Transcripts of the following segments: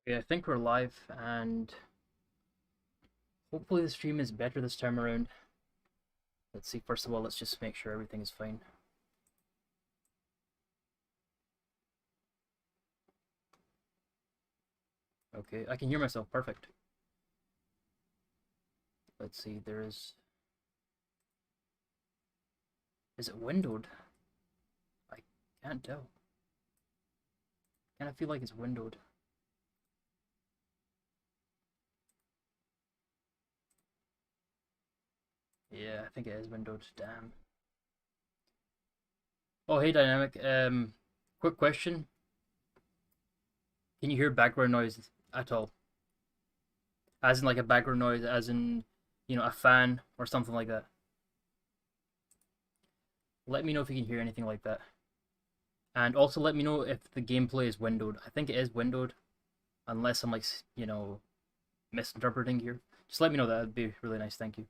Okay, I think we're live, and hopefully the stream is better this time around. Let's see, first of all, let's just make sure everything is fine. Okay, I can hear myself, perfect. Let's see, is it windowed? I can't tell. Kind of feel like it's windowed. Yeah, I think it is windowed, damn. Oh, hey, Dynamic, quick question. Can you hear background noise at all? As in like a background noise, as in, a fan or something like that? Let me know if you can hear anything like that. And also let me know if the gameplay is windowed. I think it is windowed, unless I'm like, misinterpreting here. Just let me know, that would be really nice, thank you.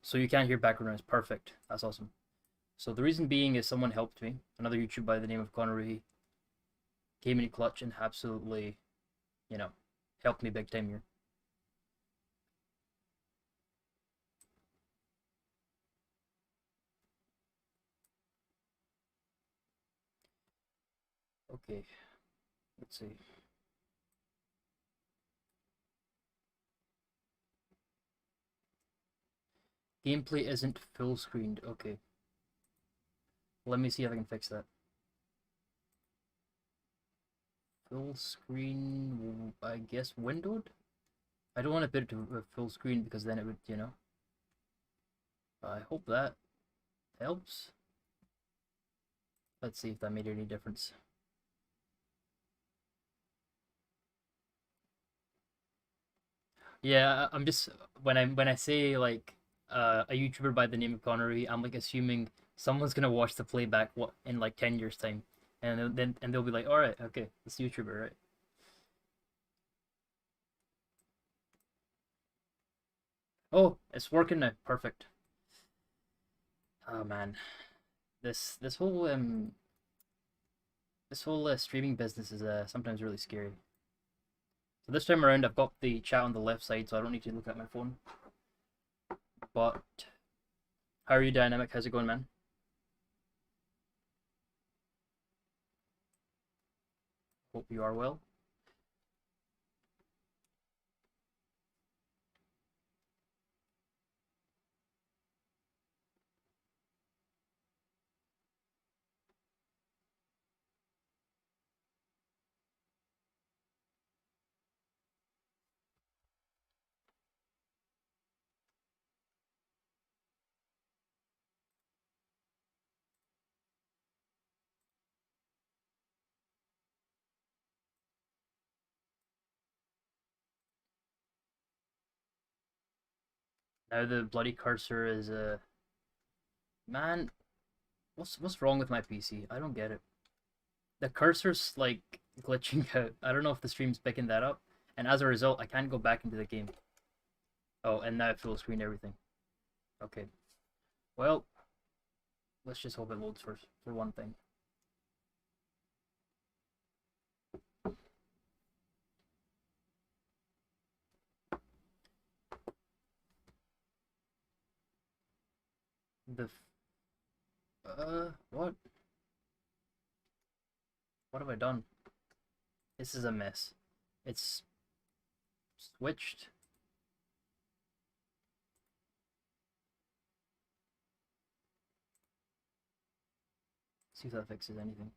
So you can't hear background noise, perfect, that's awesome. So the reason being is someone helped me, another YouTuber by the name of Connery, came in clutch and absolutely, you know, helped me big time here. Okay, let's see. Gameplay isn't full screened, okay. Let me see if I can fix that. Full screen, I guess windowed? I don't want to put it to full screen because then it would, I hope that helps. Let's see if that made any difference. Yeah, I'm just when I say like a YouTuber by the name of Connery, I'm like assuming someone's gonna watch the playback in like 10 years time, and then they'll be like, all right, okay, this YouTuber, right? Oh, it's working now, perfect. Oh man, this whole streaming business is sometimes really scary. So this time around, I've got the chat on the left side, so I don't need to look at my phone. But how are you, Dynamic? How's it going, man? Hope you are well. Now the bloody cursor is man, what's wrong with my PC? I don't get it. The cursor's like glitching out. I don't know if the stream's picking that up, and as a result, I can't go back into the game. Oh, and now it full screen everything. Okay. Well, let's just hope it loads first for one thing. The what? What have I done? This is a mess. It's switched. See if that fixes anything.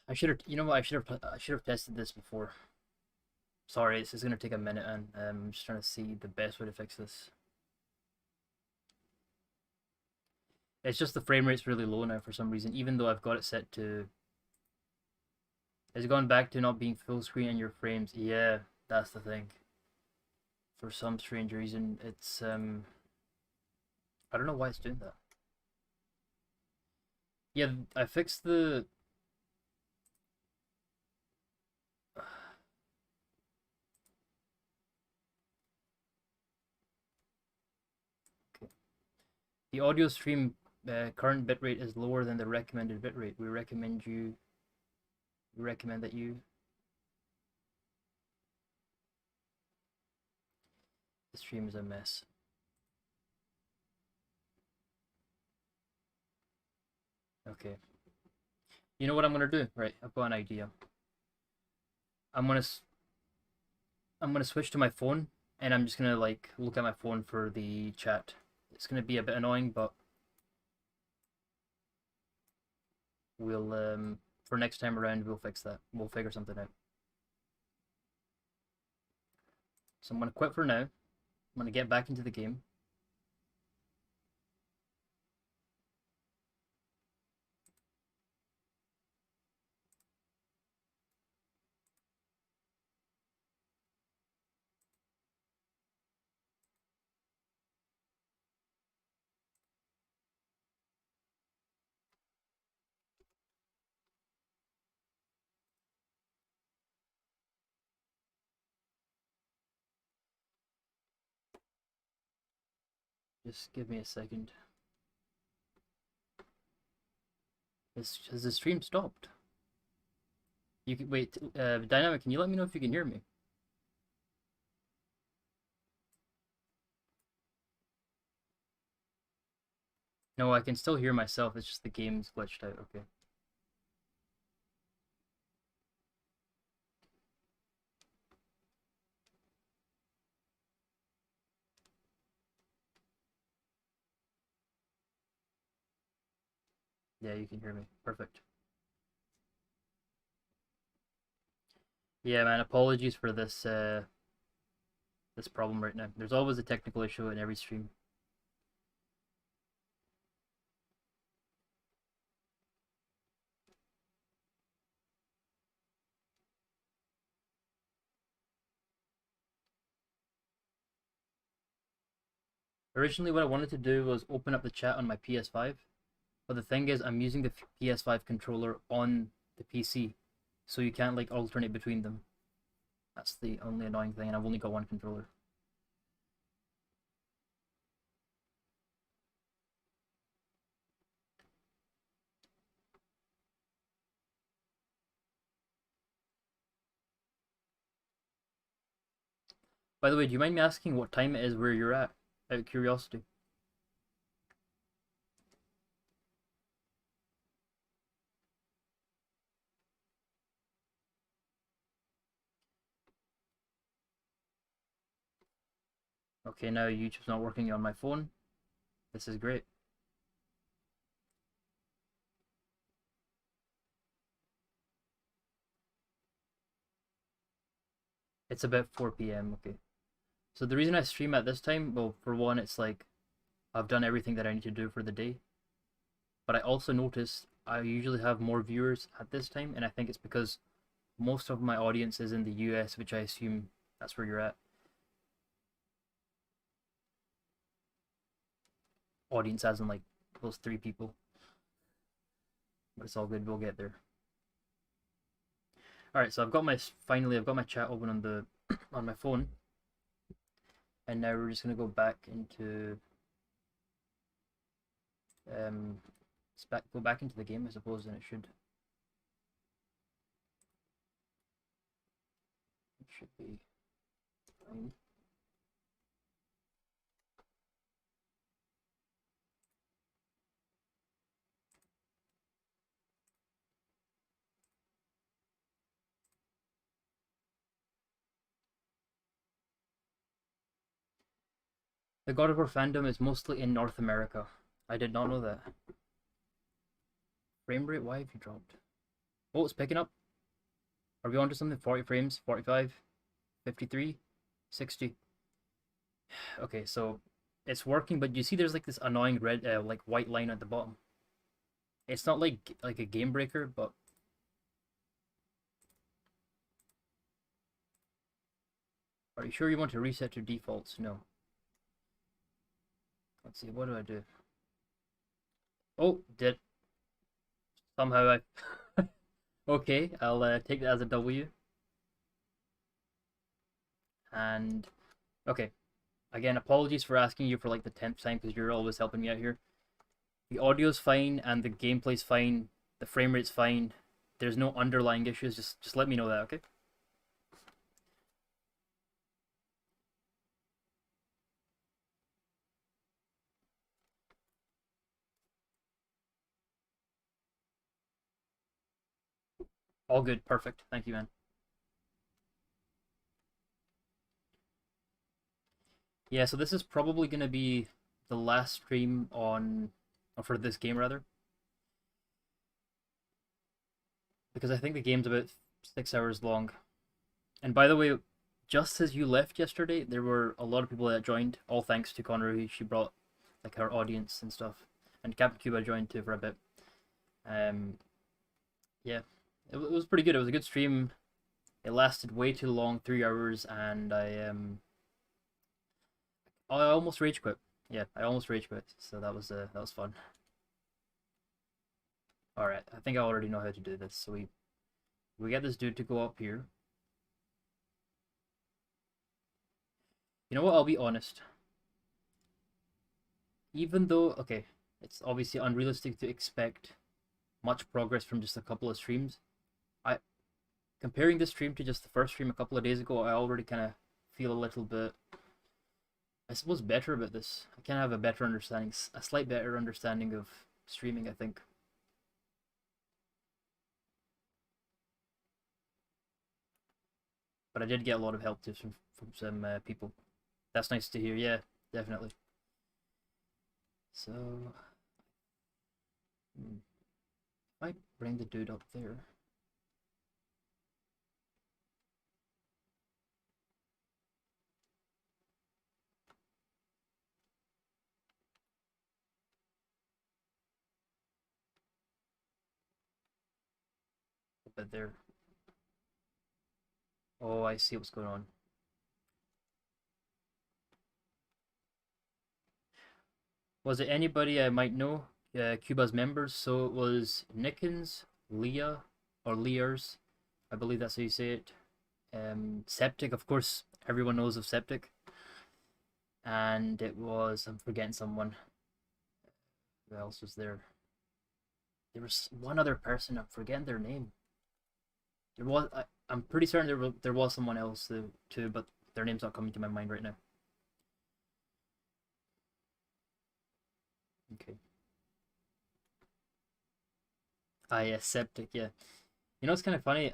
I should have, you know what? I should have tested this before. Sorry, this is gonna take a minute, and I'm just trying to see the best way to fix this. It's just the frame rate's really low now for some reason, even though I've got it set to. It's gone back to not being full screen in your frames. Yeah, that's the thing. For some strange reason, it's I don't know why it's doing that. Yeah, I fixed the. Okay. The audio stream current bitrate is lower than the recommended bitrate. We recommend that you. The stream is a mess. Okay. You know what I'm gonna do? Right, I've got an idea. I'm gonna switch to my phone, and I'm just gonna like look at my phone for the chat. It's gonna be a bit annoying, but we'll for next time around we'll fix that. We'll figure something out. So I'm gonna quit for now. I'm gonna get back into the game. Just give me a second. Has the stream stopped? You can wait. Dynamic, can you let me know if you can hear me? No, I can still hear myself. It's just the game's glitched out. Okay. Yeah, you can hear me. Perfect. Yeah, man. Apologies for this problem right now. There's always a technical issue in every stream. Originally, what I wanted to do was open up the chat on my PS5, but the thing is, I'm using the PS5 controller on the PC, so you can't like alternate between them. That's the only annoying thing, and I've only got one controller. By the way, do you mind me asking what time it is where you're at? Out of curiosity. Okay, now YouTube's not working on my phone. This is great. It's about 4 p.m. Okay. So the reason I stream at this time, well, for one, it's like I've done everything that I need to do for the day. But I also notice I usually have more viewers at this time, and I think it's because most of my audience is in the US, which I assume that's where you're at. Audience as in like those 3 people. But it's all good, we'll get there. Alright, so finally I've got my chat open on the on my phone. And now we're just gonna go back into go back into the game, I suppose, and it should be fine. The God of War fandom is mostly in North America. I did not know that. Frame rate, why have you dropped? Oh, it's picking up. Are we on to something? 40 frames, 45, 53, 60. Okay, so it's working, but you see there's like this annoying red, like white line at the bottom. It's not like a game breaker, but are you sure you want to reset to defaults? No. Let's see, what do I do? Oh, did somehow I okay, I'll take that as a W. And okay, again, apologies for asking you for like the 10th time because you're always helping me out here. The audio's fine and the gameplay's fine. The frame rate's fine. There's no underlying issues. Just let me know that, okay? All good. Perfect. Thank you, man. Yeah, so this is probably gonna be the last stream on, or for this game rather, because I think the game's about 6 hours long. And by the way, just as you left yesterday, there were a lot of people that joined, all thanks to Connery. She brought like her audience and stuff, and Captain Cuba joined too for a bit. Um, yeah, it was pretty good. It was a good stream. It lasted way too long, 3 hours, and I almost rage quit. Yeah, I almost rage quit. So that was fun. All right, I think I already know how to do this. So we get this dude to go up here. You know what? I'll be honest. Even though, okay, it's obviously unrealistic to expect much progress from just a couple of streams. I Comparing this stream to just the first stream a couple of days ago, I already kind of feel a little bit, I suppose, better about this. I kind of have a better understanding, a slight better understanding of streaming, I think. But I did get a lot of help tips from some people. That's nice to hear. Yeah, definitely. So, might bring the dude up there. A bit there. Oh, I see what's going on. Was it anybody I might know? Cuba's members. So it was Nickens, Leah, or Lears. I believe that's how you say it. Septic, of course, everyone knows of Septic. And it was, I'm forgetting someone. Who else was there? There was one other person, I'm forgetting their name. I'm pretty certain there was someone else too, but their name's not coming to my mind right now. Okay. Ah, yeah, Septic, yeah. You know, it's kind of funny.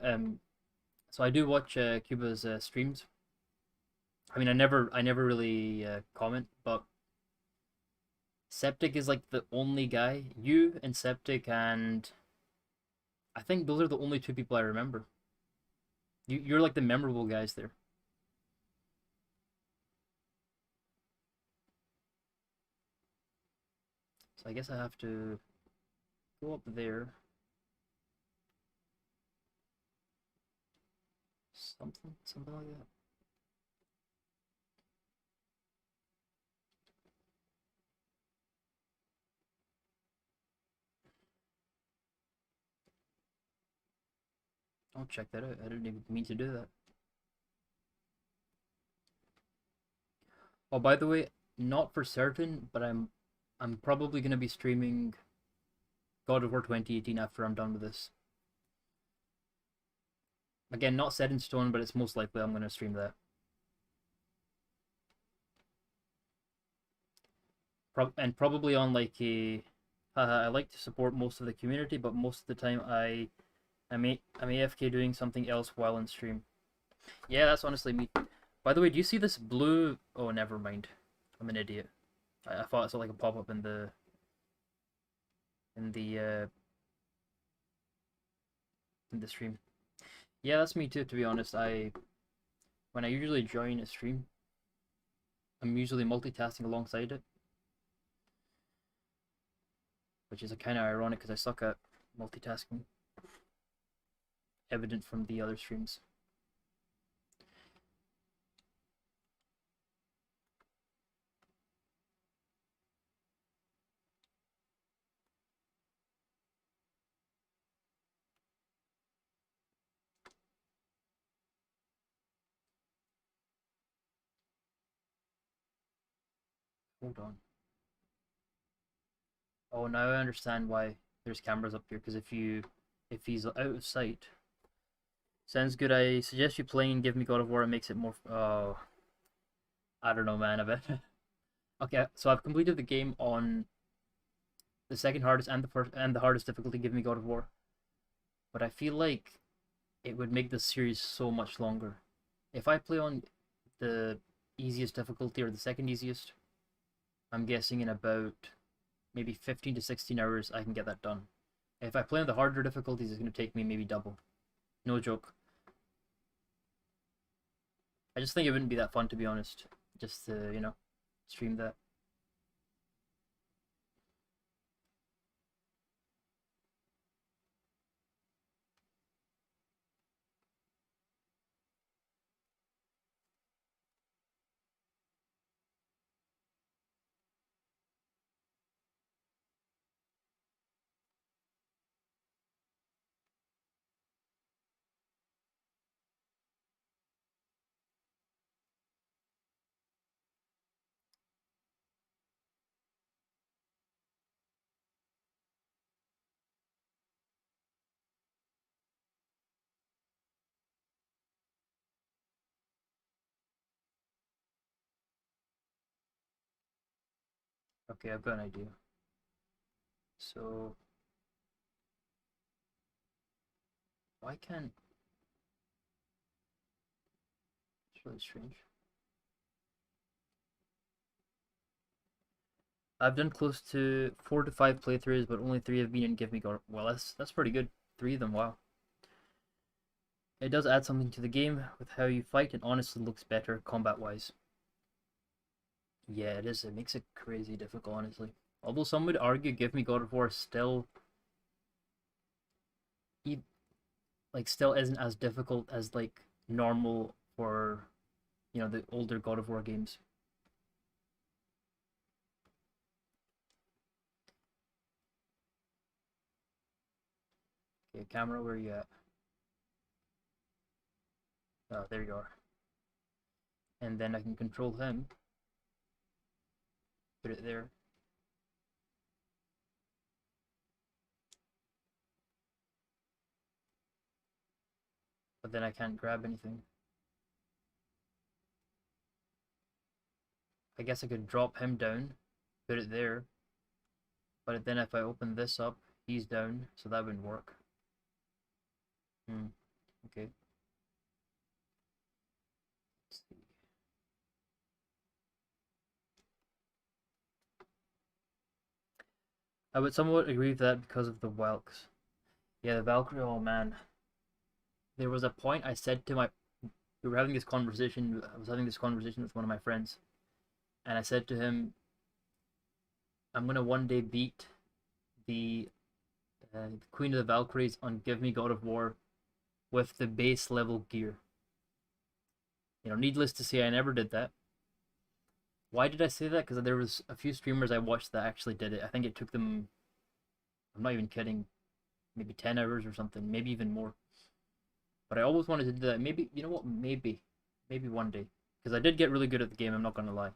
So I do watch Cuba's streams. I mean, I never really comment, but Septic is like the only guy. You and Septic, and I think those are the only two people I remember. You're like the memorable guys there. So I guess I have to go up there. Something like that. I'll check that out. I didn't even mean to do that. Oh, by the way, not for certain, but I'm probably gonna be streaming God of War 2018 after I'm done with this. Again, not set in stone, but it's most likely I'm gonna stream that. And probably on like a, I like to support most of the community, but most of the time I'm AFK doing something else while on stream. Yeah, that's honestly me. By the way, do you see this blue? Oh, never mind. I'm an idiot. I thought I saw like a pop up in the uh, in the stream. Yeah, that's me too. To be honest, I when I usually join a stream, I'm usually multitasking alongside it, which is a kind of ironic because I suck at multitasking. Evident from the other streams. Hold on. Oh, now I understand why there's cameras up here. Because if he's out of sight, sounds good. I suggest you playing and give me God of War. It makes it more. Oh, I don't know, man. I bet. Okay, so I've completed the game on the second hardest and the first and the hardest difficulty. Give me God of War. But I feel like it would make the series so much longer. If I play on the easiest difficulty or the second easiest, I'm guessing in about maybe 15 to 16 hours I can get that done. If I play on the harder difficulties, it's going to take me maybe double. No joke. I just think it wouldn't be that fun, to be honest. Just to, stream that. Okay, I've got an idea. So, why can't... It's really strange. I've done close to 4 to 5 playthroughs, but only 3 have been in Give Me God. Well, that's pretty good. 3 of them, wow. It does add something to the game with how you fight, and honestly looks better combat-wise. Yeah, it is. It makes it crazy difficult, honestly. Although some would argue Give Me God of War still, still isn't as difficult as like normal for, the older God of War games. Okay, camera, where you at? Oh, there you are. And then I can control him. Put it there. But then I can't grab anything. I guess I could drop him down, put it there. But then if I open this up, he's down, so that wouldn't work. Okay. Let's see. I would somewhat agree with that because of the Welks. Yeah, the Valkyrie, oh man. There was a point I said to my... We were having this conversation, I was having this conversation with one of my friends. And I said to him, I'm going to one day beat the Queen of the Valkyries on Give Me God of War with the base level gear. Needless to say, I never did that. Why did I say that? Because there was a few streamers I watched that actually did it. I think it took them, I'm not even kidding, maybe 10 hours or something, maybe even more. But I always wanted to do that. Maybe, you know what? Maybe one day. Because I did get really good at the game, I'm not going to lie.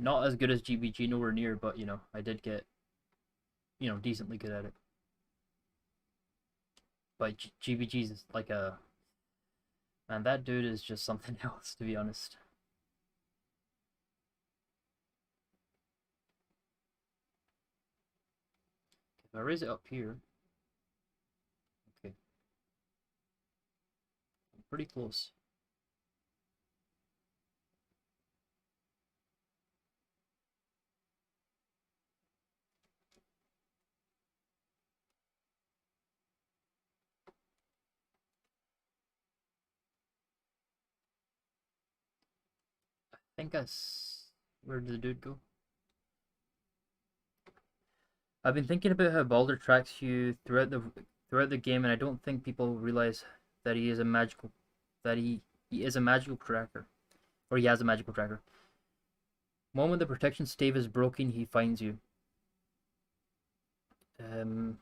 Not as good as GBG, nowhere near, but, I did get, decently good at it. But GBG's is like a... Man, that dude is just something else, to be honest. If I raise it up here... Okay. I'm pretty close. I think Where did the dude go? I've been thinking about how Baldur tracks you throughout the game, and I don't think people realize that he is a magical tracker, or he has a magical tracker. Moment the protection stave is broken, he finds you. Um.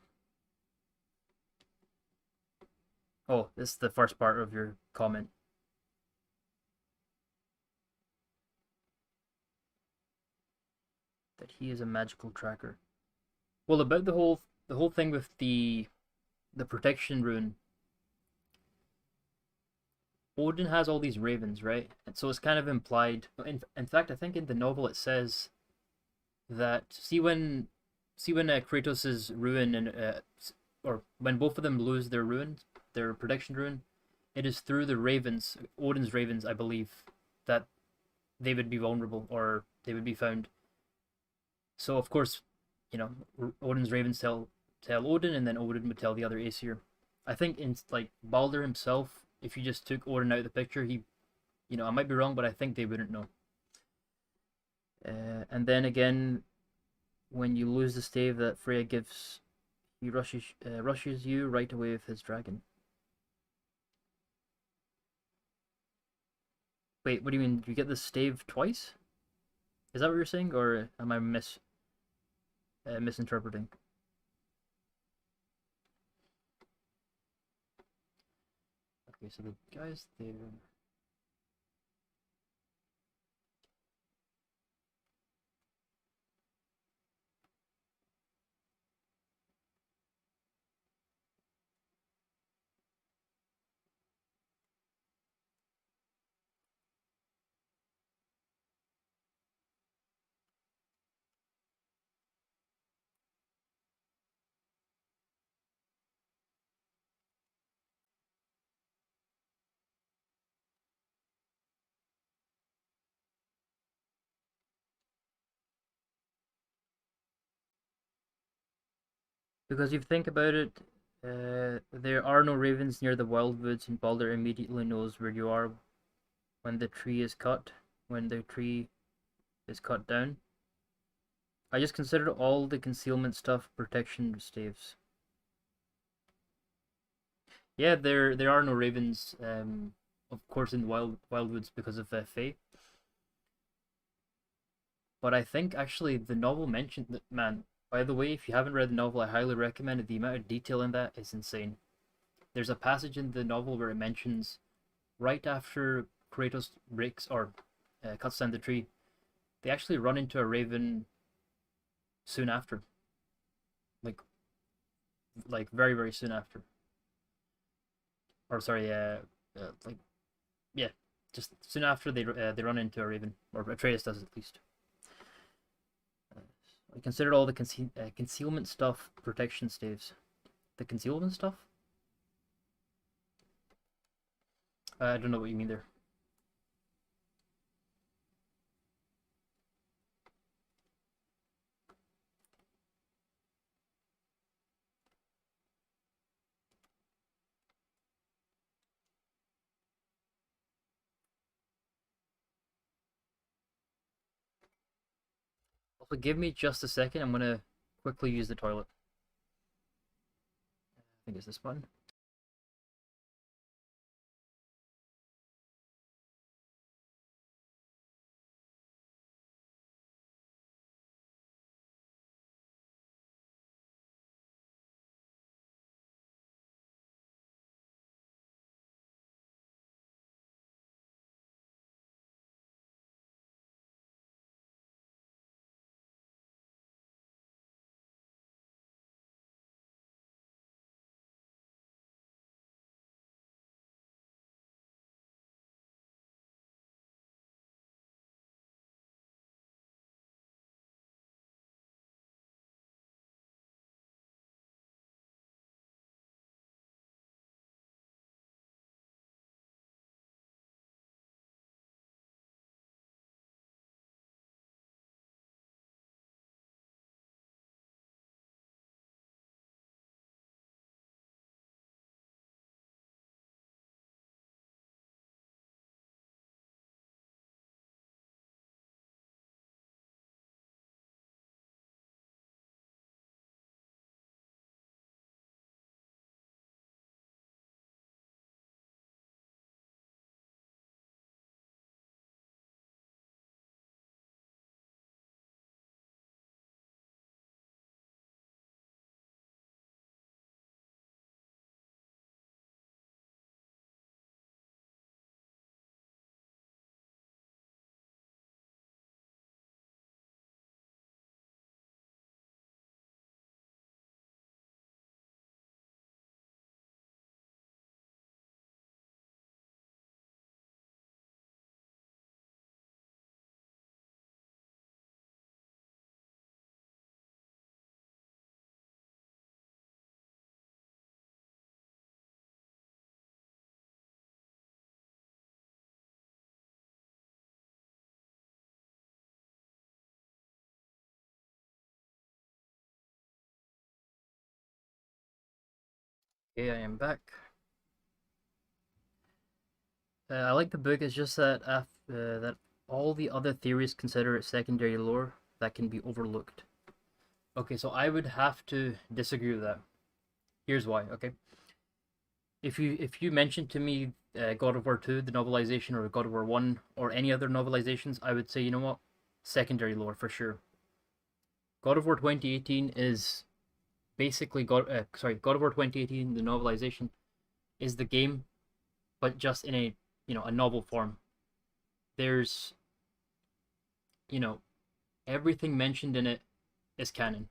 Oh, this is the first part of your comment. That he is a magical tracker. Well, about the whole thing with the protection rune, Odin has all these ravens, right? And so it's kind of implied. In fact, I think in the novel it says that see when Kratos' rune and or when both of them lose their rune, their protection rune, it is through the ravens, Odin's ravens, I believe, that they would be vulnerable or they would be found. So of course, you know, Odin's ravens tell Odin, and then Odin would tell the other Aesir. I think in like Balder himself, if you just took Odin out of the picture, he, you know, I might be wrong, but I think they wouldn't know. And then again, when you lose the stave that Freya gives, he rushes you right away with his dragon. Wait, what do you mean? You get the stave twice? Is that what you're saying, or am I misinterpreting? Okay, so the guys there. Because if you think about it, there are no ravens near the wildwoods, and Balder immediately knows where you are when the tree is cut. When the tree is cut down, I just considered all the concealment stuff protection staves. Yeah, there are no ravens, of course, in the wildwoods because of Fae. But I think actually the novel mentioned that. Man, by the way, if you haven't read the novel, I highly recommend it. The amount of detail in that is insane. There's a passage in the novel where it mentions right after Kratos breaks or cuts down the tree, they actually run into a raven soon after, like very soon after, or sorry, like yeah, just soon after they run into a raven, or Atreus does at least. Uh, I considered all the concealment stuff protection staves. The concealment stuff? I don't know what you mean there. Also, give me just a second. I'm gonna quickly use the toilet. I think it's this button. Okay, I am back. I like the book. It's just that that all the other theories consider it secondary lore that can be overlooked. Okay, so I would have to disagree with that. Here's why. Okay, if you mentioned to me God of War 2, the novelization, or God of War 1, or any other novelizations, I would say, you know what, secondary lore for sure. God of War 2018 is basically God of War 2018, the novelization, is the game, but just in a novel form. There's you know everything mentioned in it is canon.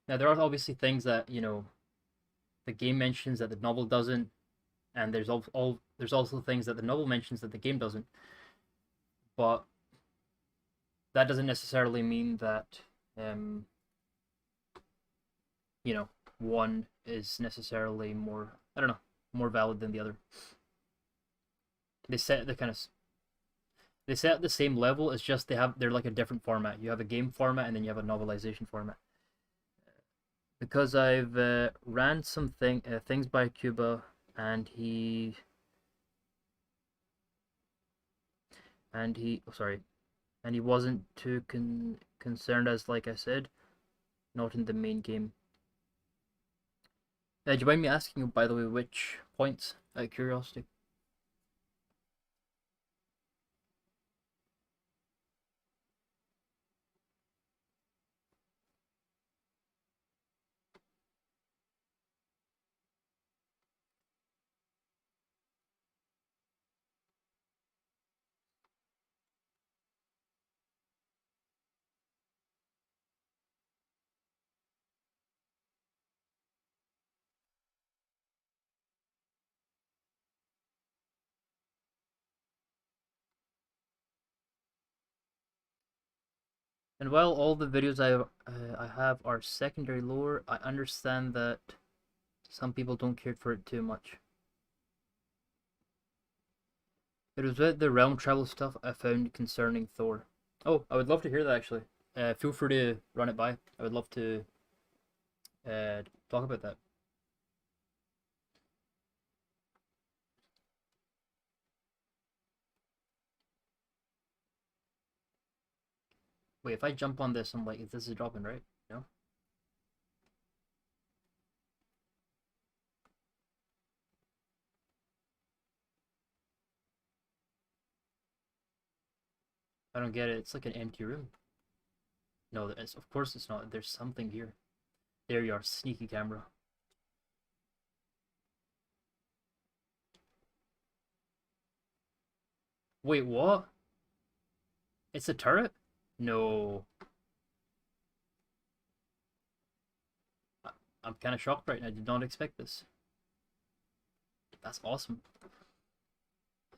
Now there are obviously things that the game mentions that the novel doesn't, and there's also things that the novel mentions that the game doesn't. But that doesn't necessarily mean that um, you know one is necessarily more, I don't know, more valid than the other. They set the kind of they set the same level. It's just they're like a different format. You have a game format and then you have a novelization format. Because I've ran some things by Cuba, and he oh, sorry, and he wasn't too concerned, as like I said, not in the main game. Do you mind me asking you, by the way, which points, out of curiosity? And while all the videos I have are secondary lore, I understand that some people don't care for it too much. It was with the realm travel stuff I found concerning Thor. Oh, I would love to hear that actually. Feel free to run it by. I would love to talk about that. Wait, if I jump on this, I'm like, this is dropping, right? No? I don't get it. It's like an empty room. No, of course it's not. There's something here. There you are, sneaky camera. Wait, what? It's a turret? No. I- I'm kind of shocked right now. I did not expect this. That's awesome.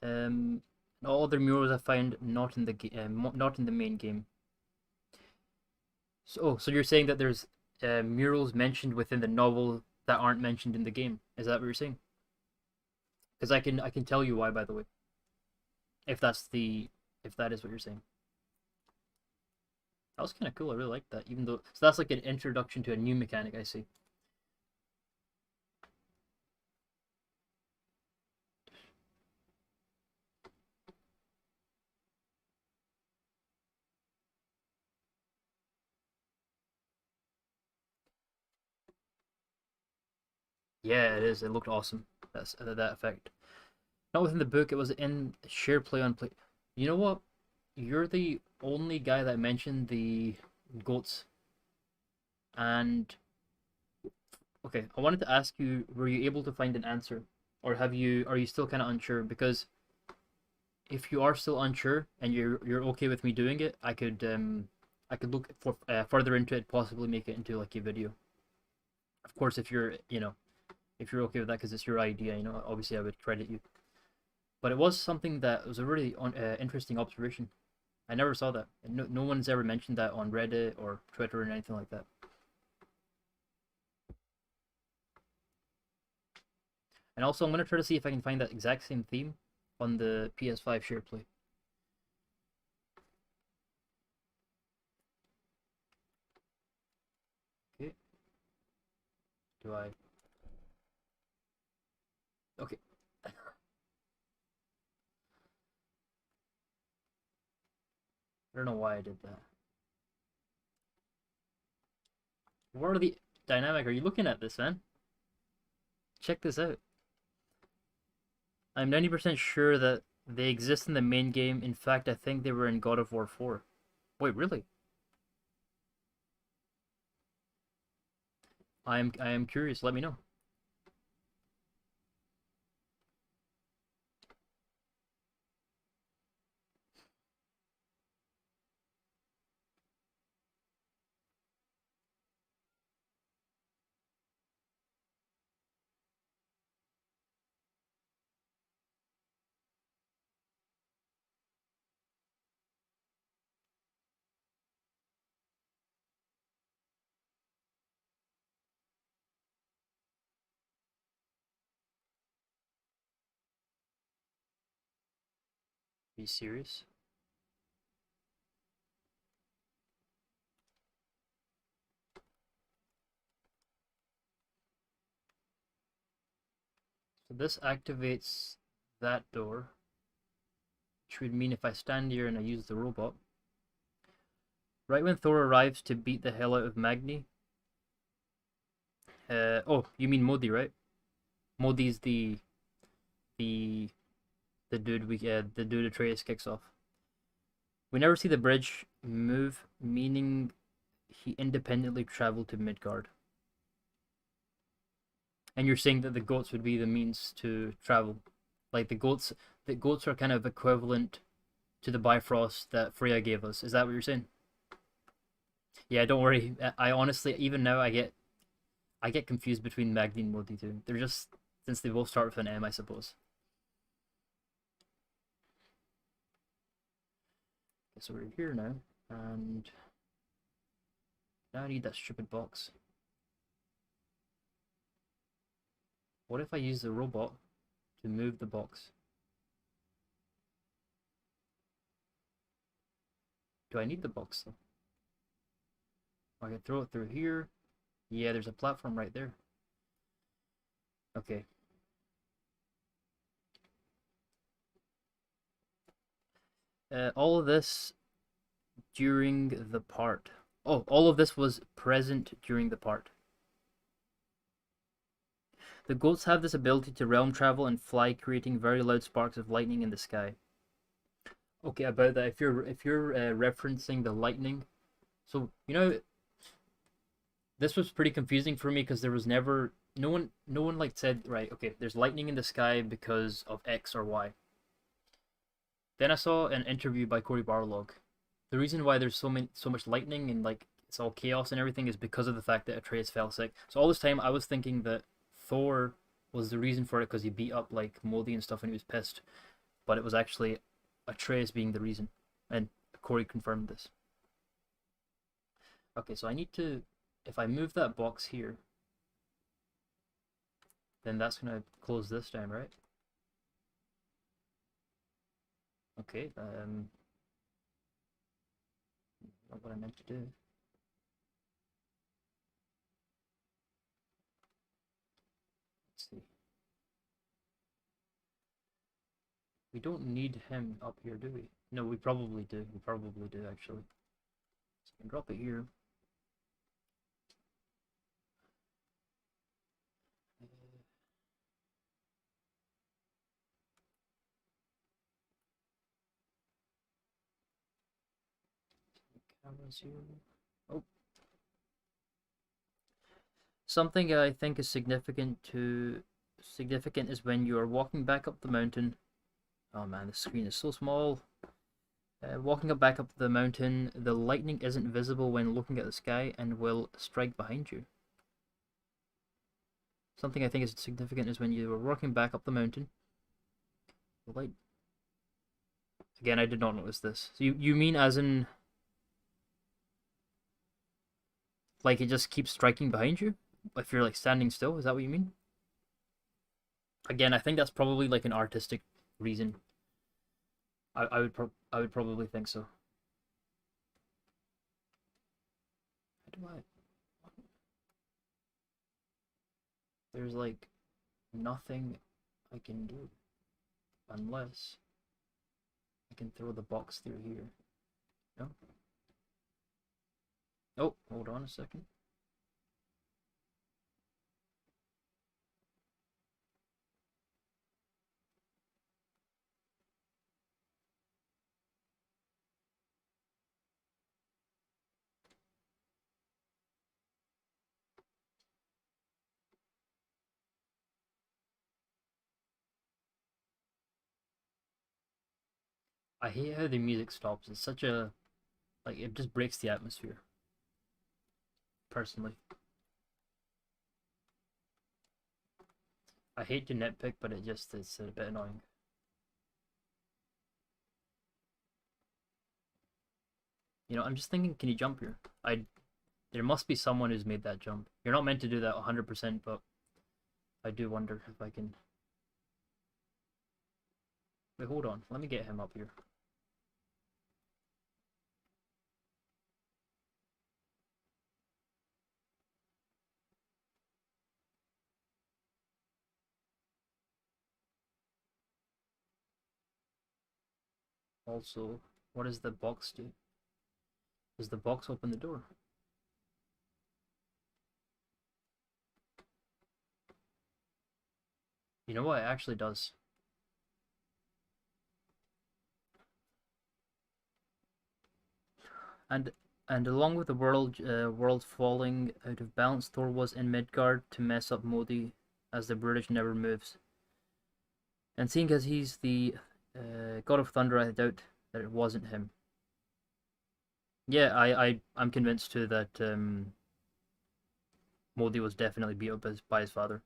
Um, all other murals I find not in the not in the main game. So you're saying that there's murals mentioned within the novel that aren't mentioned in the game? Is that what you're saying? Because I can tell you why, by the way. If that's the if that is what you're saying. That was kind of cool. I really like that. Even though, so that's like an introduction to a new mechanic. I see. Yeah, it is. It looked awesome. That's that effect. Not within the book. It was in share play on play. You know what? You're the only guy that mentioned the goats. And okay, I wanted to ask you: were you able to find an answer, or are you still kind of unsure? Because if you are still unsure and you're okay with me doing it, I could look for further into it, possibly make it into like a video. Of course, if you're okay with that, because it's your idea, obviously I would credit you. But it was something that was a really interesting observation. I never saw that. No one's ever mentioned that on Reddit or Twitter or anything like that. And also, I'm gonna try to see if I can find that exact same theme on the PS5 share play. Do I? Okay. I don't know why I did that. What are the dynamic? Are you looking at this, man? Check this out. I'm 90% sure that they exist in the main game. In fact, I think they were in God of War 4. Wait, really? I am curious. Let me know. Are you serious? So this activates that door, which would mean if I stand here and I use the robot, right when Thor arrives to beat the hell out of Magni. Oh, you mean Modi, right? Modi's the the dude Atreus kicks off. We never see the bridge move, meaning he independently traveled to Midgard. And you're saying that the goats would be the means to travel, like the goats are kind of equivalent to the Bifrost that Freya gave us. Is that what you're saying? Yeah, don't worry. I honestly, even now, I get confused between Magni and Modi too. They're just since they both start with an M, I suppose. Okay, so we're here now, and now I need that stupid box. What if I use the robot to move the box? Do I need the box though? I can throw it through here. Yeah, there's a platform right there. Okay. All of this during the part. Oh, all of this was present during the part. The goats have this ability to realm travel and fly, creating very loud sparks of lightning in the sky. Okay, about that, if you're referencing the lightning, so this was pretty confusing for me because there was never no one like said right. Okay, there's lightning in the sky because of X or Y. Then I saw an interview by Cory Barlog. The reason why there's so much lightning and like it's all chaos and everything is because of the fact that Atreus fell sick. So all this time I was thinking that Thor was the reason for it because he beat up like Moldy and stuff and he was pissed, but it was actually Atreus being the reason, and Corey confirmed this. Okay, so I need to, if I move that box here, then that's gonna close this down, right? Okay, not what I meant to do. Let's see. We don't need him up here, do we? No, we probably do. We probably do, actually. So I can drop it here. Cameras here. Oh, something I think is significant is when you are walking back up the mountain. Oh man, the screen is so small. Walking up back up the mountain, the lightning isn't visible when looking at the sky and will strike behind you. Something I think is significant is when you are walking back up the mountain. The light. Again, I did not notice this. So you mean as in like it just keeps striking behind you if you're like standing still? Is that what you mean? Again, I think that's probably like an artistic reason. I would probably think so. How do I? There's like nothing I can do unless I can throw the box through here. No? Oh, hold on a second. I hate how the music stops. It's such a like it just breaks the atmosphere. Personally, I hate to nitpick, but it just is a bit annoying. You know, I'm just thinking, can you jump here? There must be someone who's made that jump. You're not meant to do that 100%, but I do wonder if I can. Wait, hold on. Let me get him up here. Also, what does the box do? Does the box open the door? You know what? It actually does. And and along with the world falling out of balance, Thor was in Midgard to mess up Modi, as the British never moves. And seeing as he's the god of thunder, I doubt that it wasn't him. Yeah, I'm convinced too that Modi was definitely beat up by his father.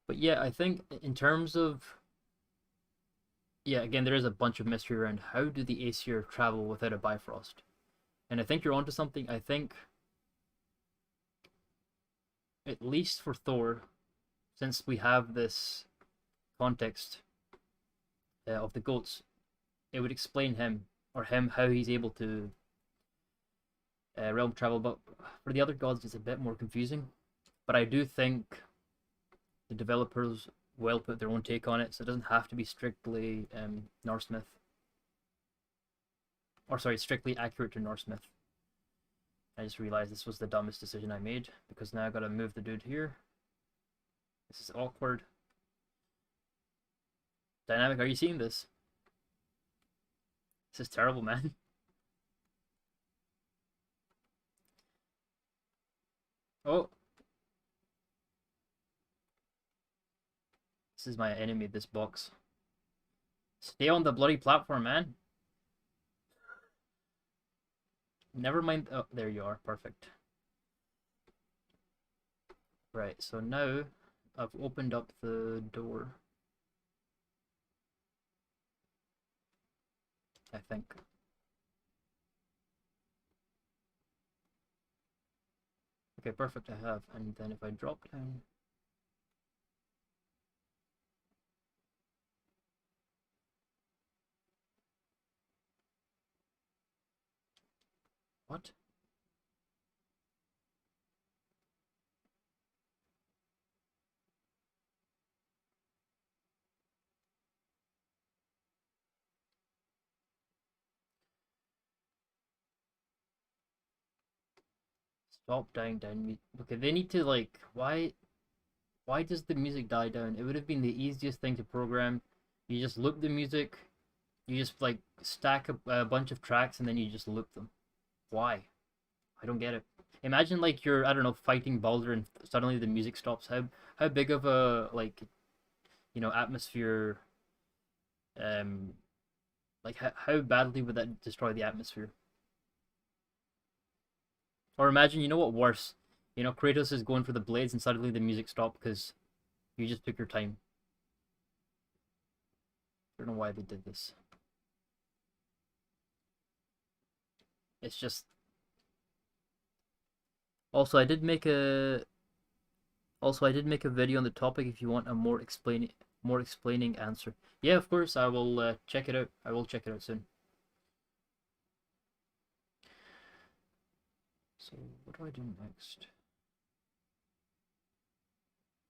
But yeah, I think in terms of yeah, again, there is a bunch of mystery around how do the Aesir travel without a Bifrost, and I think you're onto something. I think at least for Thor, since we have this context of the goats, it would explain him or him how he's able to realm travel. But for the other gods, it's a bit more confusing. But I do think the developers will put their own take on it, so it doesn't have to be strictly Norse myth, or sorry, strictly accurate to Norse myth. I just realized this was the dumbest decision I made because now I gotta move the dude here. This is awkward. Dynamic, are you seeing this? This is terrible, man. Oh, this is my enemy, this box. Stay on the bloody platform, man. Never mind. Oh, there you are. Perfect. Right, so now I've opened up the door. I think. Okay, perfect, I have. And then if I drop down... What? Stop dying down. Okay, they need to like... Why does the music die down? It would have been the easiest thing to program. You just loop the music. You just like stack a bunch of tracks and then you just loop them. Why? I don't get it. Imagine like you're I don't know fighting Baldur and suddenly the music stops. How big of a like atmosphere um like how badly would that destroy the atmosphere? Or imagine you know what worse? Kratos is going for the blades and suddenly the music stopped because you just took your time. I don't know why they did this. It's just also I did make a video on the topic if you want a more explaining answer. Yeah, of course, I will check it out. I will check it out soon. So what do I do next?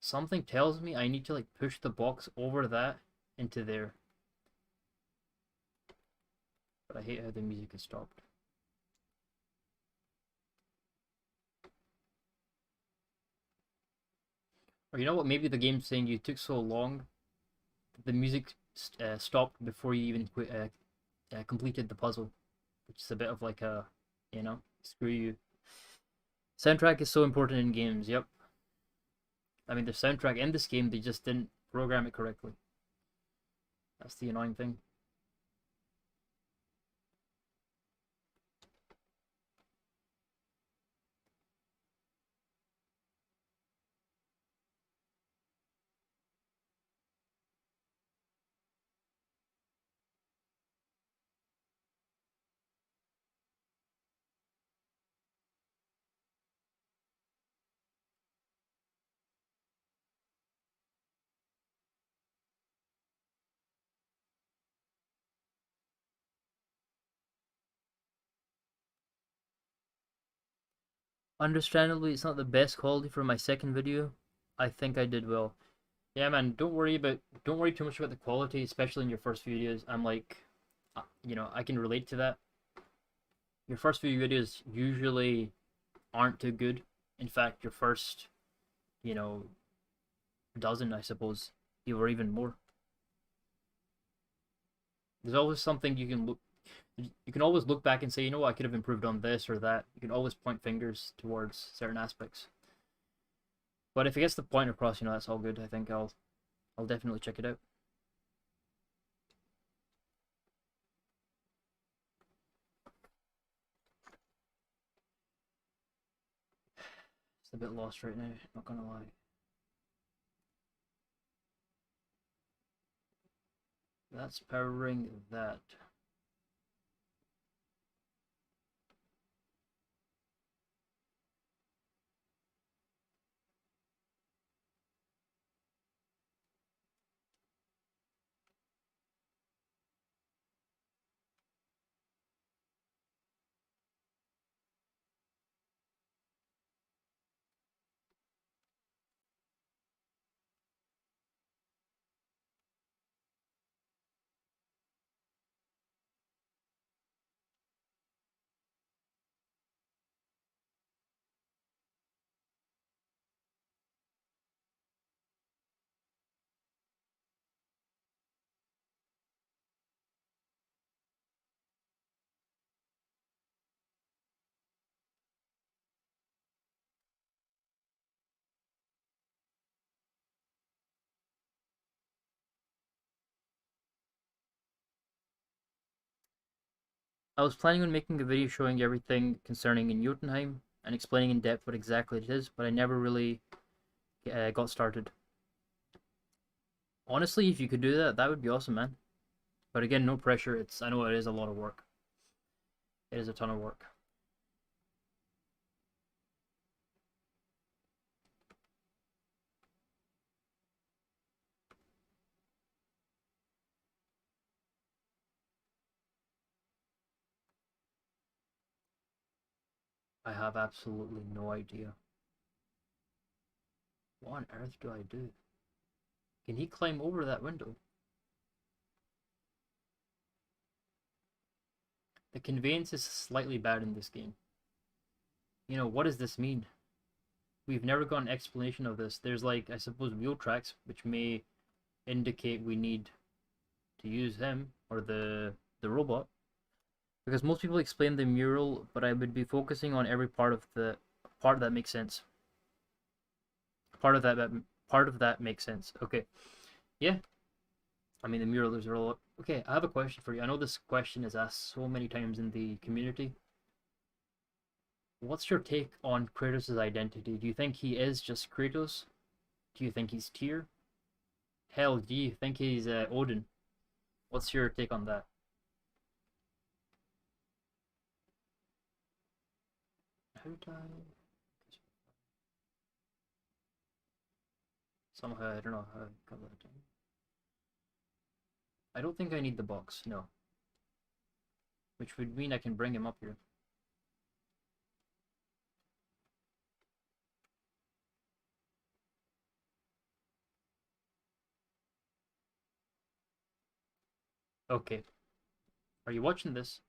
Something tells me I need to like push the box over that into there. But I hate how the music is stopped. Or you know what? Maybe the game's saying you took so long that the music stopped before you even completed the puzzle, which is a bit of like a, you know, screw you. Soundtrack is so important in games. Yep. I mean, the soundtrack in this game, they just didn't program it correctly. That's the annoying thing. Understandably, it's not the best quality for my second video. I think I did well. Yeah, man, don't worry too much about the quality, especially in your first few videos. I'm like, you know, I can relate to that. Your first few videos usually aren't too good. In fact, your first, you know, dozen, I suppose, you were even more. There's always something you can always look back and say, you know what, I could have improved on this or that. You can always point fingers towards certain aspects. But if it gets the point across, you know, that's all good. I think I'll definitely check it out. It's a bit lost right now, not gonna lie. That's powering that. I was planning on making a video showing everything concerning in Jotunheim and explaining in depth what exactly it is, but I never really got started. Honestly, if you could do that, that would be awesome, man. But again, no pressure. I know it is a lot of work. It is a ton of work. I have absolutely no idea. What on earth do I do? Can he climb over that window? The conveyance is slightly bad in this game. You know, what does this mean? We've never got an explanation of this. There's like, I suppose, wheel tracks, which may indicate we need to use him or the robot. Because most people explain the mural, but I would be focusing on every part that makes sense. Part of that makes sense. Okay. Yeah. I mean the mural is real. Okay, I have a question for you. I know this question is asked so many times in the community. What's your take on Kratos' identity? Do you think he is just Kratos? Do you think he's Tyr? Hell, do you think he's Odin? What's your take on that? How did I... Somehow, I don't know how I got that done. I don't think I need the box, no. Which would mean I can bring him up here. Okay. Are you watching this?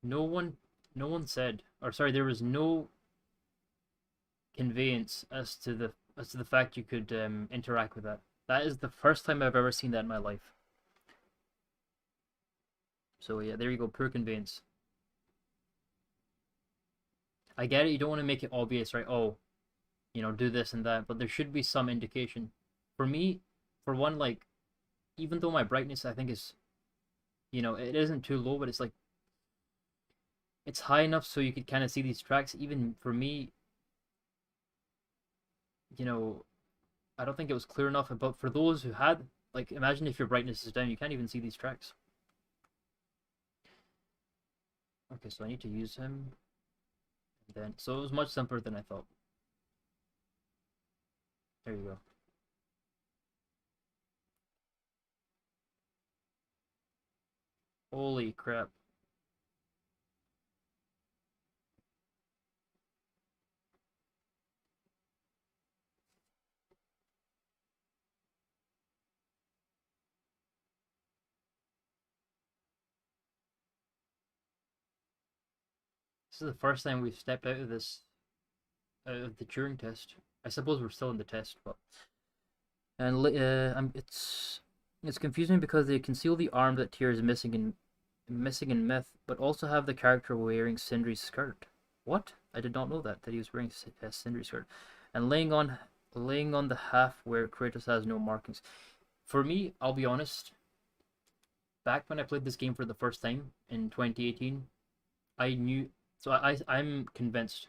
No one, no one said, or sorry, there was no conveyance as to the fact you could interact with that. That is the first time I've ever seen that in my life. So yeah, there you go, poor conveyance. I get it, you don't want to make it obvious, right? Oh, do this and that, but there should be some indication. For me, for one, like, even though my brightness I think is, it isn't too low, but it's high enough so you could kind of see these tracks. Even for me, you know, I don't think it was clear enough. But for those who had, like, imagine if your brightness is down, you can't even see these tracks. Okay, so I need to use him. And then, so it was much simpler than I thought. There you go. Holy crap. This is the first time we've stepped out of the Turing test. I suppose we're still in the test, but it's confusing because they conceal the arm that Tyr is missing in myth, but also have the character wearing Sindri's skirt. What? I did not know that he was wearing Sindri's skirt, and laying on the half where Kratos has no markings. For me, I'll be honest. Back when I played this game for the first time in 2018, I knew. So I'm convinced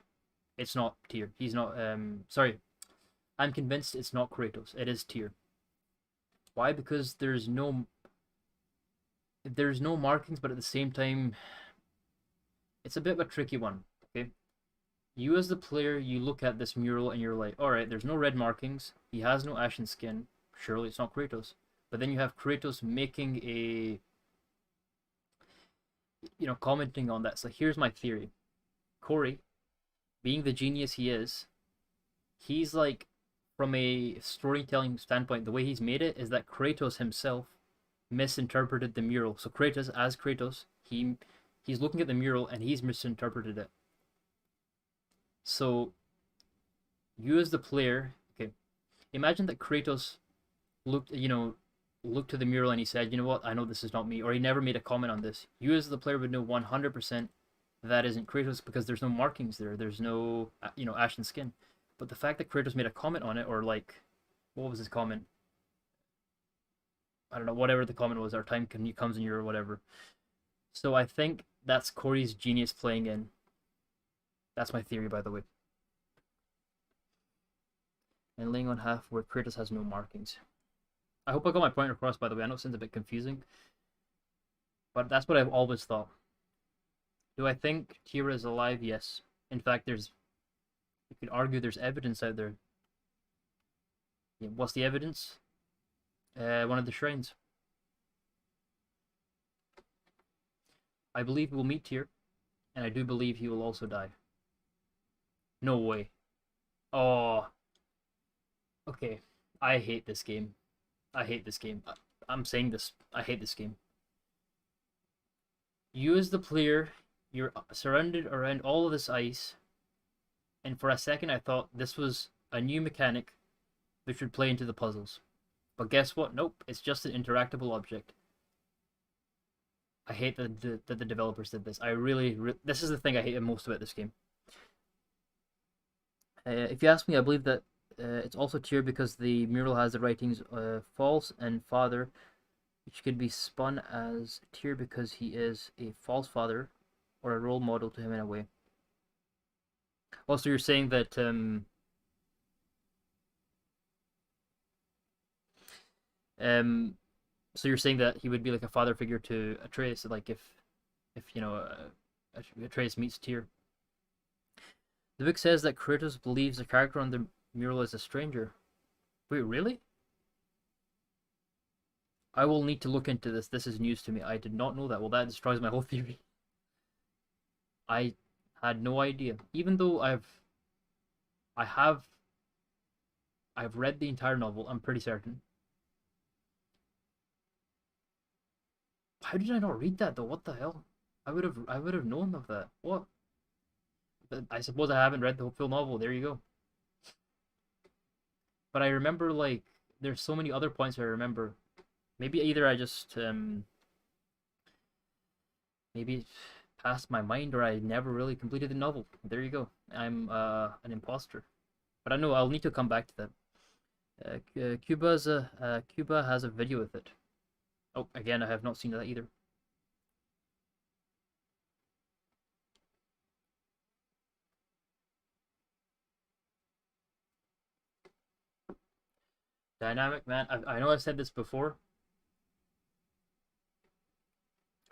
it's not Tyr. He's not. Sorry, I'm convinced it's not Kratos. It is Tyr. Why? Because there's no markings, but at the same time, it's a bit of a tricky one. Okay, you as the player, you look at this mural and you're like, all right, there's no red markings. He has no ashen skin. Surely it's not Kratos. But then you have Kratos making commenting on that. So here's my theory. Corey, being the genius he is, he's like, from a storytelling standpoint, the way he's made it is that Kratos himself misinterpreted the mural. So Kratos, as Kratos, he's looking at the mural and he's misinterpreted it. So you as the player, okay, imagine that Kratos looked, looked to the mural and he said, you know what, I know this is not me, or he never made a comment on this. You as the player would know 100% that isn't Kratos because there's no markings there. There's no, ashen skin. But the fact that Kratos made a comment on it, or like, what was his comment? I don't know, whatever the comment was, our time comes in you or whatever. So I think that's Corey's genius playing in. That's my theory, by the way. And laying on half where Kratos has no markings. I hope I got my point across, by the way. I know it sounds a bit confusing, but that's what I've always thought. Do I think Kira is alive? Yes. In fact, you could argue there's evidence out there. Yeah, what's the evidence? One of the shrines. I believe we'll meet Tyr, and I do believe he will also die. No way. Oh, okay. I hate this game. I hate this game. I'm saying this. I hate this game. You as the player, you're surrounded around all of this ice, and for a second I thought this was a new mechanic which would play into the puzzles. But guess what? Nope, it's just an interactable object. I hate that the developers did this. This is the thing I hate most about this game. If you ask me, I believe that it's also Tyr because the mural has the writings false and father, which could be spun as Tyr because he is a false father or a role model to him in a way. Also, you're saying that so you're saying that he would be like a father figure to Atreus, like if Atreus meets Tyr. The book says that Kratos believes the character on the mural is a stranger. Wait, really? I will need to look into this. This is news to me. I did not know that. Well, that destroys my whole theory. I had no idea. Even though I have, I've read the entire novel. I'm pretty certain. How did I not read that though? What the hell? I would have known of that. What? But I suppose I haven't read the full novel. There you go. But I remember like there's so many other points I remember. Maybe either I just maybe it passed my mind or I never really completed the novel. There you go. I'm an imposter. But I know I'll need to come back to that. Cuba has a video with it. Oh, again, I have not seen that either. Dynamic, man. I know I've said this before.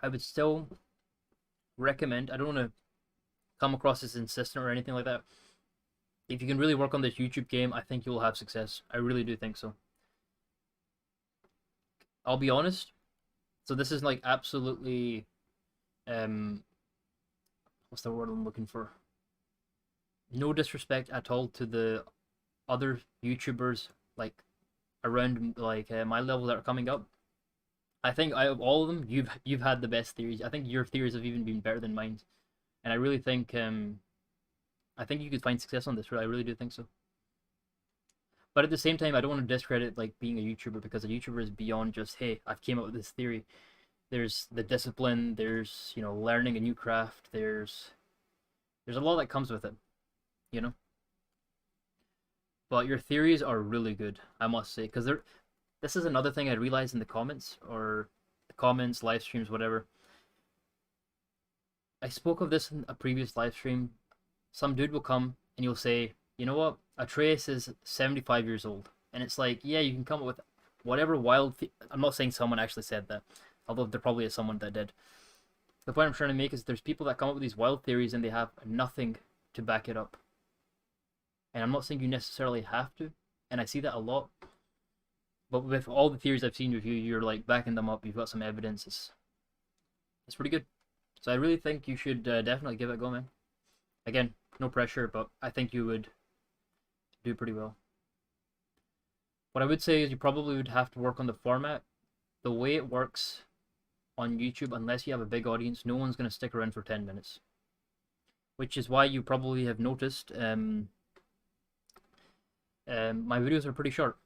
I would still recommend. I don't want to come across as insistent or anything like that. If you can really work on this YouTube game, I think you will have success. I really do think so. I'll be honest. So this is like absolutely, um, what's the word I'm looking for? No disrespect at all to the other YouTubers like around like my level that are coming up. I think out of all of them, you've had the best theories. I think your theories have even been better than mine, and I think you could find success on this. I really do think so. But at the same time, I don't want to discredit like being a YouTuber because a YouTuber is beyond just hey, I've came up with this theory. There's the discipline. There's learning a new craft. There's a lot that comes with it, you know. But your theories are really good, I must say, because they're. This is another thing I realized in the comments or the comments, live streams, whatever. I spoke of this in a previous live stream. Some dude will come and you'll say, you know what? Atreus is 75 years old. And it's like, yeah, you can come up with whatever wild. I'm not saying someone actually said that, although there probably is someone that did. The point I'm trying to make is there's people that come up with these wild theories and they have nothing to back it up. And I'm not saying you necessarily have to, and I see that a lot. But with all the theories I've seen with you, you're like backing them up. You've got some evidence. It's pretty good. So I really think you should definitely give it a go, man. Again, no pressure, but I think you would do pretty well. What I would say is you probably would have to work on the format. The way it works on YouTube, unless you have a big audience, no one's going to stick around for 10 minutes. Which is why you probably have noticed my videos are pretty short.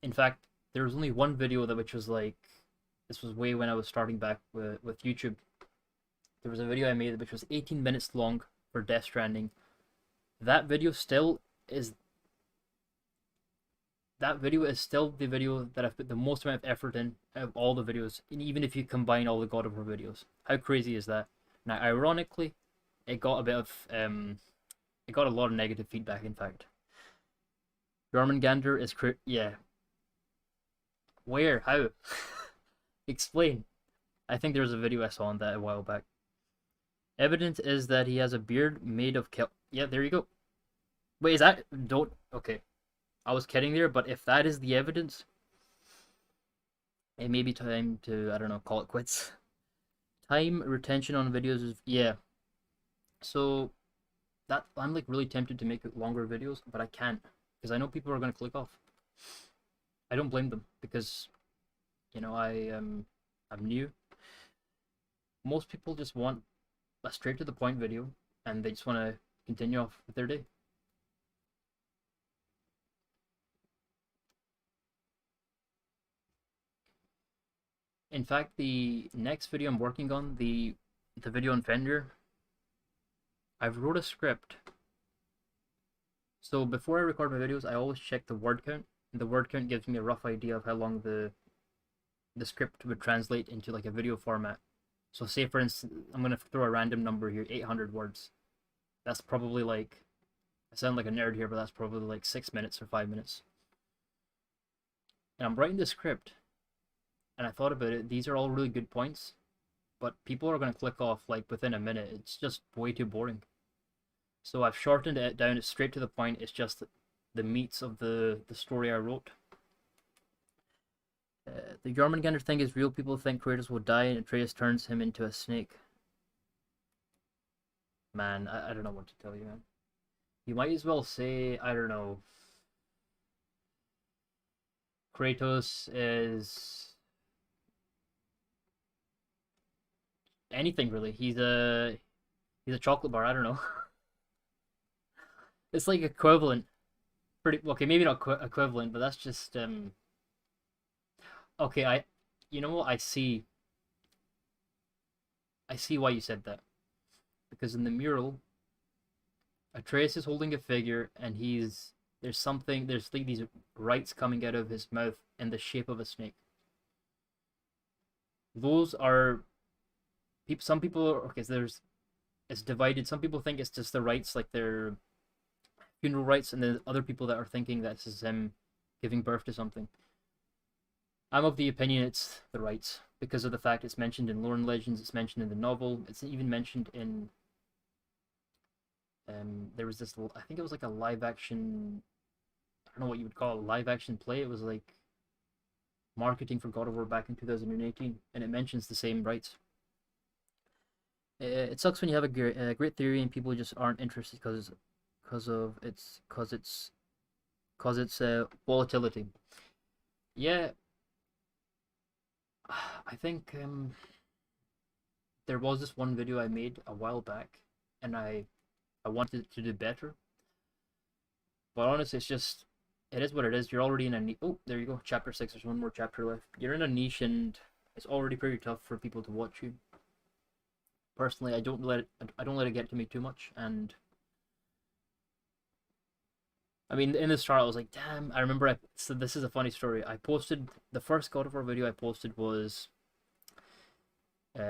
In fact, there was only one video which was like, this was way when I was starting back with YouTube. There was a video I made which was 18 minutes long for Death Stranding. That video is still the video that I've put the most amount of effort in out of all the videos, and even if you combine all the God of War videos. How crazy is that? Now, ironically, it got it got a lot of negative feedback, in fact. Jormungandr is yeah. Where? How? Explain. I think there was a video I saw on that a while back. Evidence is that he has a beard made of kelp. Yeah, there you go. Wait, is that... Don't... Okay. I was kidding there, but if that is the evidence, it may be time to, I don't know, call it quits. Time retention on videos is... Yeah. So, that I'm like really tempted to make longer videos, but I can't. Because I know people are going to click off. I don't blame them, because, I'm new. Most people just want a straight to the point video, and they just want to continue off with their day. In fact, the next video I'm working on, the video on Xevnir, I've wrote a script. So before I record my videos, I always check the word count. And the word count gives me a rough idea of how long the script would translate into like a video format. So say for instance, I'm going to throw a random number here, 800 words. That's probably like, I sound like a nerd here, but that's probably like 6 minutes or 5 minutes. And I'm writing the script, and I thought about it, these are all really good points, but people are going to click off like within a minute. It's just way too boring. So I've shortened it down, it's straight to the point. It's just the meats of the story I wrote. The Jormungandr thing is real. People think Kratos will die and Atreus turns him into a snake. Man, I don't know what to tell you, man. You might as well say, I don't know, Kratos is anything really. He's a chocolate bar. I don't know. It's like equivalent. Pretty okay. Maybe not equivalent, but that's just okay. You know what? I see why you said that because in the mural, Atreus is holding a figure, and there's like these rights coming out of his mouth in the shape of a snake. Those are people. Some people are okay. So it's divided. Some people think it's just the rights, like their funeral rights, and then other people that are thinking that this is him giving birth to something. I'm of the opinion it's the rights because of the fact it's mentioned in lore and legends. It's mentioned in the novel. It's even mentioned in there was this. I think it was like a live action. I don't know what you would call it, a live action play. It was like marketing for God of War back in 2018, and it mentions the same rights. It sucks when you have a great theory and people just aren't interested because it's volatility. Yeah, I think there was this one video I made a while back, and I wanted to do better, but honestly, it is what it is. You're already in a niche. Oh, there you go. Chapter 6. There's one more chapter left. You're in a niche, and it's already pretty tough for people to watch you. Personally, I don't let it get to me too much, and I mean, in the start, I was like, damn. I remember so this is a funny story. I posted the first God of War video I posted was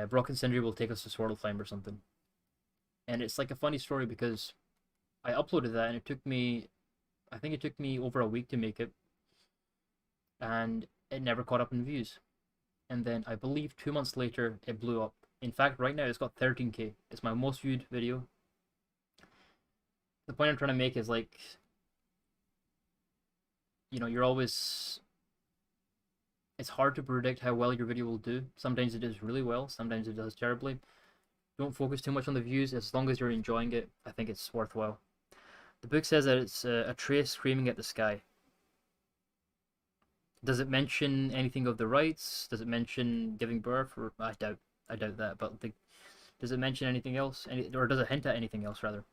Brock and Sindri will take us to Svartalfheim or something, and it's like a funny story because I uploaded that and I think it took me over a week to make it, and it never caught up in views. And then I believe 2 months later, it blew up. In fact, right now it's got 13K. It's my most viewed video. The point I'm trying to make is like, you're always it's hard to predict how well your video will do. Sometimes it does really well, sometimes it does terribly. Don't focus too much on the views. As long as you're enjoying it, I think it's worthwhile. The book says that it's a trace screaming at the sky. Does it mention anything of the rights? Does it mention giving birth? Or I doubt that. But does it mention anything else? Or does it hint at anything else rather?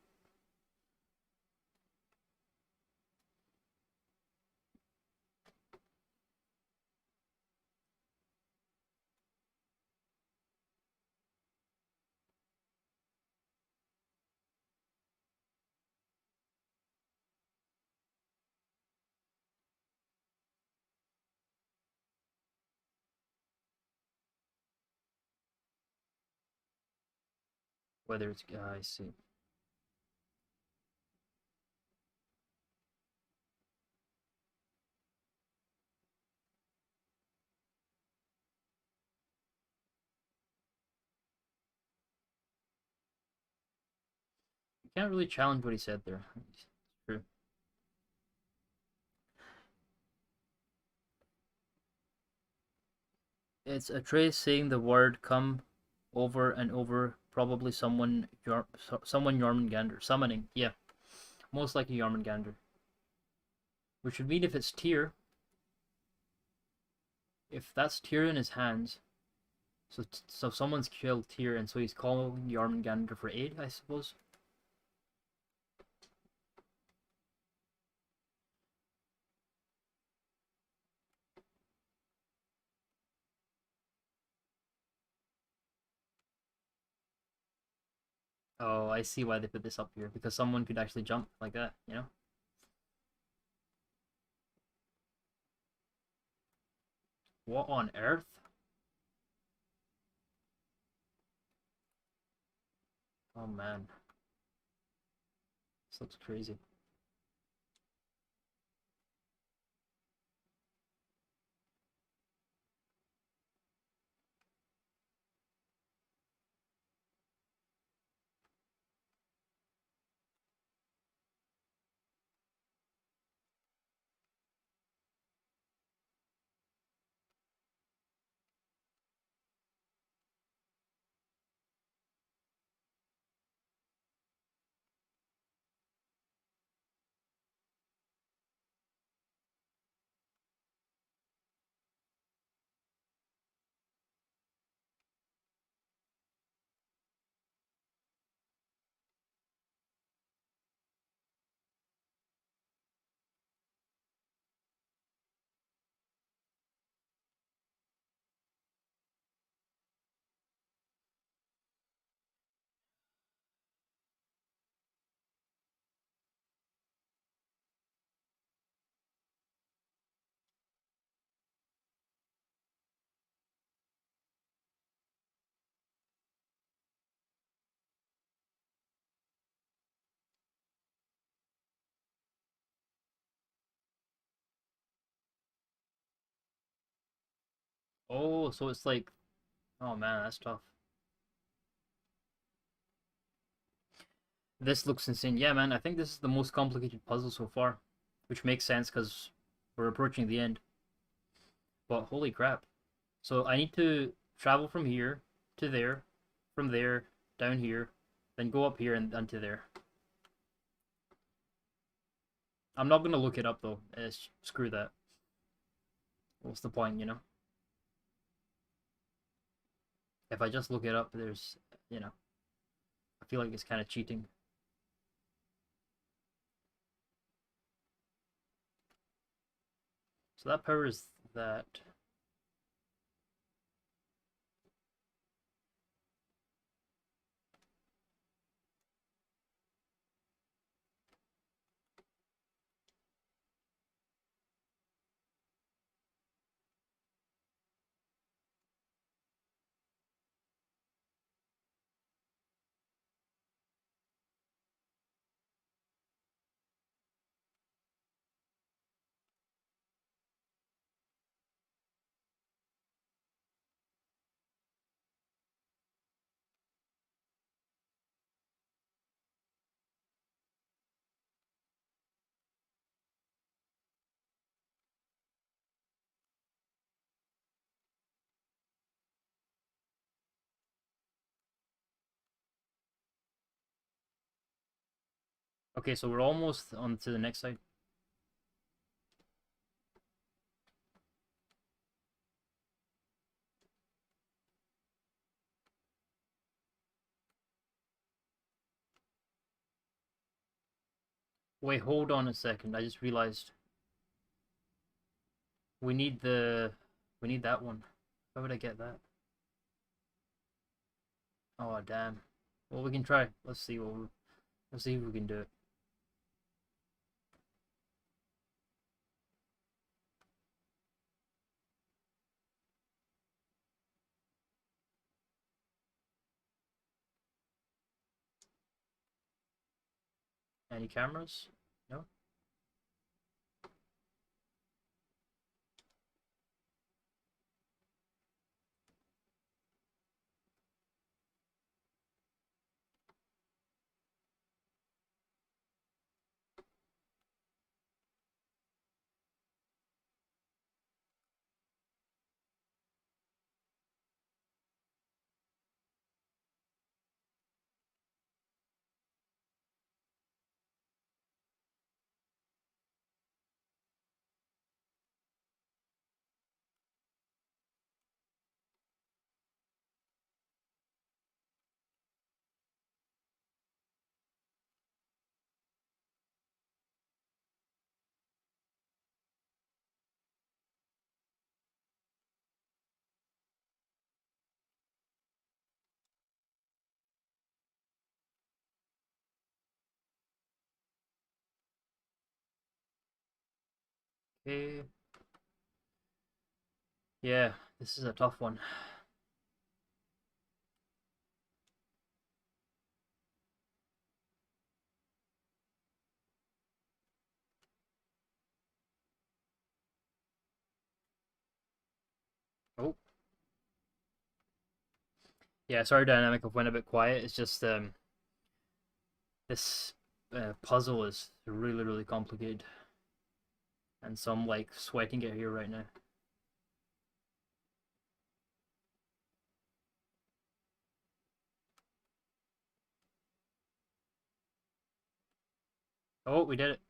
Whether it's I see. You can't really challenge what he said there. It's true. It's a trace saying the word "come" over and over. Probably someone Jormungandr summoning. Yeah, most likely Jormungandr. Which would mean if it's Tyr, if that's Tyr in his hands, so someone's killed Tyr, and so he's calling Jormungandr for aid, I suppose. Oh, I see why they put this up here, because someone could actually jump like that. What on earth? Oh man, this looks crazy. Oh, so it's like, oh man, that's tough. This looks insane. Yeah, man, I think this is the most complicated puzzle so far, which makes sense because we're approaching the end. But holy crap. So I need to travel from here to there, from there down here, then go up here and to there. I'm not gonna look it up though. Screw that. What's the point, you know? If I just look it up, there's, you know, I feel like it's kind of cheating. So that powers that. Okay, so we're almost on to the next side. Wait, hold on a second. I just realized we need the we need that one. How would I get that? Oh damn. Well, we can try. Let's see if we can do it. Any cameras? No. Okay. Yeah, this is a tough one. Oh. Yeah, sorry, dynamic. I've went a bit quiet. It's just this puzzle is really complicated, and so I'm like sweating it here right now. Oh, we did it.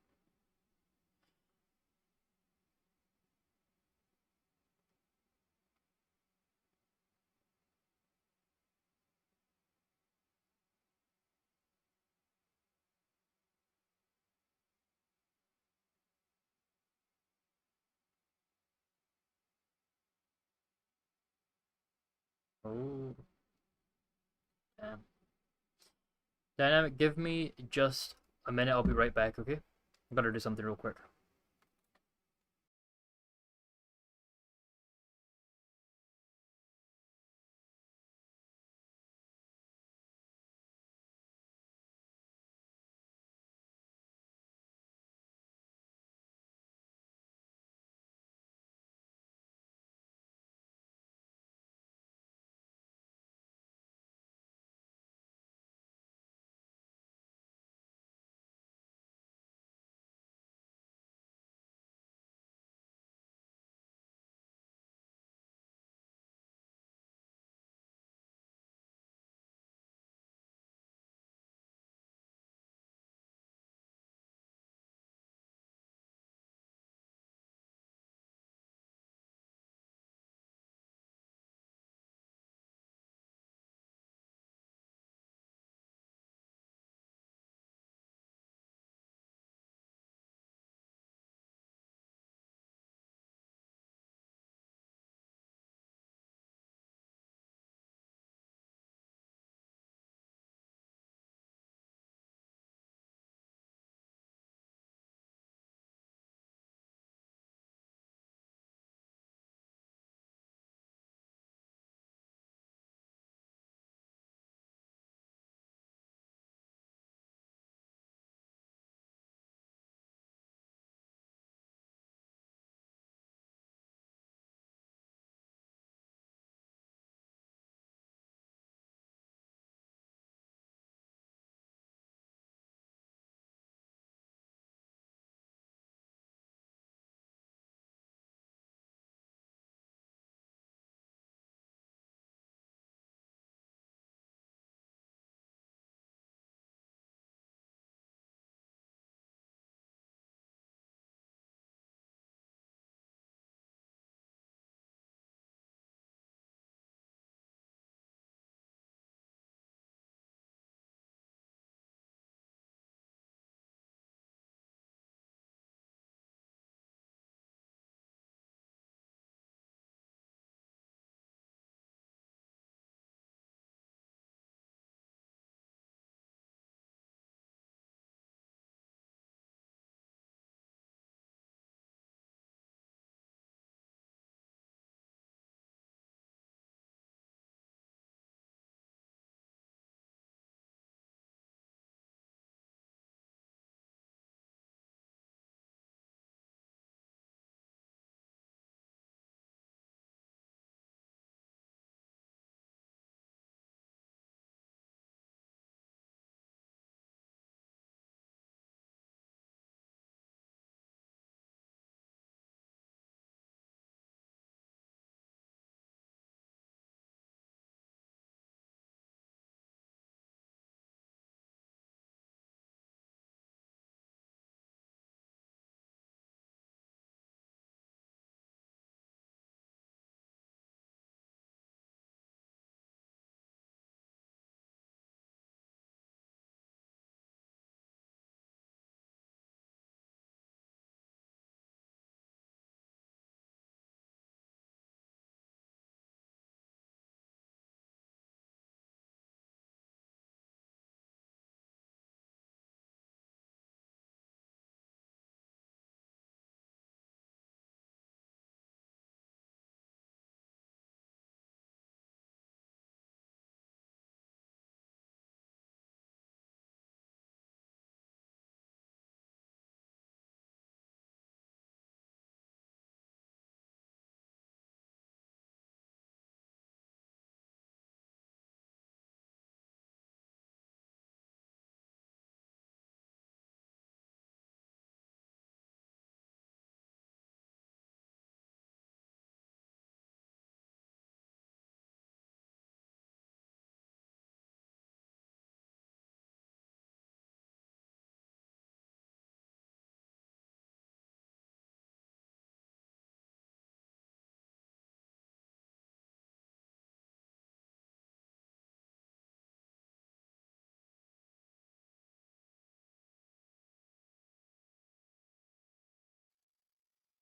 Oh, damn. Dynamic, give me just a minute. I'll be right back. Okay, I better do something real quick.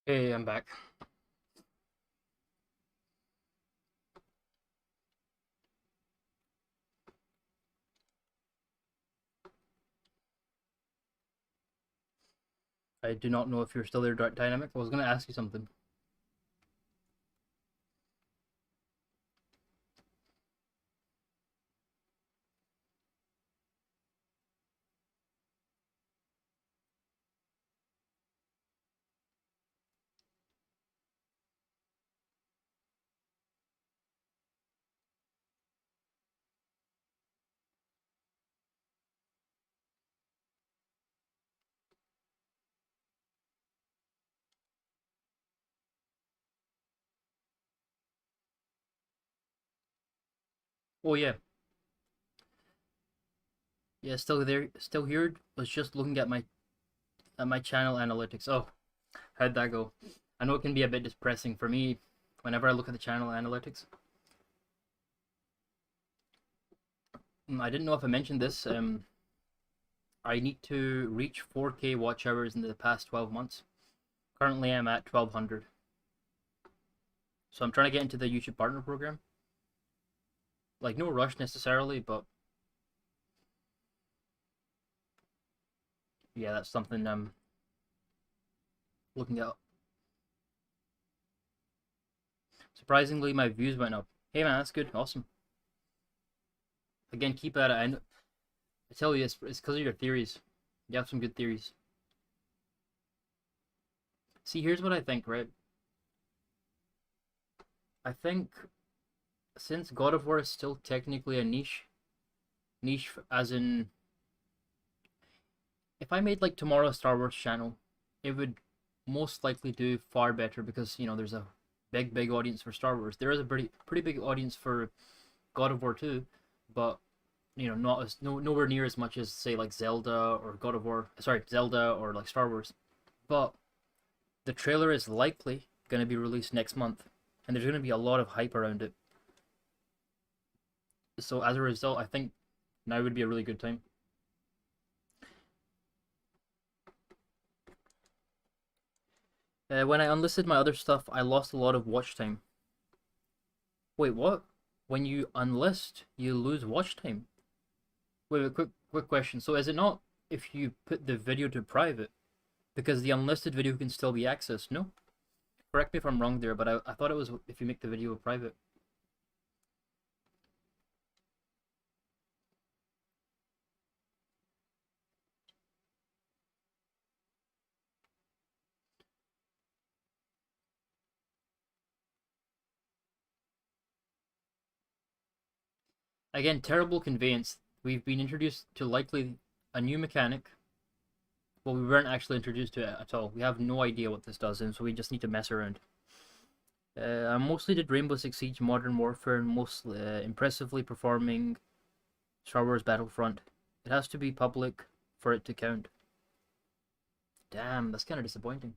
Hey, I'm back. I do not know if you're still there, Dynamic. I was going to ask you something. Oh yeah, yeah, still there, still here. Was just looking at my channel analytics. Oh, how'd that go? I know it can be a bit depressing for me whenever I look at the channel analytics. I didn't know if I mentioned this. I need to reach 4K watch hours in the past 12 months. Currently, I'm at 1200. So I'm trying to get into the YouTube Partner Program. Like, no rush necessarily, but yeah, that's something I'm looking at. Surprisingly, my views went up. Hey man, that's good. Awesome. Again, keep at it. I tell you, it's because of your theories. You have some good theories. See, here's what I think, right? I think since God of War is still technically a niche as in, if I made like tomorrow a Star Wars channel, it would most likely do far better because there's a big audience for Star Wars. There is a pretty big audience for God of War too, but not as nowhere near as much as say like Zelda or God of War. Sorry, Zelda or like Star Wars. But the trailer is likely going to be released next month, and there's going to be a lot of hype around it. So as a result, I think now would be a really good time. When I unlisted my other stuff, I lost a lot of watch time. Wait, what? When you unlist, you lose watch time. Wait, quick question. So is it not if you put the video to private? Because the unlisted video can still be accessed, no? Correct me if I'm wrong there, but I thought it was if you make the video private. Again, terrible conveyance. We've been introduced to likely a new mechanic. Well, we weren't actually introduced to it at all. We have no idea what this does, and so we just need to mess around. I mostly did Rainbow Six Siege Modern Warfare, and most impressively performing Star Wars Battlefront. It has to be public for it to count. Damn, that's kind of disappointing.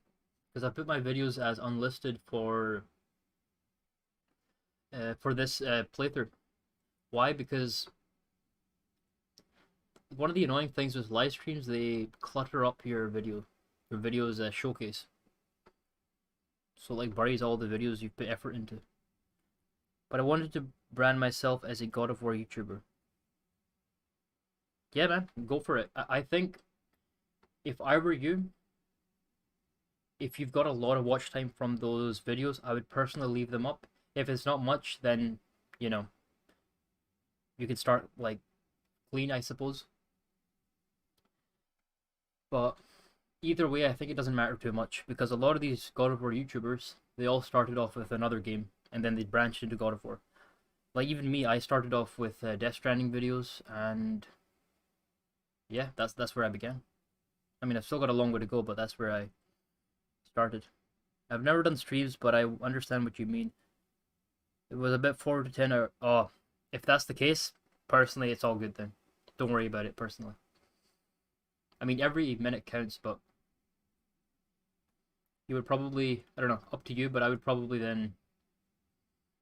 Because I put my videos as unlisted for this playthrough. Why? Because one of the annoying things with live streams, they clutter up your video's showcase. So like buries all the videos you put effort into. But I wanted to brand myself as a God of War YouTuber. Yeah, man, go for it. I think if I were you, if you've got a lot of watch time from those videos, I would personally leave them up. If it's not much, then you know you could start like clean, I suppose. But either way, I think it doesn't matter too much because a lot of these God of War YouTubers, they all started off with another game and then they branched into God of War. Like even me, I started off with Death Stranding videos, and yeah, that's where I began. I mean, I've still got a long way to go, but that's where I started. I've never done streams, but I understand what you mean. It was a bit 4 to 10 or oh, if that's the case, personally, it's all good then. Don't worry about it personally. I mean, every minute counts, but you would probably, I don't know, up to you, but I would probably then,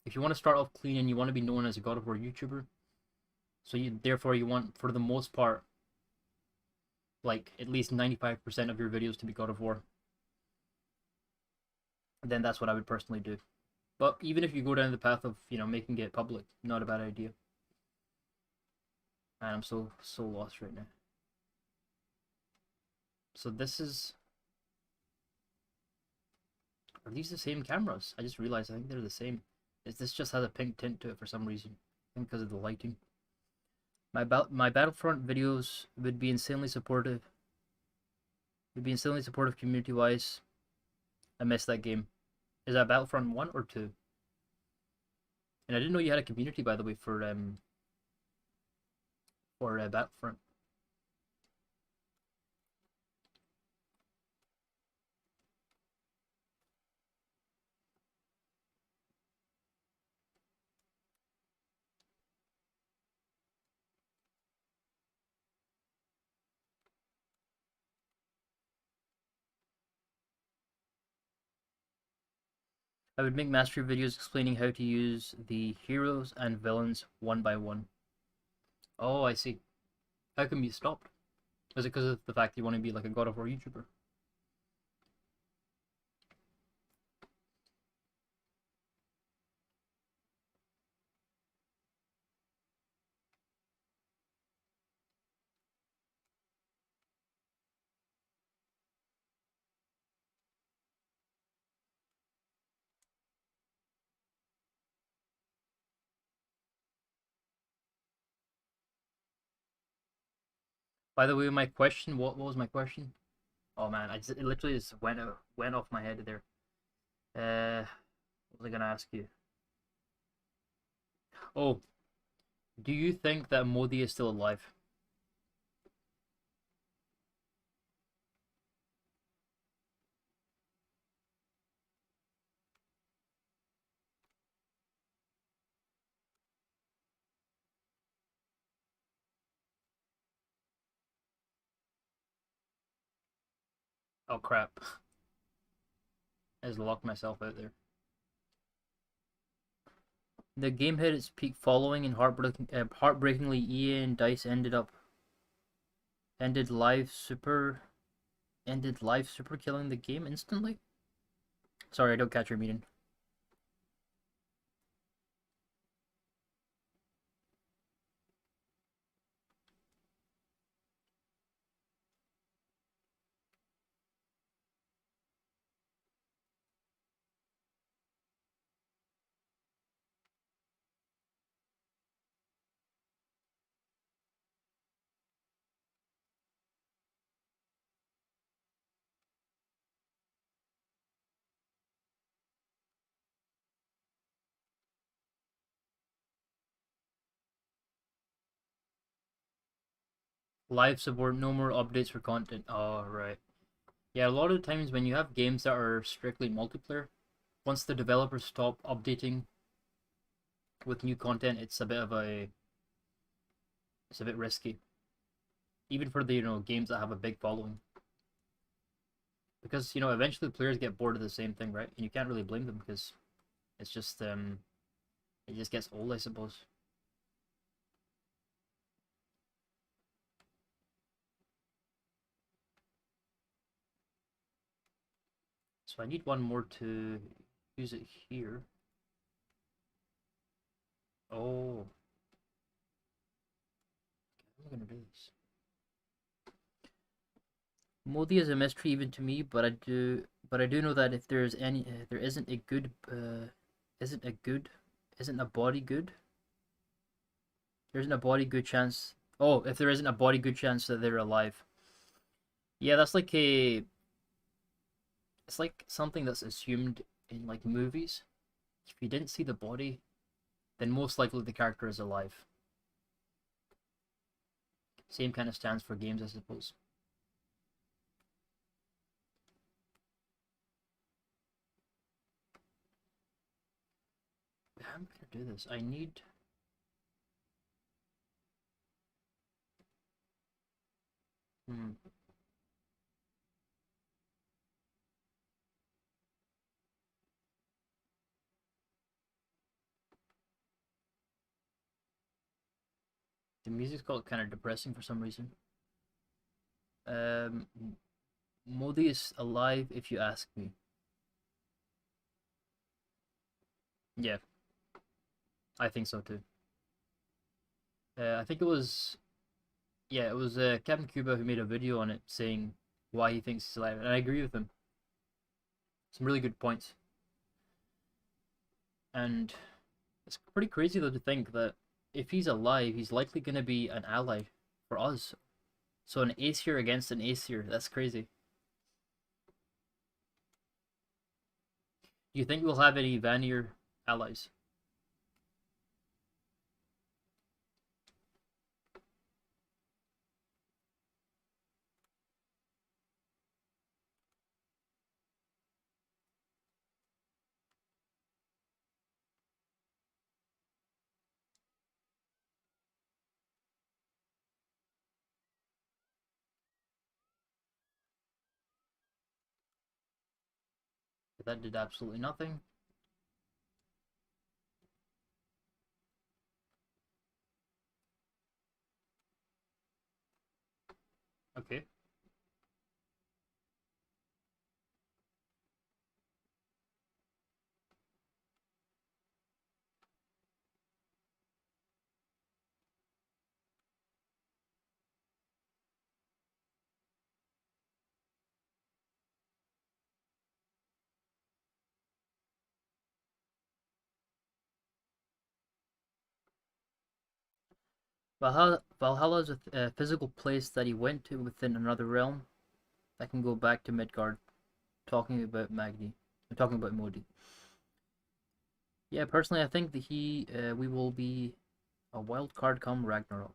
if you want to start off clean and you want to be known as a God of War YouTuber, so therefore you want, for the most part, like at least 95% of your videos to be God of War. then that's what I would personally do. But even if you go down the path of, making it public, not a bad idea. And I'm so lost right now. So this is, are these the same cameras? I just realized I think they're the same. This just has a pink tint to it for some reason. I think because of the lighting. My Battlefront videos would be insanely supportive. Would be insanely supportive community wise. I missed that game. Is that Battlefront 1 or 2? And I didn't know you had a community, by the way, for Battlefront. I would make mastery videos explaining how to use the heroes and villains one by one. Oh, I see. How come you stopped? Is it because of the fact you want to be like a God of War YouTuber? By the way, my question. What was my question? Oh man, it literally just went off my head there. What was I gonna ask you? Oh, do you think that Modi is still alive? Oh crap! I just locked myself out there. The game hit its peak following, and heartbreakingly, EA and Dice ended live super killing the game instantly. Sorry, I don't catch your meaning. Live support, no more updates for content. Oh right. Yeah, a lot of times when you have games that are strictly multiplayer, once the developers stop updating with new content, it's a bit risky. Even for the games that have a big following. Because eventually players get bored of the same thing, right? And you can't really blame them because it's just it just gets old, I suppose. So I need one more to use it here. Oh, how am I gonna do this? Modi is a mystery even to me, but I do know that if there isn't a good, isn't a good, isn't a body good. There isn't a body good chance. Oh, if there isn't a body good chance that they're alive. Yeah, it's like something that's assumed in like movies. If you didn't see the body, then most likely the character is alive. Same kind of stands for games, I suppose. How am I gonna do this? I need. Hmm. The music's got kind of depressing for some reason. Um, Modi is alive if you ask me. Yeah, I think so too. I think it was yeah, it was Captain Cuba who made a video on it saying why he thinks he's alive, and I agree with him. Some really good points, and it's pretty crazy though to think that if he's alive, he's likely going to be an ally for us. So an Aesir against an Aesir, that's crazy. Do you think we'll have any Vanir allies? That did absolutely nothing. Okay. Valhalla is a physical place that he went to within another realm that can go back to Midgard. Talking about Magni, talking about Modi. Yeah, personally, I think that we will be a wild card come Ragnarok.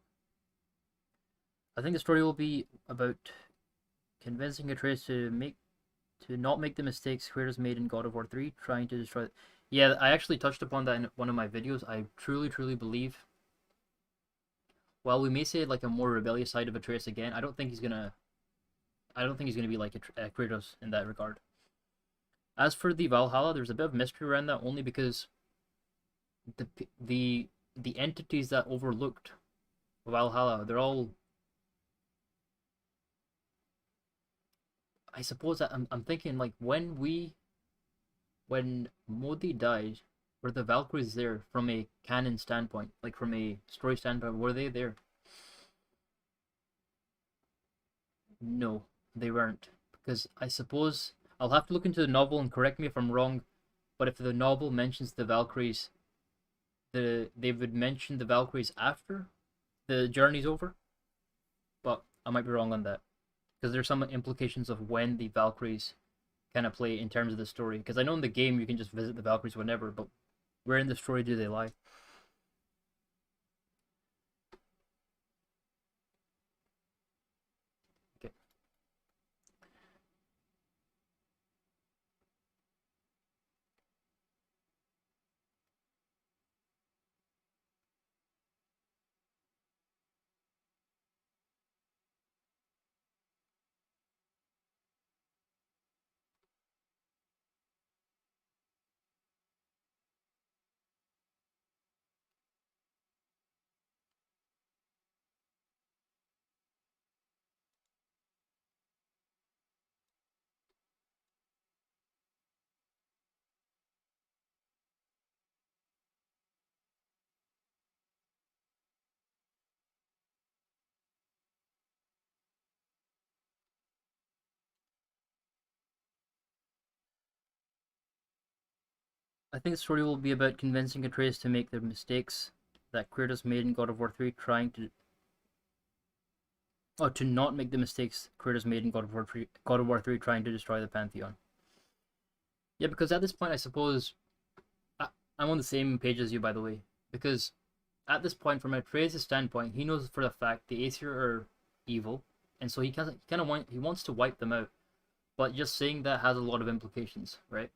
I think the story will be about convincing Atreus to not make the mistakes Kratos made in God of War 3, trying to destroy. Yeah, I actually touched upon that in one of my videos. I truly believe. While we may say like a more rebellious side of Atreus again, I don't think he's gonna. I don't think he's gonna be like Kratos in that regard. As for the Valhalla, there's a bit of mystery around that only because the the entities that overlooked Valhalla, they're all. I suppose I'm thinking like when Modi died, were the Valkyries there from a canon standpoint, like from a story standpoint? Were they there? No, they weren't. Because I suppose I'll have to look into the novel and correct me if I'm wrong. But if the novel mentions the Valkyries, they would mention the Valkyries after the journey's over. But I might be wrong on that because there's some implications of when the Valkyries kind of play in terms of the story. Because I know in the game you can just visit the Valkyries whenever, but where in the story do they lie? Okay. I think the story will be about convincing Atreus to make the mistakes that Kratos made in God of War 3, trying to. Oh, to not make the mistakes Kratos made in God of War 3, trying to destroy the Pantheon. Yeah, because at this point, I suppose I'm on the same page as you, by the way. Because at this point, from Atreus' standpoint, he knows for the fact the Aesir are evil, and so he wants to wipe them out. But just saying that has a lot of implications, right?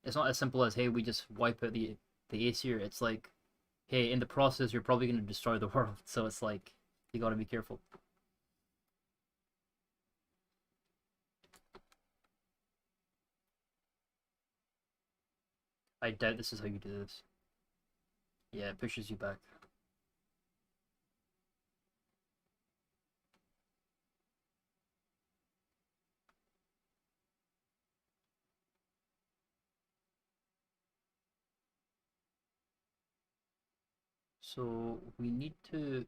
It's not as simple as hey, we just wipe out the Aesir. It's like hey, in the process, you're probably going to destroy the world. So it's like you got to be careful. I doubt this is how you do this. Yeah, it pushes you back. So we need to...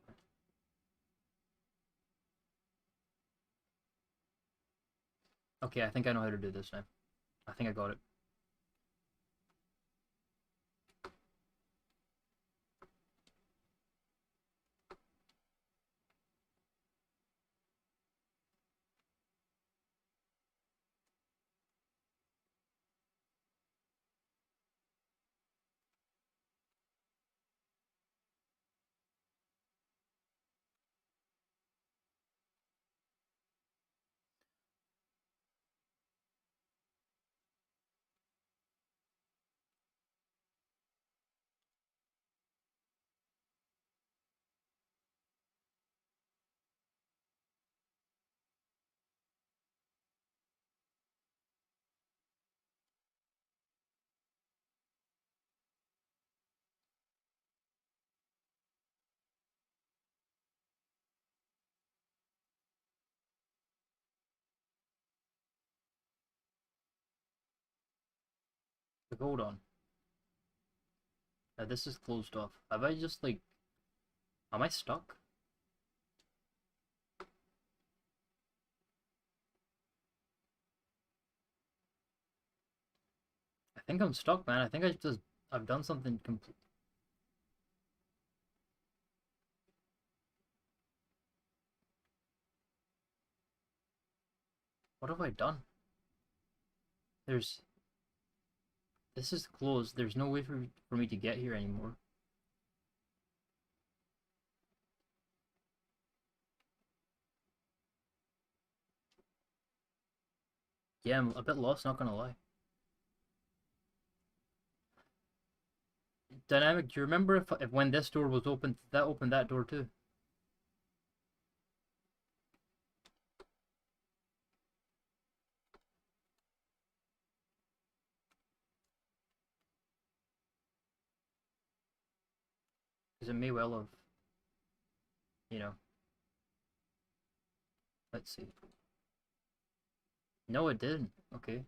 Okay, I think I know how to do this now. I think I got it. But hold on. Now this is closed off. Have I just like... Am I stuck? I think I'm stuck, man. I think I've done something complete. What have I done? There's... This is closed. There's no way for me to get here anymore. Yeah, I'm a bit lost, not gonna lie. Dynamic, do you remember if when this door was open, that opened that door too? Because it may well have, you know. Let's see. No, it didn't. Okay.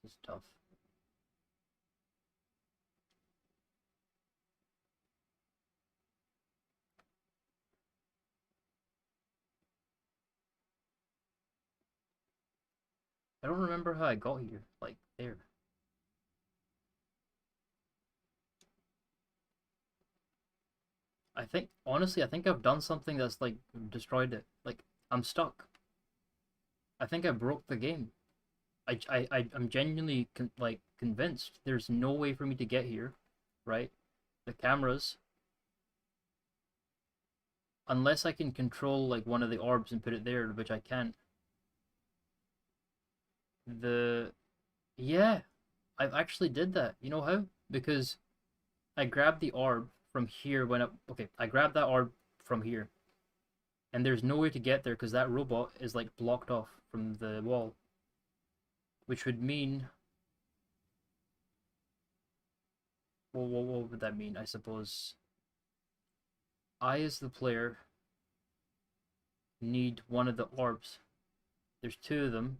This is tough. I don't remember how I got here. Like, there. I think, honestly, I think I've done something that's, like, destroyed it. Like, I'm stuck. I think I broke the game. I'm genuinely, like, convinced there's no way for me to get here, right? The cameras, unless I can control, like, one of the orbs and put it there, which I can't. The... Yeah, I've actually did that. You know how? Because I grabbed the orb from here when okay, I grabbed that orb from here, and there's no way to get there because that robot is like blocked off from the wall, which would mean, well, what would that mean? I suppose I, as the player, need one of the orbs. There's two of them.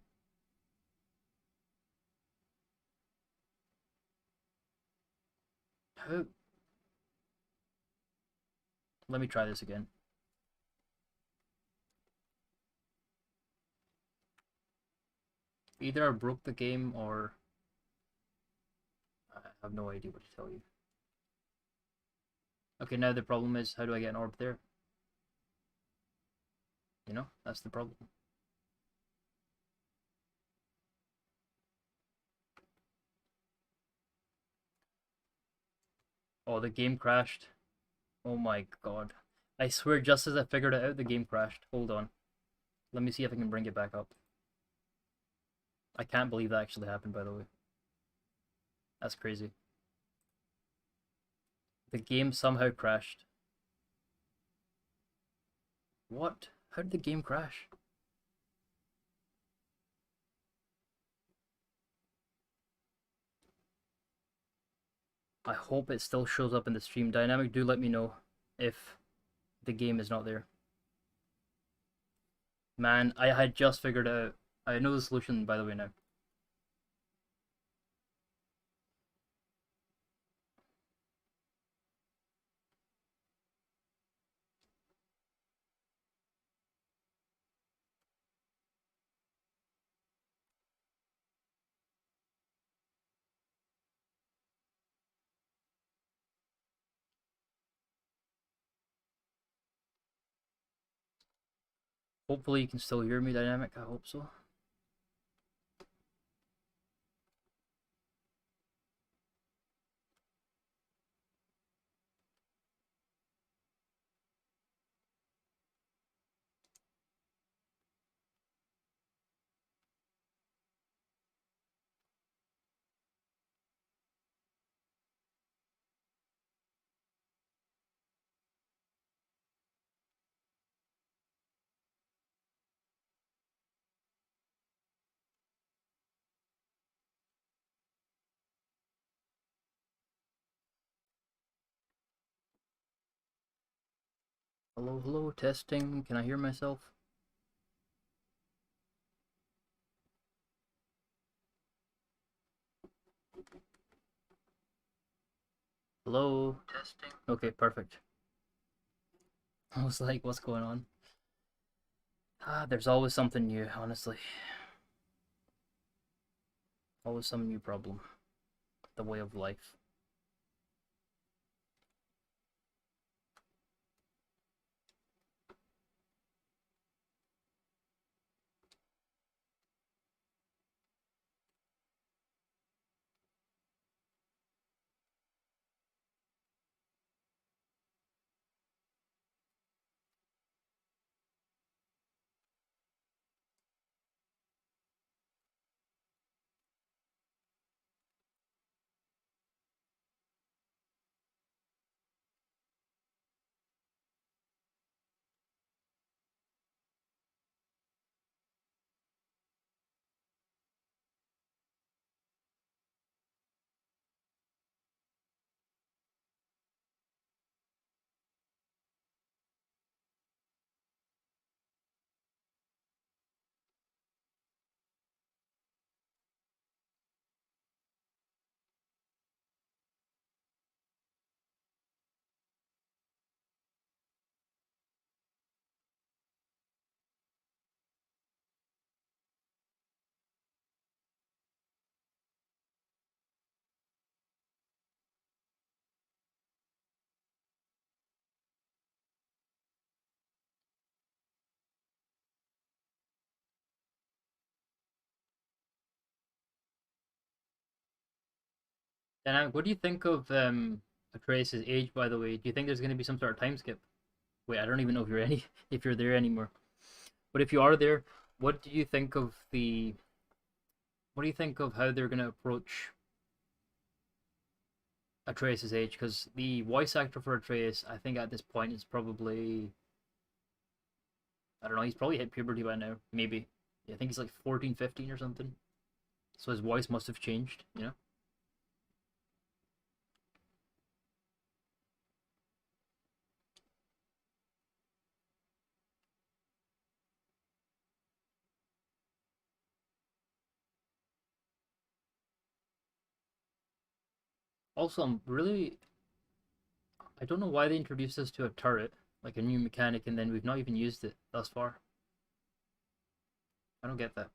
How? Let me try this again. Either I broke the game or I have no idea what to tell you. Okay, now the problem is, how do I get an orb there? You know, that's the problem. Oh, the game crashed. Oh my god. I swear, just as I figured it out, the game crashed. Hold on. Let me see if I can bring it back up. I can't believe that actually happened, by the way. That's crazy. The game somehow crashed. What? How did the game crash? I hope it still shows up in the stream. Dynamic, do let me know if the game is not there. Man, I had just figured out. I know the solution, by the way, now. Hopefully you can still hear me, Dynamic. I hope so. Hello, hello, testing. Can I hear myself? Hello? Testing. Okay, perfect. I was like, what's going on? There's always something new, honestly. Always some new problem. The way of life. Dynamic, what do you think of Atreus' age, by the way? Do you think there's going to be some sort of time skip? Wait, I don't even know if you're if you're there anymore. But if you are there, what do you think of the what do you think of how they're going to approach Atreus' age? Because the voice actor for Atreus, I think at this point is probably, I don't know, he's probably hit puberty by now, maybe. Yeah, I think he's like 14, 15 or something. So his voice must have changed, you know? Also, I don't know why they introduced us to a turret, like a new mechanic, and then we've not even used it thus far. I don't get that.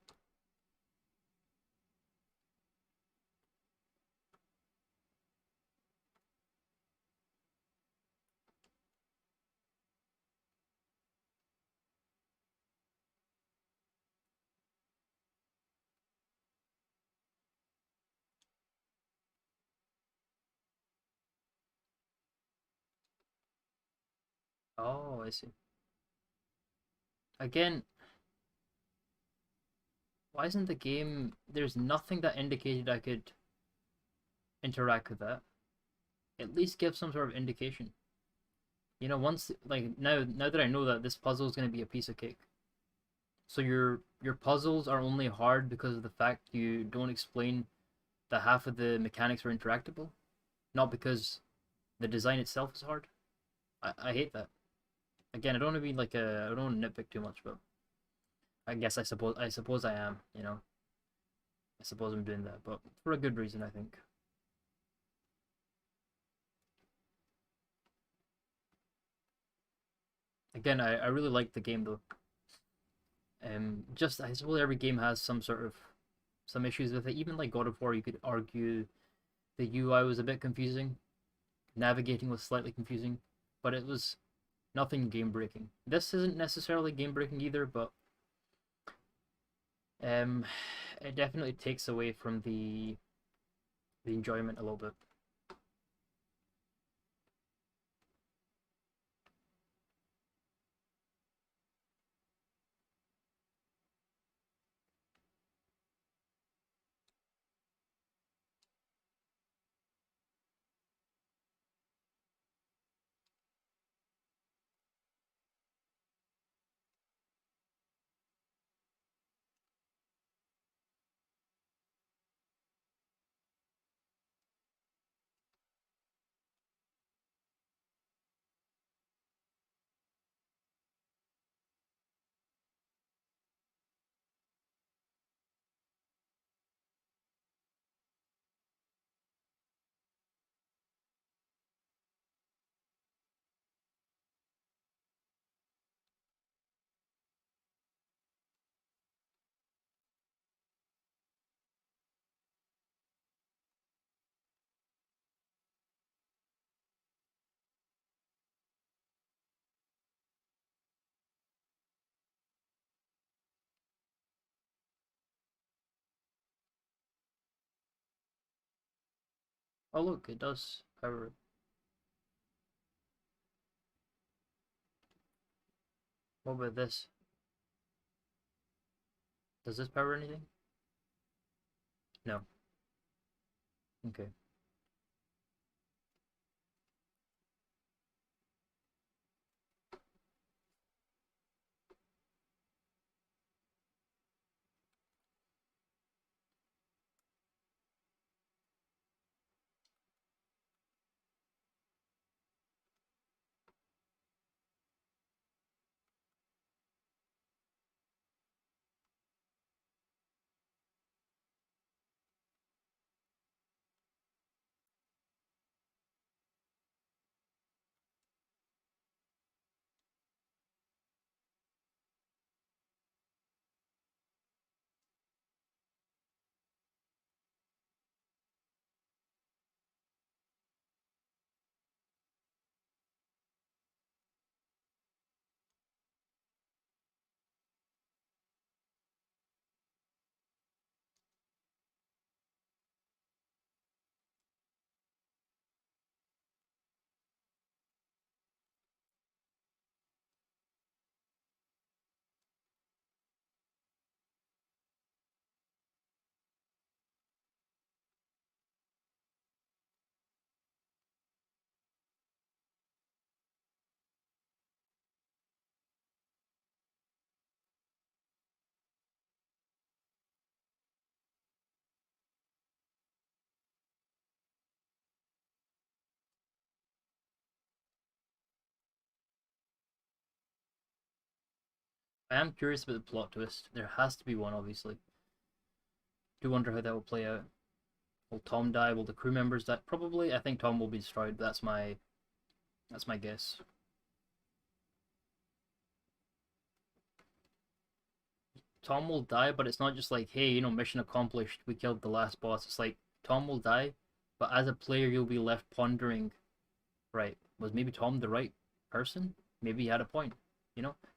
Oh, I see. Again, why isn't the game? There's nothing that indicated I could interact with that. At least give some sort of indication. You know, once like now that I know that this puzzle is going to be a piece of cake. So your puzzles are only hard because of the fact you don't explain that half of the mechanics are interactable, not because the design itself is hard. I hate that. Again, I don't want to be like a I don't want to nitpick too much, but I guess I suppose I am. You know, I suppose I'm doing that, but for a good reason, I think. Again, I really like the game though. Just I suppose every game has some issues with it. Even like God of War, you could argue the UI was a bit confusing, navigating was slightly confusing, but it was Nothing game breaking. This isn't necessarily game breaking either, but um, it definitely takes away from the enjoyment a little bit. Oh look, it does power it. What about this? Does this power anything? No. Okay. I am curious about the plot twist. There has to be one, obviously. Do wonder how that will play out. Will Tom die? Will the crew members die? Probably. I think Tom will be destroyed. That's my guess. Tom will die, but it's not just like, hey, mission accomplished. We killed the last boss. It's like Tom will die, but as a player, you'll be left pondering. Right, was maybe Tom the right person? Maybe he had a point.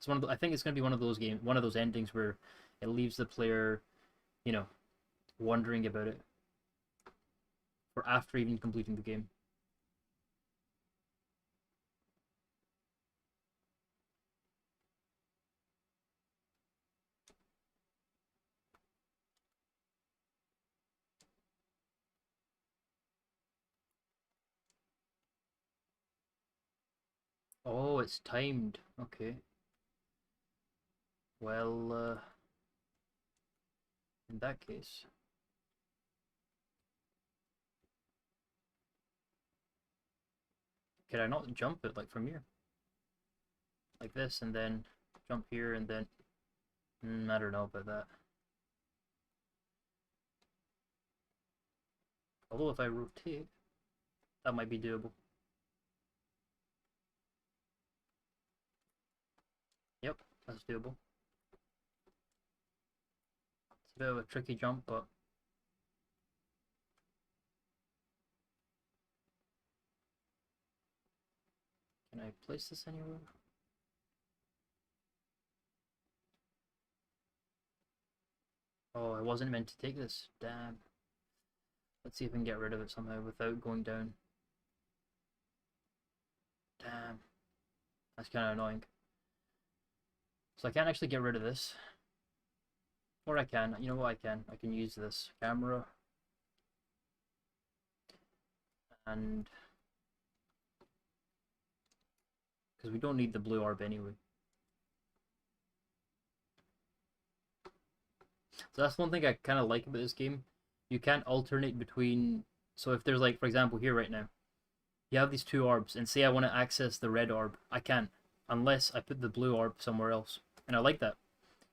It's I think it's gonna be one of those one of those endings where it leaves the player, you know, wondering about it for after even completing the game. Oh, it's timed. Okay. Well, in that case, could I not jump it like from here? Like this, and then jump here, and then. I don't know about that. Although if I rotate, that might be doable. Yep, that's doable. It's a bit of a tricky jump, but can I place this anywhere? Oh, I wasn't meant to take this. Damn. Let's see if I can get rid of it somehow without going down. Damn. That's kind of annoying. So I can't actually get rid of this. Or I can. You know what I can? I can use this camera. And... because we don't need the blue orb anyway. So that's one thing I kind of like about this game. You can't alternate between... so if there's like, for example, here right now, you have these two orbs, and say I want to access the red orb, I can't, unless I put the blue orb somewhere else. And I like that,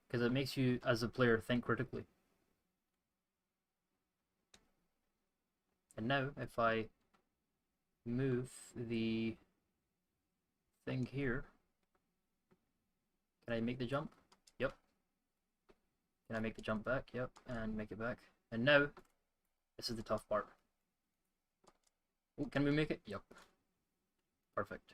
because it makes you, as a player, think critically. And now, if I move the thing here, can I make the jump? Yep. Can I make the jump back? Yep. And make it back. And now, this is the tough part. Ooh, can we make it? Yep. Perfect.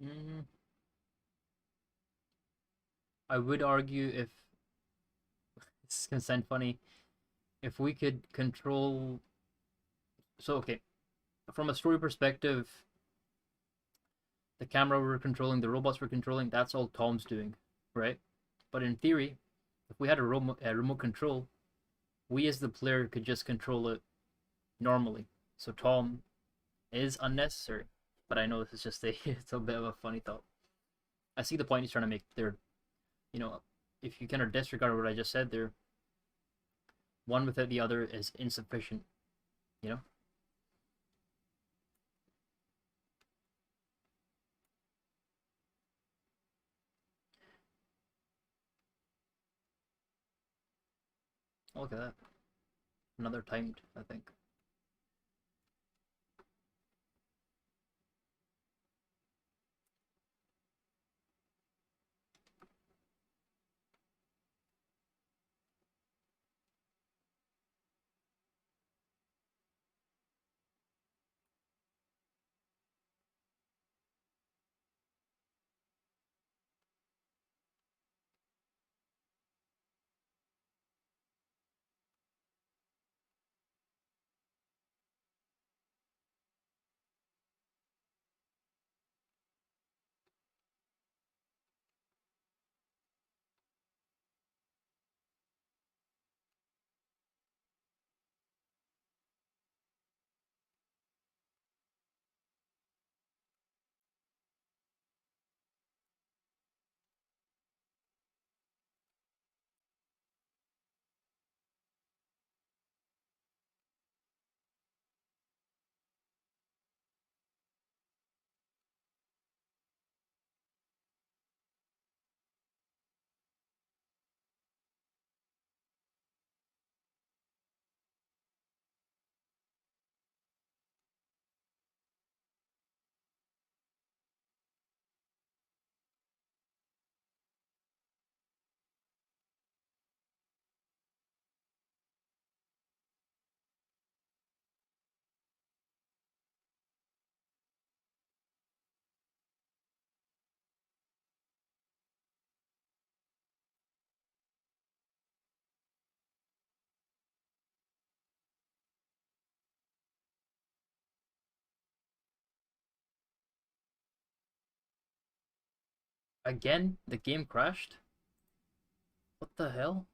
Mm, I would argue if this is gonna sound funny, if we could control. So okay, from a story perspective, the camera we're controlling, the robots we're controlling, that's all Tom's doing, right? But in theory, if we had a remote control, we as the player could just control it normally. So Tom is unnecessary. But I know this is just a it's a bit of a funny thought. I see the point he's trying to make there. You know, if you kind of disregard what I just said there, one without the other is insufficient. You know. Oh, look at that. Another timed, I think. Again, the game crashed. What the hell?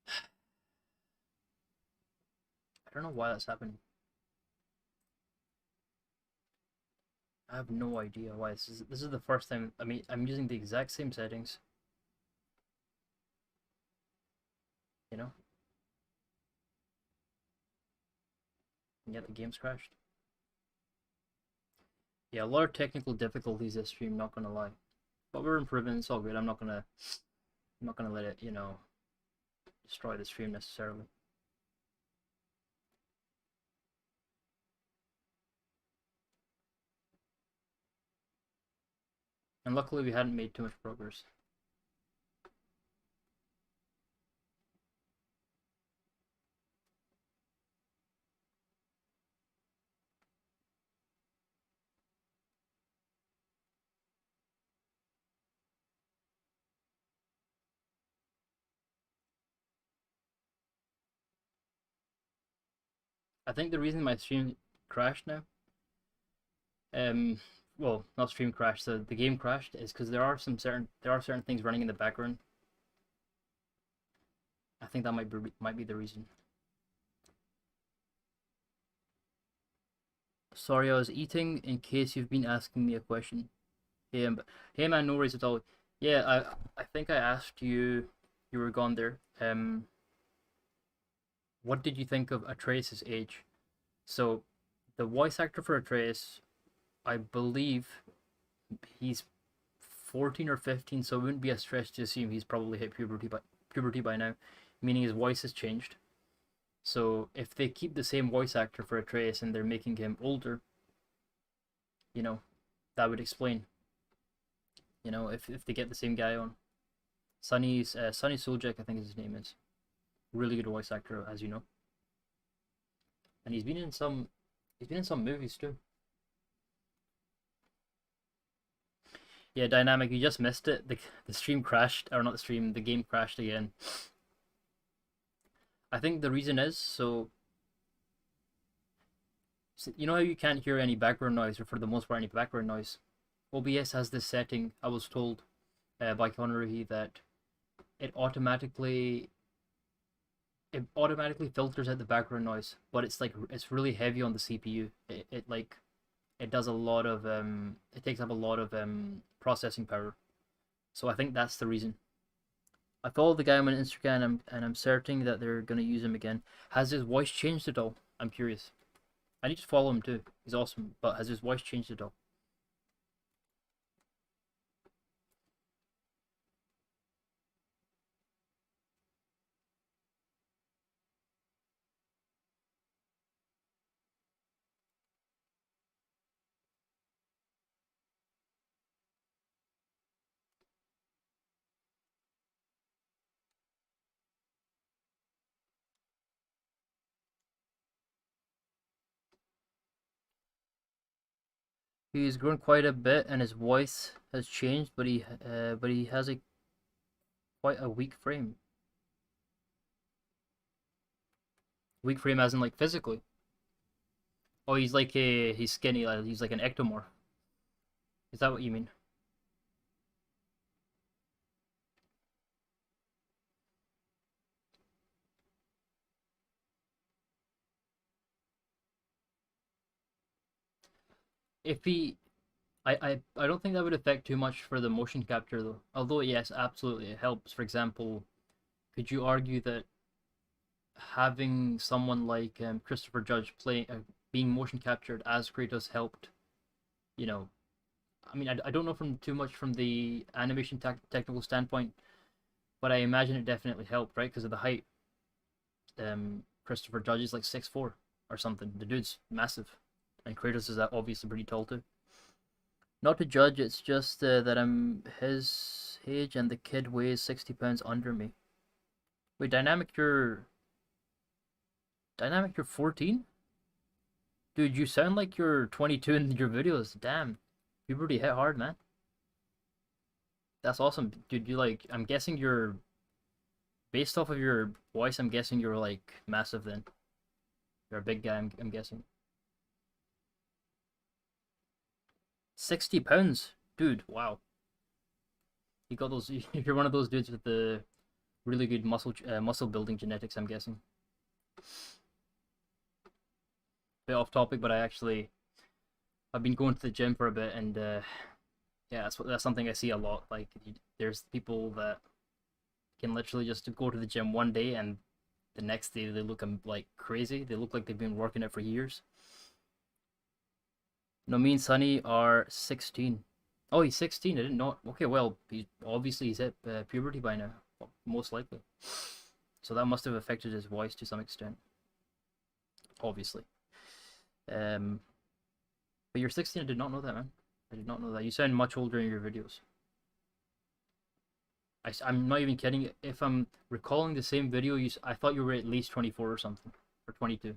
I don't know why that's happening. I have no idea why this is the first time. I mean, I'm using the exact same settings. You know, and yet the game's crashed. Yeah, a lot of technical difficulties this stream. Not gonna lie, but we're improving. It's all good. I'm not gonna let it, destroy the stream necessarily. And luckily we hadn't made too much progress. I think the reason my stream crashed now, um, well, not stream crashed, the game crashed, is because there are certain things running in the background. I think that might be the reason. Sorry, I was eating in case you've been asking me a question. Hey, hey man, no worries at all. Yeah, I think I asked you, you were gone there. What did you think of Atreus' age? So, the voice actor for Atreus, I believe he's 14 or 15, so it wouldn't be a stretch to assume he's probably hit puberty by now, meaning his voice has changed. So if they keep the same voice actor for Atreus and they're making him older, you know, that would explain. If they get the same guy on. Sonny Suljic, I think his name is. Really good voice actor, as you know. And he's been in some movies too. Yeah, Dynamic, you just missed it. The stream crashed, or not the stream, the game crashed again. I think the reason is so you know how you can't hear any background noise, or for the most part any background noise. OBS has this setting. I was told by Connery that it automatically it automatically filters out the background noise, but it's really heavy on the CPU. It does a lot of it takes up a lot of processing power. So I think that's the reason. I follow the guy on Instagram, and I'm certain that they're gonna use him again. Has his voice changed at all? I'm curious. I need to follow him too. He's awesome, but has his voice changed at all? He's grown quite a bit, and his voice has changed, but he has a quite a weak frame. Weak frame as in like physically. Oh, he's skinny. He's like an ectomorph. Is that what you mean? If he, I don't think that would affect too much for the motion capture though. Although yes, absolutely it helps. For example, could you argue that having someone like Christopher Judge playing being motion captured as Kratos helped? You know, I mean, I don't know from too much from the animation technical standpoint, but I imagine it definitely helped, right? Because of the height. Christopher Judge is like 6'4" or something. The dude's massive, and Kratos is obviously pretty tall too. Not to judge, it's just that I'm his age and the kid weighs 60 pounds under me. Wait, Dynamic, you're 14? Dude, you sound like you're 22 in your videos. Damn, puberty hit hard, man. That's awesome, dude. I'm guessing you're based off of your voice. I'm guessing you're like massive. Then you're a big guy. I'm guessing. 60 pounds, dude. Wow, you got those. You're one of those dudes with the really good muscle building genetics. I'm guessing. Bit off topic, but I've been going to the gym for a bit, and yeah, that's something I see a lot. Like there's people that can literally just go to the gym one day, and the next day they look like crazy. They look like they've been working out for years. No, me and Sunny are 16. Oh, he's 16. I didn't know. Okay, well, he's at puberty by now, most likely. So that must have affected his voice to some extent. Obviously. Um, but you're 16. I did not know that, man. I did not know that. You sound much older in your videos. I'm not even kidding. If I'm recalling the same video, I thought you were at least 24 or something. Or 22.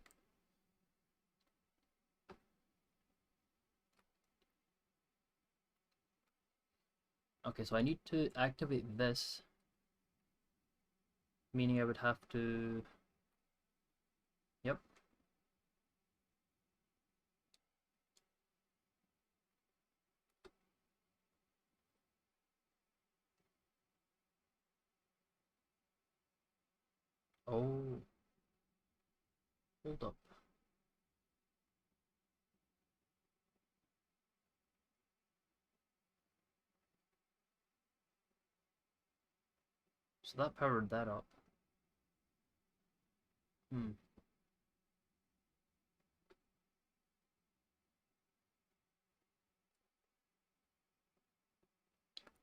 Okay, so I need to activate this. Meaning I would have to... Yep. Oh. Hold up. So that powered that up. Hmm.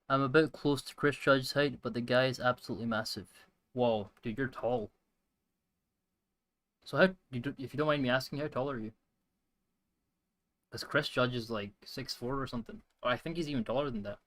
I'm a bit close to Chris Judge's height, but the guy is absolutely massive. Whoa, dude, you're tall. So if you don't mind me asking, how tall are you? Because Chris Judge is like 6'4" or something. Or I think he's even taller than that.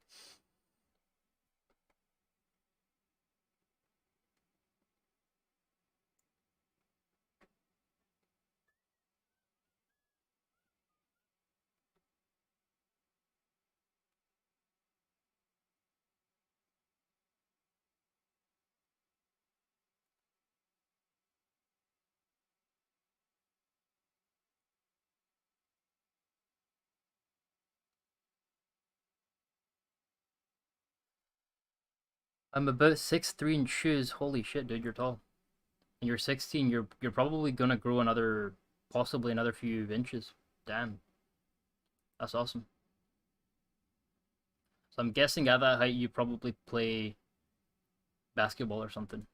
I'm about 6'3" in shoes. Holy shit, dude, you're tall. And you're 16. You're probably gonna grow possibly another few inches. Damn, that's awesome. So I'm guessing at that height you probably play basketball or something,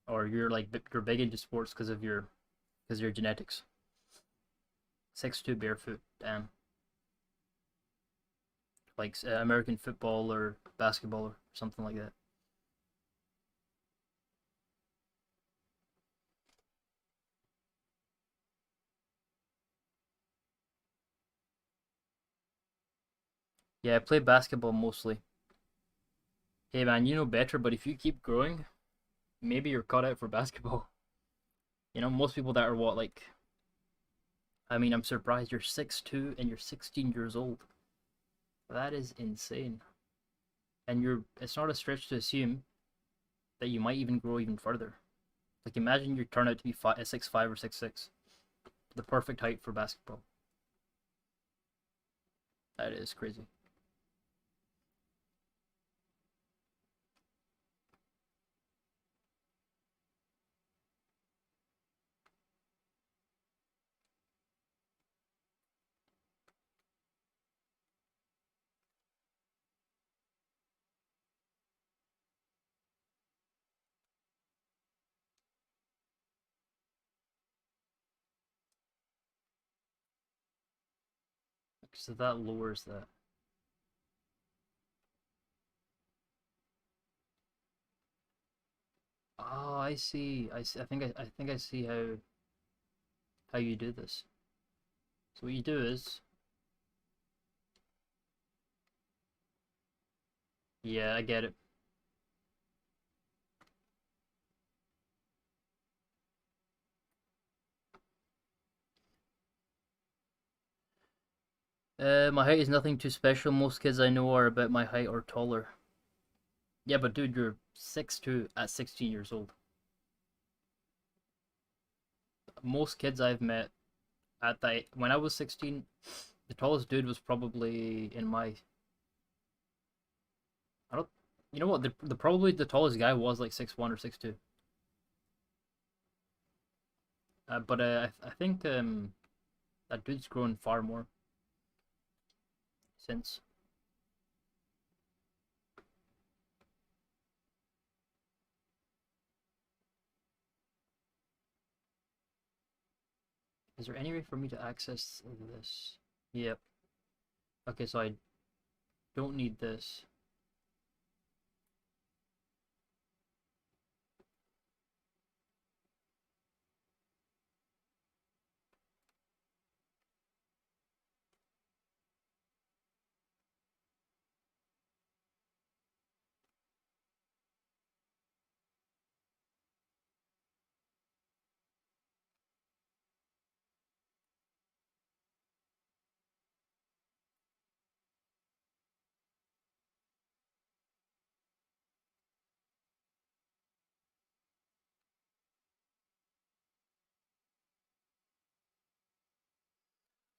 or you're big into sports because of your genetics. 6'2" barefoot. Damn, like American football or basketball or something like that. Yeah, I play basketball mostly. Hey man, you know better, but if you keep growing, maybe you're cut out for basketball. You know, most people that are what, like, I mean, I'm surprised you're 6'2" and you're 16 years old. That is insane. And it's not a stretch to assume that you might even grow even further. Like, imagine you turn out to be 6'5" or 6'6". The perfect height for basketball. That is crazy. So that lowers that. Oh, I see. I see. I think I see how you do this. So what you do is, yeah, I get it. My height is nothing too special. Most kids I know are about my height or taller. Yeah, but dude, you're 6'2" at 16 years old. Most kids I've met at that when I was 16, the tallest dude was probably in my I don't you know what the probably the tallest guy was like 6'1" or 6'2". But I think that dude's grown far more since. Is there any way for me to access this? Yep. Okay, so I don't need this.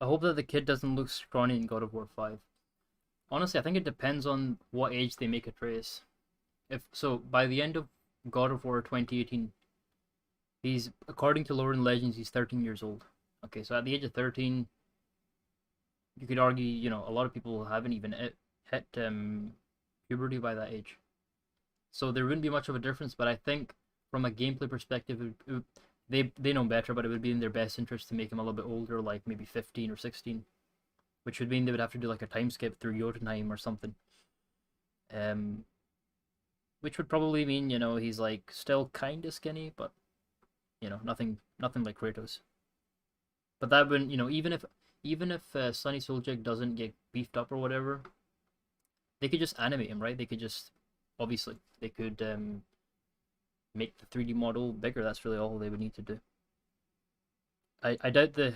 I hope that the kid doesn't look scrawny in God of War 5. Honestly, I think it depends on what age they make Atreus. If so, by the end of God of War 2018, he's according to lore and legends, he's 13 years old. Okay, so at the age of 13, you could argue, a lot of people haven't even hit puberty by that age. So there wouldn't be much of a difference. But I think from a gameplay perspective, they know better, but it would be in their best interest to make him a little bit older, like maybe 15 or 16, which would mean they would have to do like a time skip through Jotunheim or something. Um, which would probably mean he's like still kind of skinny, but nothing like Kratos. But that wouldn't even if Sunny Soldier doesn't get beefed up or whatever, they could just animate him, right? They could just obviously they could make the 3D model bigger. That's really all they would need to do. I doubt that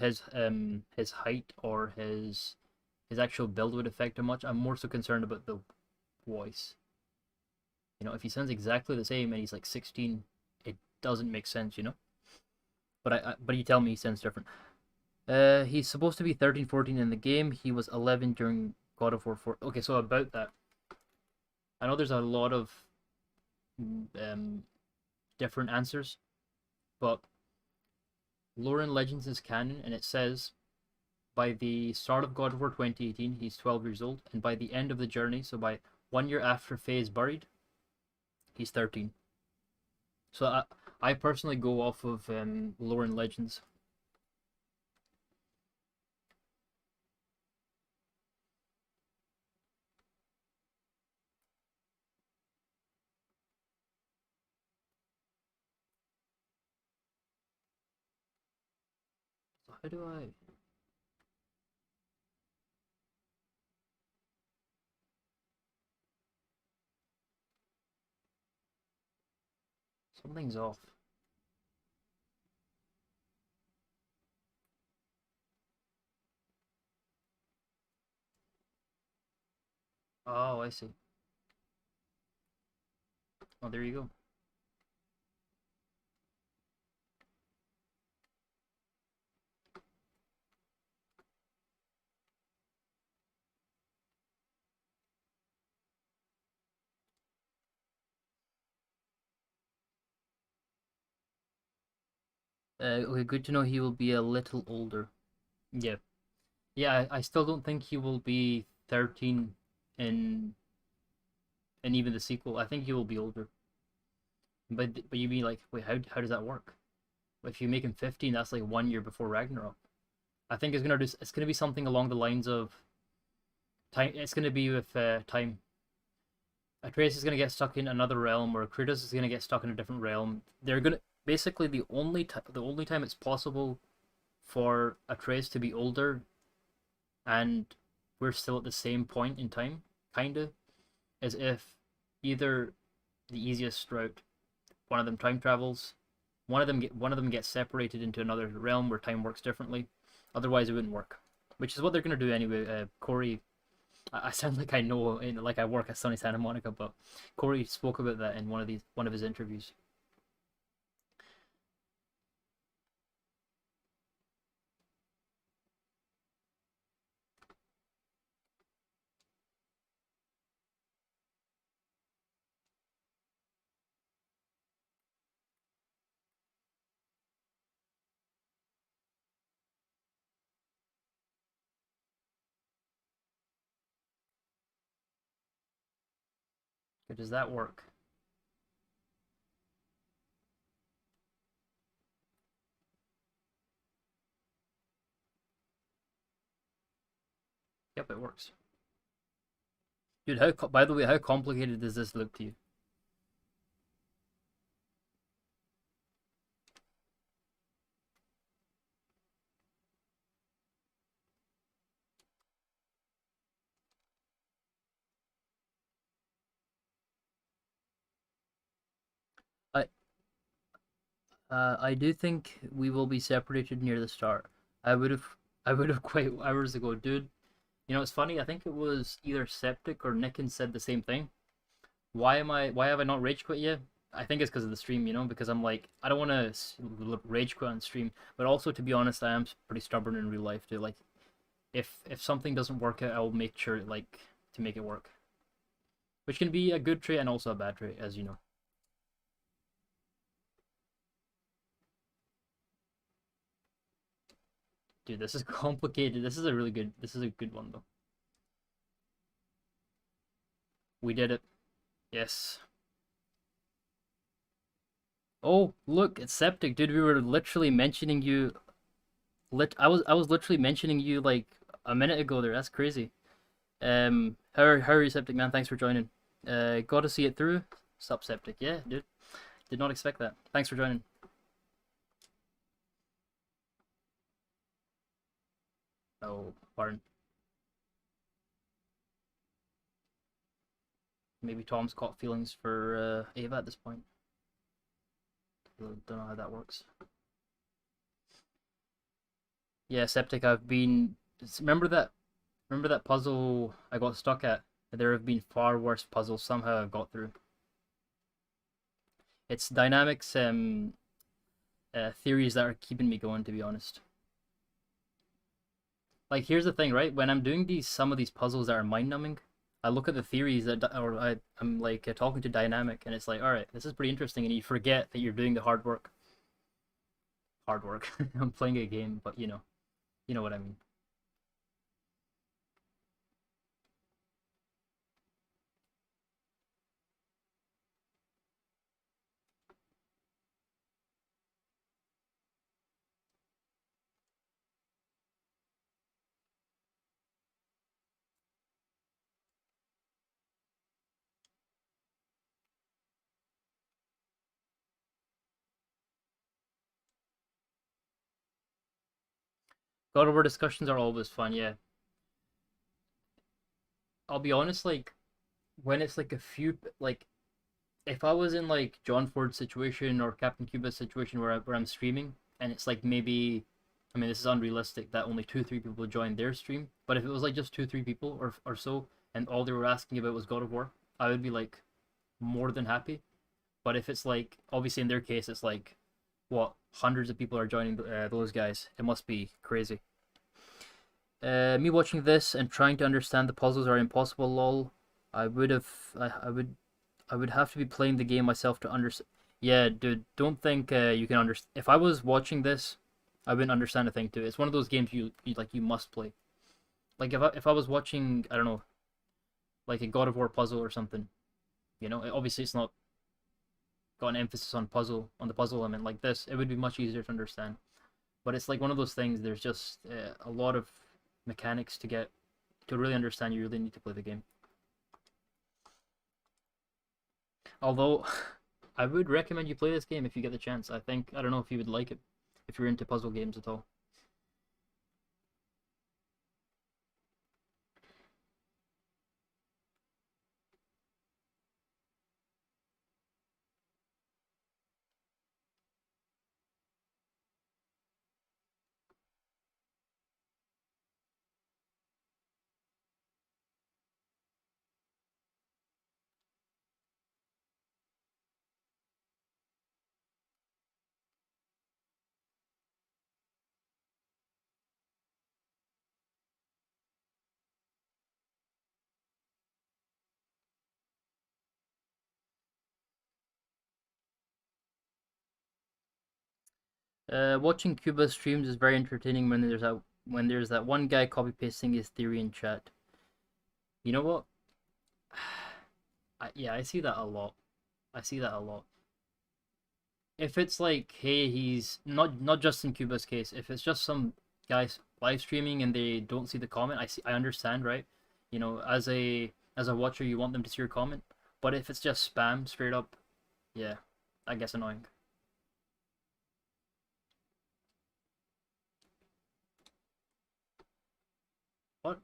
his height or his actual build would affect him much. I'm more so concerned about the voice. If he sounds exactly the same and he's like 16, it doesn't make sense. But you tell me he sounds different. He's supposed to be 13, 14 in the game. He was 11 during God of War 4. Okay, so about that, I know there's a lot of um different answers, but Lore and Legends is canon, and it says by the start of God of War 2018, he's 12 years old, and by the end of the journey, so by 1 year after Faye is buried, he's 13. So I personally go off of Lore and Legends. So how do I? Something's off. Oh, I see. Oh, there you go. Okay, good to know he will be a little older. Yeah, yeah. I still don't think he will be 13 in even the sequel. I think he will be older. But you mean like, wait, how does that work? If you make him 15, that's like 1 year before Ragnarok. I think it's gonna be something along the lines of time. It's gonna be with time. Atreus is gonna get stuck in another realm, or Kratos is gonna get stuck in a different realm. They're gonna basically the only time it's possible for Atreus to be older, and we're still at the same point in time, kinda, is if either the easiest route, one of them time travels, one of them gets separated into another realm where time works differently. Otherwise, it wouldn't work. Which is what they're gonna do anyway. Corey, I sound like I know, like I work at Sunny Santa Monica, but Corey spoke about that in one of his interviews. But does that work? Yep, it works. Dude, by the way, how complicated does this look to you? I I do think we will be separated near the start. I would have I would have quit hours ago, dude. It's funny. I think it was either Septic or Nickens said the same thing. Why have I not rage quit yet? I think it's because of the stream, because I'm like, I don't want to rage quit on stream, but also, to be honest, I am pretty stubborn in real life too. Like, If something doesn't work out, I'll make sure like to make it work, which can be a good trait and also a bad trait, as you know. Dude, this is complicated. This is a really good. This is a good one though. We did it. Yes. Oh, look, it's septic, dude. We were literally mentioning you. I was literally mentioning you like a minute ago there. That's crazy. How are you, septic man? Thanks for joining. Got to see it through. Sup, septic? Yeah, dude. Did not expect that. Thanks for joining. Oh, pardon. Maybe Tom's caught feelings for Ava at this point. Don't know how that works. Yeah, septic. I've been. Remember that puzzle I got stuck at? There have been far worse puzzles somehow I've got through. It's dynamics theories that are keeping me going, to be honest. Like, here's the thing, right? When I'm doing some of these puzzles that are mind numbing, I look at the theories or I'm like talking to dynamic, and it's like, all right, this is pretty interesting, and you forget that you're doing the hard work. Hard work. I'm playing a game, but you know what I mean. God of War discussions are always fun. Yeah, I'll be honest. Like when it's like a few like if I was in like John Ford's situation or Captain Cuba's situation where I'm streaming and it's like maybe, I mean this is unrealistic that only 2 3 people join their stream, but if it was like just 2 3 people or so and all they were asking about was God of War, I would be like more than happy. But if it's like obviously in their case it's like what hundreds of people are joining those guys, it must be crazy. Me watching this and trying to understand the puzzles are impossible. Lol. I would have. I would have to be playing the game myself to understand. Yeah, dude. Don't think you can understand. If I was watching this, I wouldn't understand a thing too. It's one of those games you like. You must play. Like if I was watching, I don't know, like a God of War puzzle or something. Obviously it's not got an emphasis on the puzzle element like this. It would be much easier to understand. But it's like one of those things. There's just a lot of mechanics to get to really understand. You really need to play the game. Although, I would recommend you play this game if you get the chance. I don't know if you would like it if you're into puzzle games at all. Watching Cuba streams is very entertaining when there's that one guy copy pasting his theory in chat. You know what? Yeah, I see that a lot. I see that a lot. If it's like, hey, he's not just in Cuba's case. If it's just some guys live streaming and they don't see the comment, I understand, right? As a watcher, you want them to see your comment. But if it's just spam straight up, yeah, I guess annoying. What?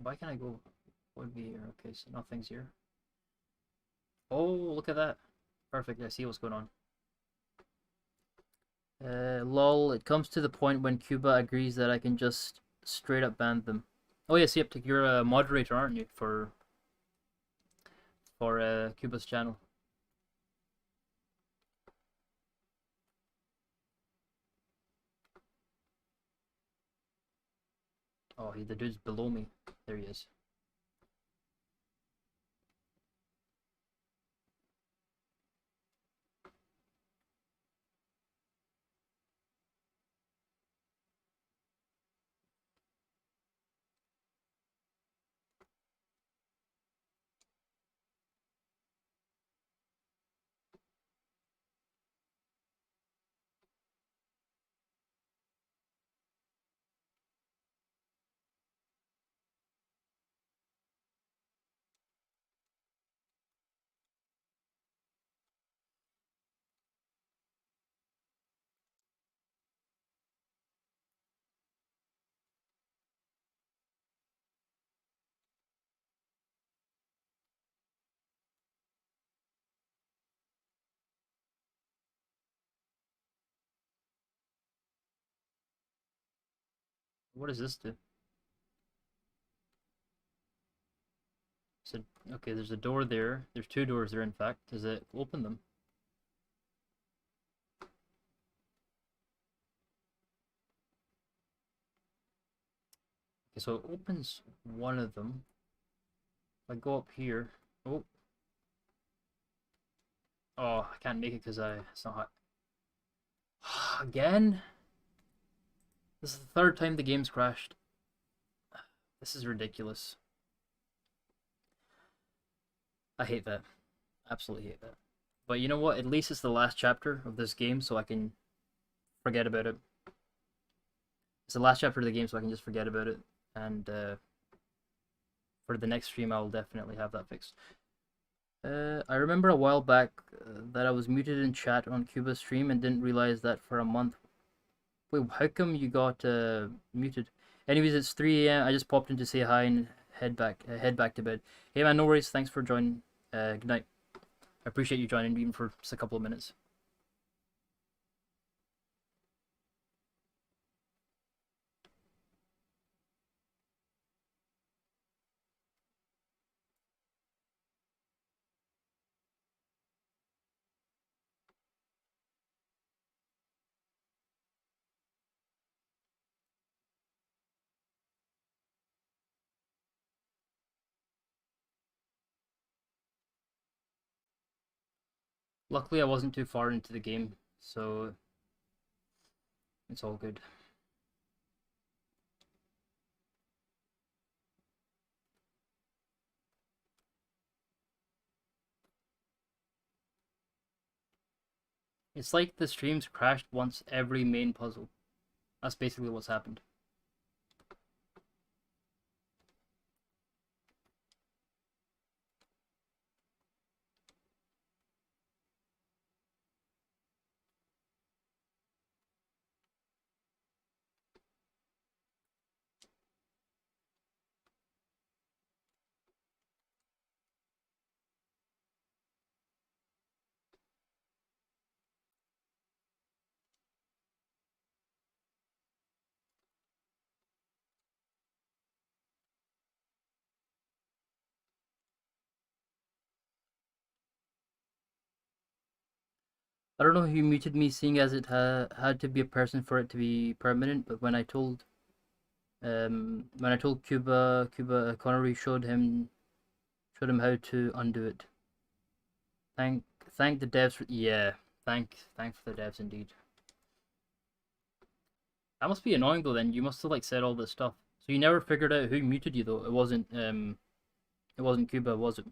Why can't I go? What would be here? Okay, so nothing's here. Oh, look at that. Perfect. I see what's going on. Lol. It comes to the point when Cuba agrees that I can just straight up ban them. Oh yes, yep. You're a moderator, aren't you, for Cuba's channel? Oh, the dude's below me. There he is. What does this do? So, okay, there's a door there. There's two doors there, in fact. Does it open them? Okay, so it opens one of them. If I go up here. Oh. Oh, I can't make it because it's not hot. Again? This is the third time the game's crashed. This is ridiculous. I hate that. Absolutely hate that. But you know what? At least it's the last chapter of this game, so I can forget about it. It's the last chapter of the game, so I can just forget about it. And for the next stream, I'll definitely have that fixed. I remember a while back that I was muted in chat on Cuba's stream and didn't realize that for a month. Wait, how come you got muted? Anyways, it's 3 a.m. I just popped in to say hi and head back to bed. Hey man, no worries. Thanks for joining. Good night. I appreciate you joining even for just a couple of minutes. Luckily, I wasn't too far into the game, so it's all good. It's like the streams crashed once every main puzzle. That's basically what's happened. I don't know who muted me, seeing as it had to be a person for it to be permanent. But when I told Cuba Connery showed him how to undo it. Thank the devs for, yeah. Thank for the devs indeed. That must be annoying though. Then you must have like said all this stuff. So you never figured out who muted you though. It wasn't Cuba, was it?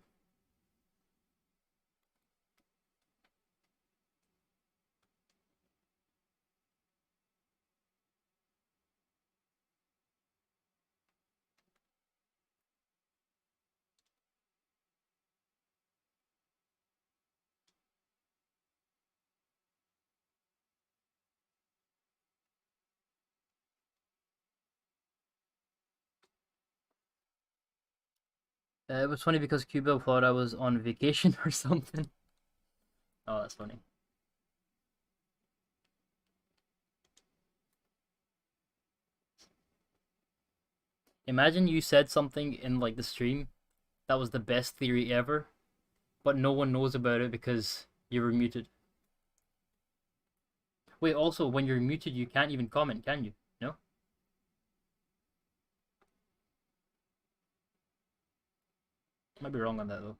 It was funny because Cuba thought I was on vacation or something. Oh, that's funny. Imagine you said something in like the stream that was the best theory ever, but no one knows about it because you were muted. Wait, also when you're muted, you can't even comment, can you? No. Might be wrong on that though.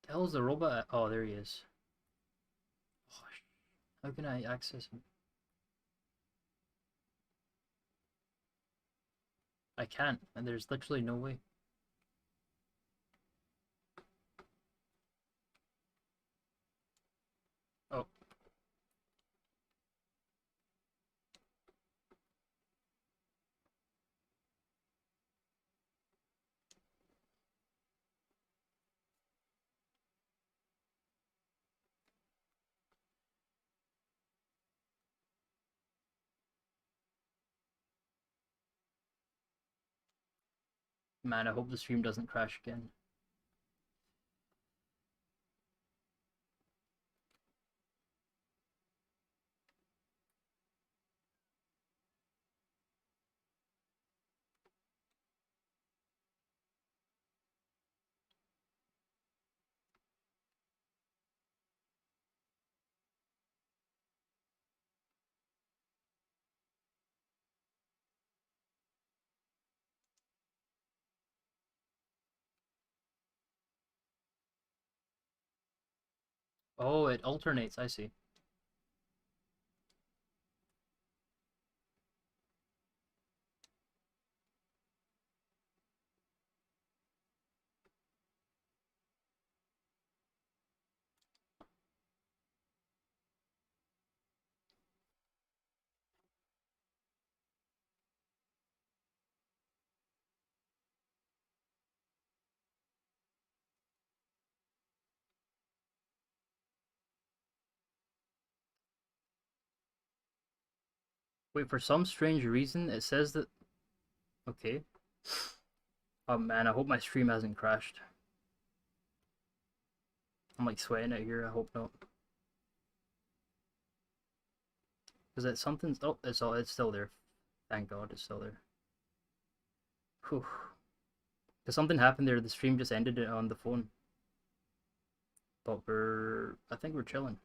The hell is the robot at? Oh, there he is. Oh, how can I access him? I can't, and there's literally no way. Oh, man, I hope the stream doesn't crash again. Oh, it alternates, I see. Wait, for some strange reason, it says that... Okay. Oh man, I hope my stream hasn't crashed. I'm like sweating out here, I hope not. Because that something's... Oh, it's still there. Thank God it's still there. Whew. Because something happened there, the stream just ended it on the phone. But I think we're chilling.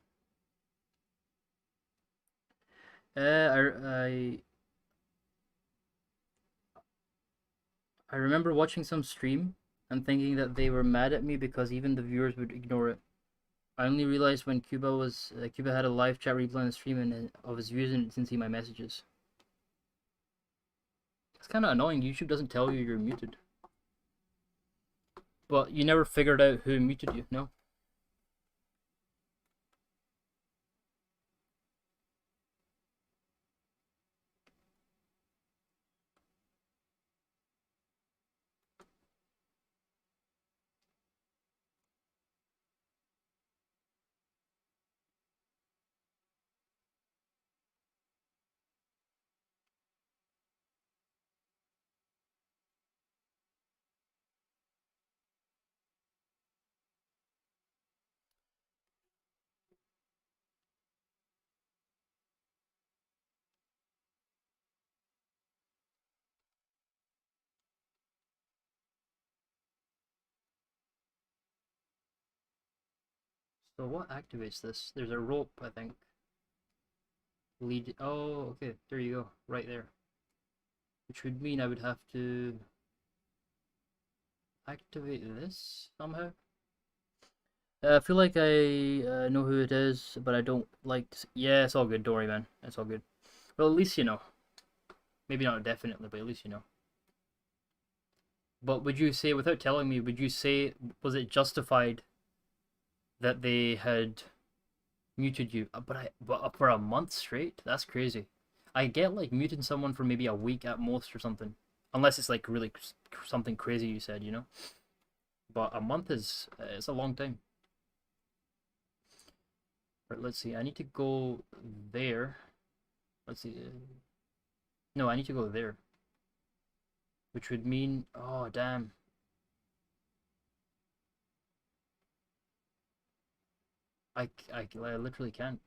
I remember watching some stream and thinking that they were mad at me because even the viewers would ignore it. I only realized when Cuba had a live chat replay on the stream and of his views and didn't see my messages. It's kind of annoying. YouTube doesn't tell you you're muted. But you never figured out who muted you, no? So what activates this? There's a rope, I think. Lead. Oh, okay. There you go. Right there. Which would mean I would have to activate this somehow. I feel like I know who it is, but I don't like to... Yeah, it's all good. Don't worry, man. It's all good. Well, at least you know. Maybe not definitely, but at least you know. But would you say, without telling me, would you say, was it justified that they had muted you? But for a month straight? That's crazy. I get like muting someone for maybe a week at most or something. Unless it's like really something crazy you said, you know? But a month is, it's a long time. Right, let's see. I need to go there. Let's see. No, I need to go there. Which would mean, oh damn. I literally can't.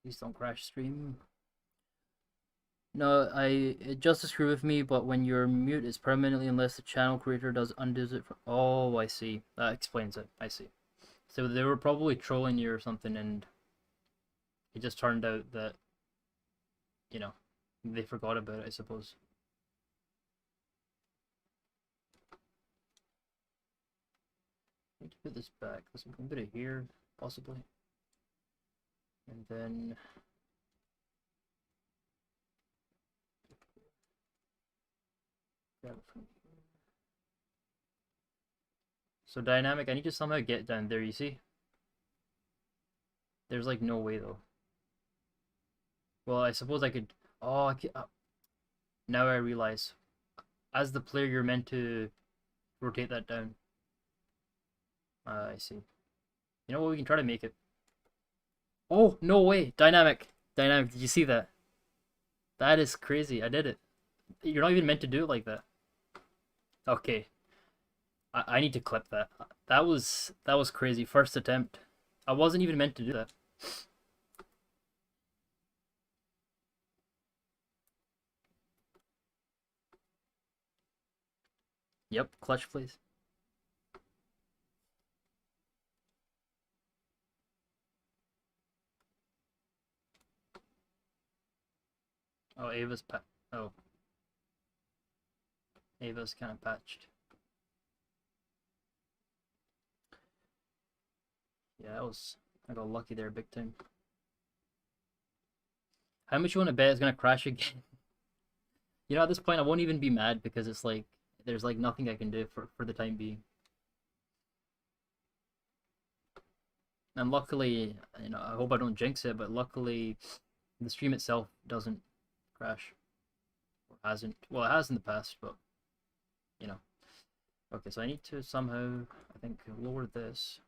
Please don't crash stream. No, it just agree with me, but when you're mute, it's permanently unless the channel creator does undoes it. Oh, I see. That explains it. I see. So they were probably trolling you or something, and it just turned out that, you know, they forgot about it, I suppose. I need to put this back. Let's put it here, possibly. And then grab it from here. So dynamic, I need to somehow get down there, you see? There's like no way though. Well, I suppose I could. Oh, I could, now I realize. As the player, you're meant to rotate that down. I see. You know what? We can try to make it. Oh, no way. Dynamic. Dynamic. Did you see that? That is crazy. I did it. You're not even meant to do it like that. Okay. I need to clip that. That was crazy. First attempt. I wasn't even meant to do that. Yep, clutch please. Oh, oh. Ava's kind of patched. Yeah, I got lucky there big time. How much you want to bet it's gonna crash again? You know, at this point I won't even be mad because it's like there's like nothing I can do for the time being. And luckily, you know, I hope I don't jinx it, but luckily the stream itself doesn't crash. Or hasn't. Well, it has in the past, but you know. Okay, so I need to somehow, I think, lower this.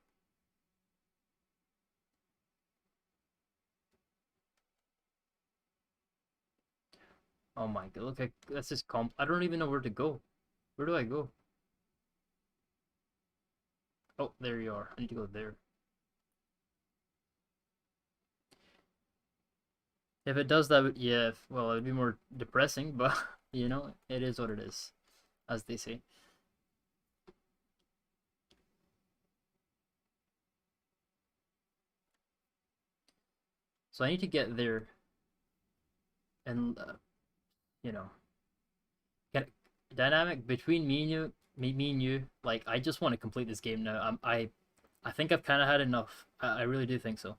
Oh my god, look, that's just I don't even know where to go. Where do I go? Oh, there you are. I need to go there. If it does that, yeah, well, it would be more depressing, but, you know, it is what it is, as they say. So I need to get there and, you know, get dynamic between me and you. Like, I just want to complete this game now. I think I've kind of had enough. I really do think so.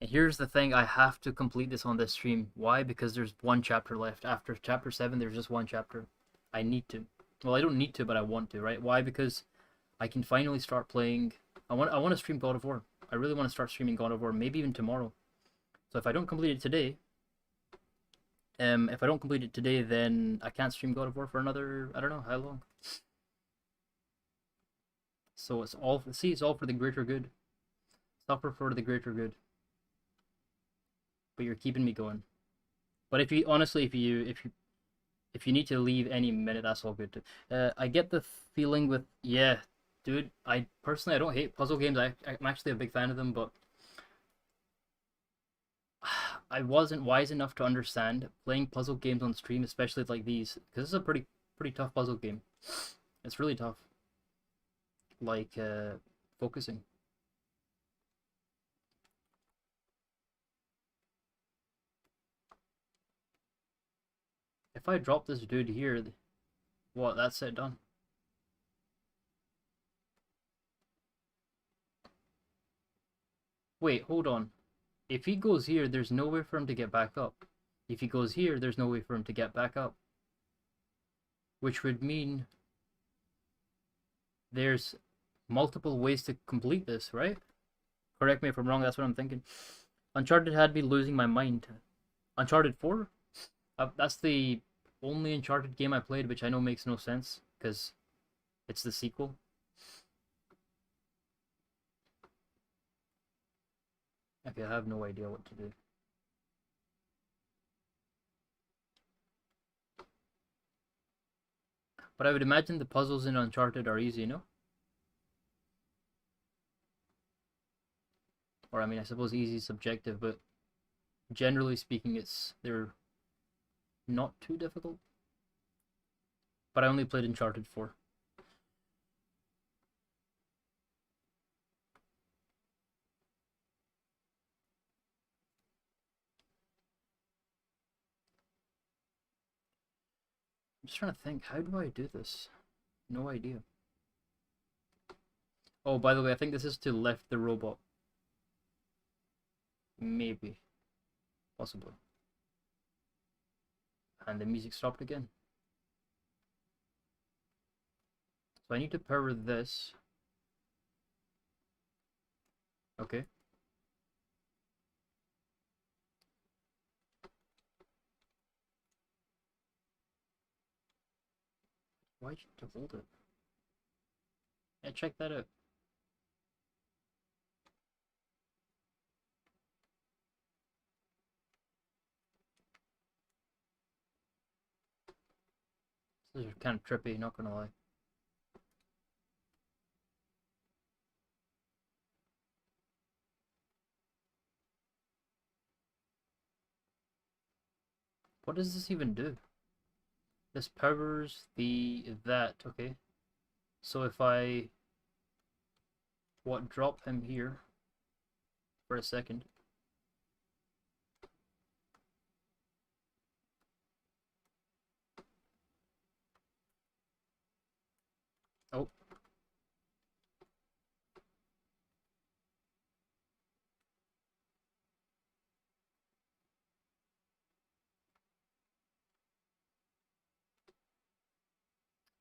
And here's the thing, I have to complete this on this stream. Why? Because there's one chapter left. After chapter 7, there's just one chapter. I need to. Well, I don't need to, but I want to, right? Why? Because I can finally start playing. I want to stream God of War. I really want to start streaming God of War, maybe even tomorrow. So if I don't complete it today, then I can't stream God of War for another, I don't know how long. So it's all for the greater good. Suffer for the greater good. But you're keeping me going. But if you honestly, if you need to leave any minute, that's all good too. I get the feeling with yeah, dude. I personally I don't hate puzzle games. I'm actually a big fan of them, but I wasn't wise enough to understand playing puzzle games on stream, especially like these, because this is a pretty tough puzzle game. It's really tough. Like focusing. If I drop this dude here, what? That's it, done. Wait, hold on. If he goes here, there's no way for him to get back up. If he goes here, there's no way for him to get back up. Which would mean there's multiple ways to complete this, right? Correct me if I'm wrong, that's what I'm thinking. Uncharted had me losing my mind. Uncharted 4? That's the only Uncharted game I played, which I know makes no sense, because it's the sequel. Okay, I have no idea what to do. But I would imagine the puzzles in Uncharted are easy, no? Or I mean, I suppose easy is subjective, but generally speaking, they're not too difficult. But I only played Uncharted 4. I'm just trying to think, how do I do this? No idea. Oh, by the way, I think this is to lift the robot. Maybe. Possibly. And the music stopped again. So I need to power this. Okay. Why'd you have to hold it? Yeah, check that out. This is kind of trippy, not gonna lie. What does this even do? This powers that, okay. So if I drop him here for a second. Oh.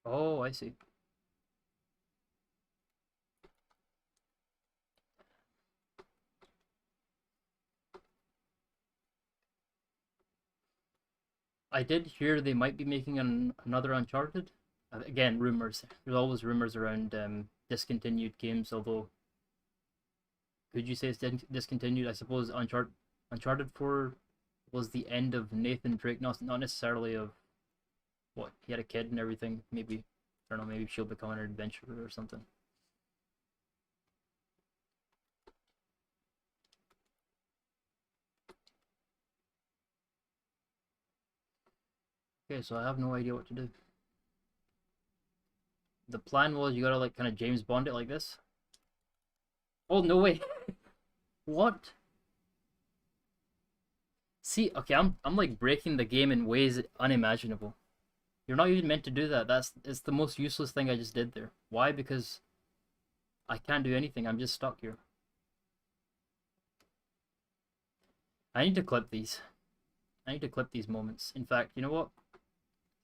Oh, I see. I did hear they might be making another Uncharted. Again, rumors. There's always rumors around discontinued games, although could you say it's discontinued? I suppose Uncharted 4 was the end of Nathan Drake, not necessarily of what he had a kid and everything. Maybe I don't know. Maybe she'll become an adventurer or something. Okay, so I have no idea what to do. The plan was you gotta like kind of James Bond it like this. Oh no way! What? See, okay, I'm like breaking the game in ways unimaginable. You're not even meant to do that. It's the most useless thing I just did there. Why? Because I can't do anything. I'm just stuck here. I need to clip these. I need to clip these moments. In fact, you know what?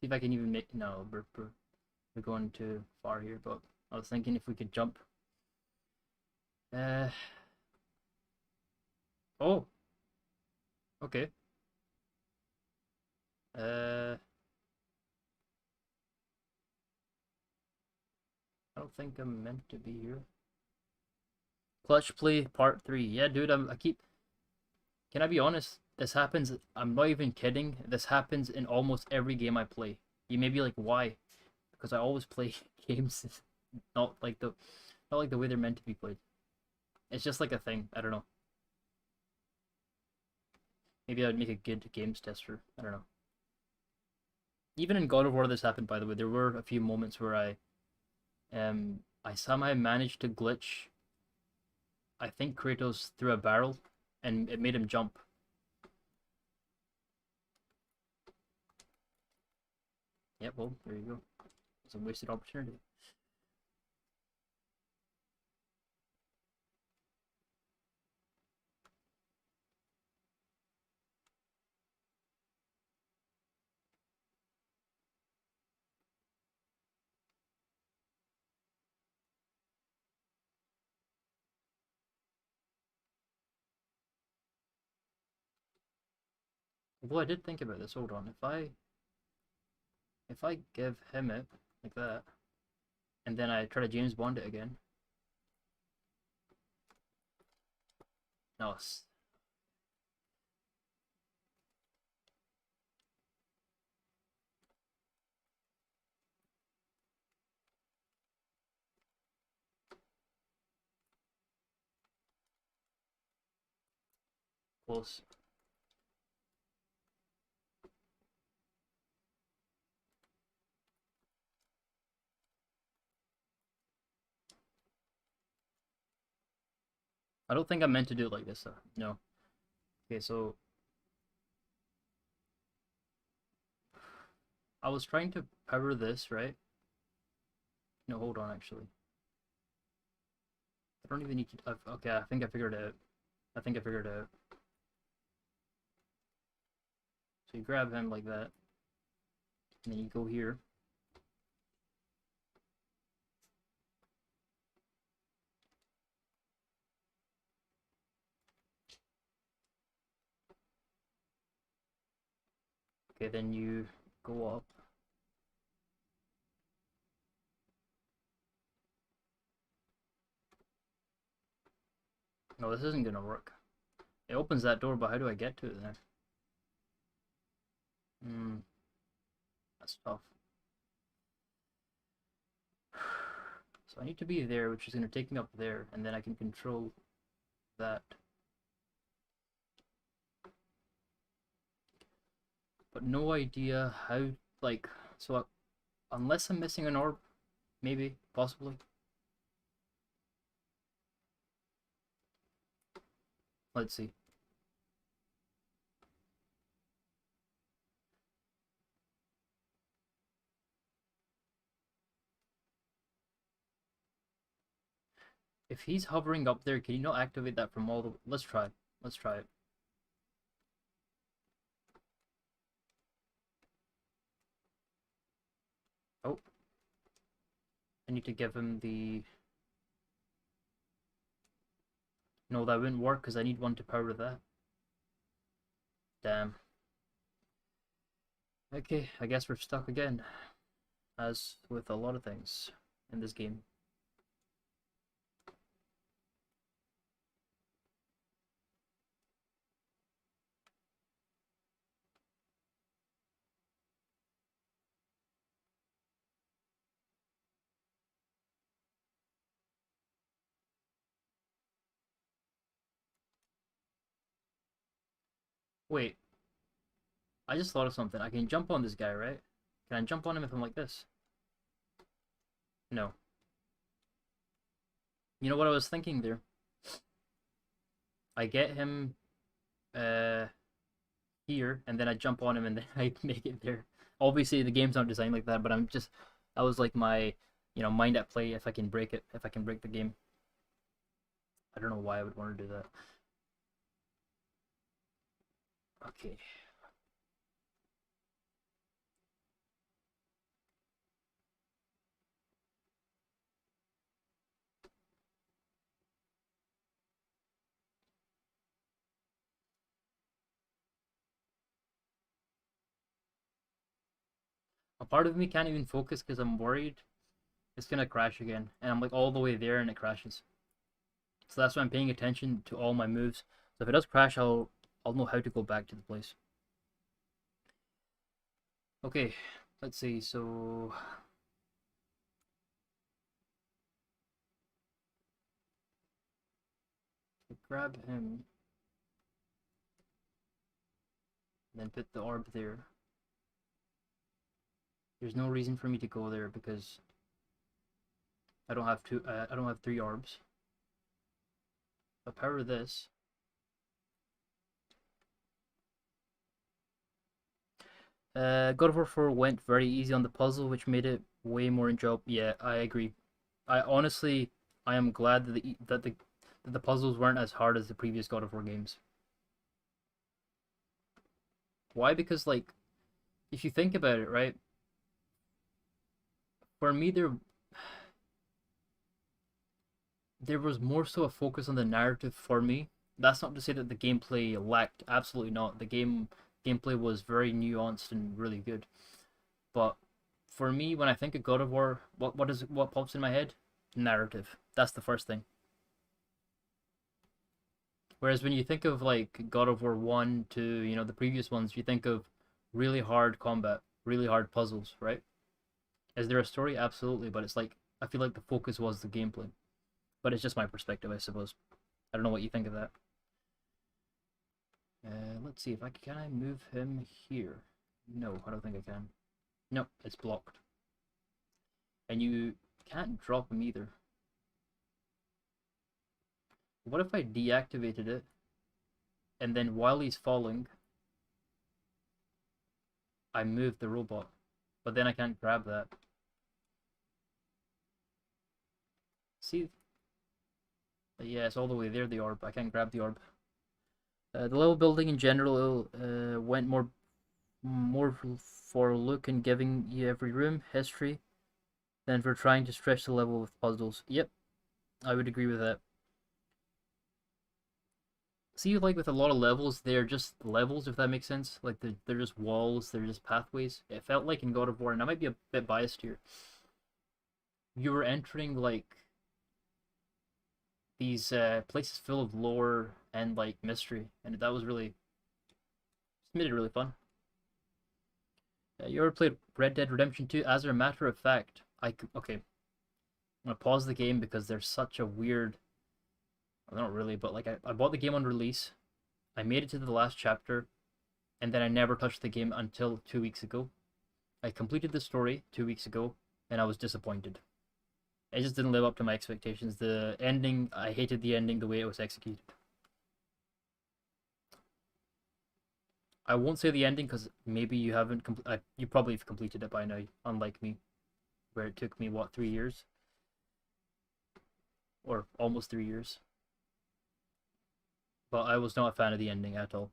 See if I can even make. No, we're going too far here. But I was thinking if we could jump. Uh. Oh. Okay. Uh. I don't think I'm meant to be here. Clutch play part 3. Yeah, dude. I keep. Can I be honest? This happens. I'm not even kidding. This happens in almost every game I play. You may be like, why? Because I always play games not like the not like the way they're meant to be played. It's just like a thing. I don't know. Maybe I'd make a good games tester. I don't know. Even in God of War, this happened. By the way, there were a few moments where I somehow managed to glitch. I think Kratos through a barrel, and it made him jump. Yeah, well, there you go. It's a wasted opportunity. Although I did think about this. Hold on. If I give him it like that, and then I try to James Bond it again. No, close. I don't think I meant to do it like this though. No. Okay, so I was trying to power this, right? No, hold on, actually. I don't even need to. Okay, I think I figured it out. I think I figured it out. So you grab him like that, and then you go here. Okay, then you go up. No, this isn't gonna work. It opens that door, but how do I get to it then? That's tough. So I need to be there, which is gonna take me up there, and then I can control that. But no idea how, like, so unless I'm missing an orb, maybe, possibly. Let's see. If he's hovering up there, can you not activate that from all the... Let's try. Let's try it. Oh. I need to give him the... No, that wouldn't work because I need one to power that. Damn. Okay, I guess we're stuck again. As with a lot of things in this game. Wait, I just thought of something. I can jump on this guy, right? Can I jump on him if I'm like this? No. You know what I was thinking there? I get him uh here, and then I jump on him, and then I make it there. Obviously, the game's not designed like that, but I'm just that was like my mind at play. If I can break it, if I can break the game, I don't know why I would want to do that. Okay. A part of me can't even focus because I'm worried it's gonna crash again, and I'm like all the way there and it crashes. So that's why I'm paying attention to all my moves. So if it does crash, I'll know how to go back to the place. Okay, let's see. So grab him, then put the orb there. There's no reason for me to go there because I don't have two. I don't have 3 orbs. I'll power this. God of War 4 went very easy on the puzzle, which made it way more enjoyable. Yeah, I agree. I honestly, I am glad that the puzzles weren't as hard as the previous God of War games. Why? Because like, if you think about it, right? For me, there was more so a focus on the narrative for me. That's not to say that the gameplay lacked. Absolutely not. The gameplay was very nuanced and really good. But for me, when I think of God of War, what pops in my head? Narrative. That's the first thing. Whereas when you think of like God of War 1 to, the previous ones, you think of really hard combat, really hard puzzles, right? Is there a story? Absolutely, but it's like I feel like the focus was the gameplay. But it's just my perspective, I suppose. I don't know what you think of that. Let's see if can I move him here? No, I don't think I can. No, it's blocked. And you can't drop him either. What if I deactivated it, and then while he's falling, I move the robot, but then I can't grab that. See? Yeah, it's all the way there, the orb. I can't grab the orb. The level building in general went more for look and giving you every room, history, than for trying to stretch the level with puzzles. Yep, I would agree with that. See, like with a lot of levels, they're just levels, if that makes sense. Like they're just walls, they're just pathways. It felt like in God of War, and I might be a bit biased here. You were entering like these places full of lore and like mystery, and that was really made it really fun. You ever played Red Dead Redemption 2? As a matter of fact, okay. I'm gonna pause the game because there's such a weird. Well, not really, but like I bought the game on release. I made it to the last chapter, and then I never touched the game until 2 weeks ago. I completed the story 2 weeks ago, and I was disappointed. It just didn't live up to my expectations. The ending, I hated the ending, the way it was executed. I won't say the ending because maybe you haven't. You probably have completed it by now, unlike me, where it took me what 3 years or almost 3 years. But I was not a fan of the ending at all.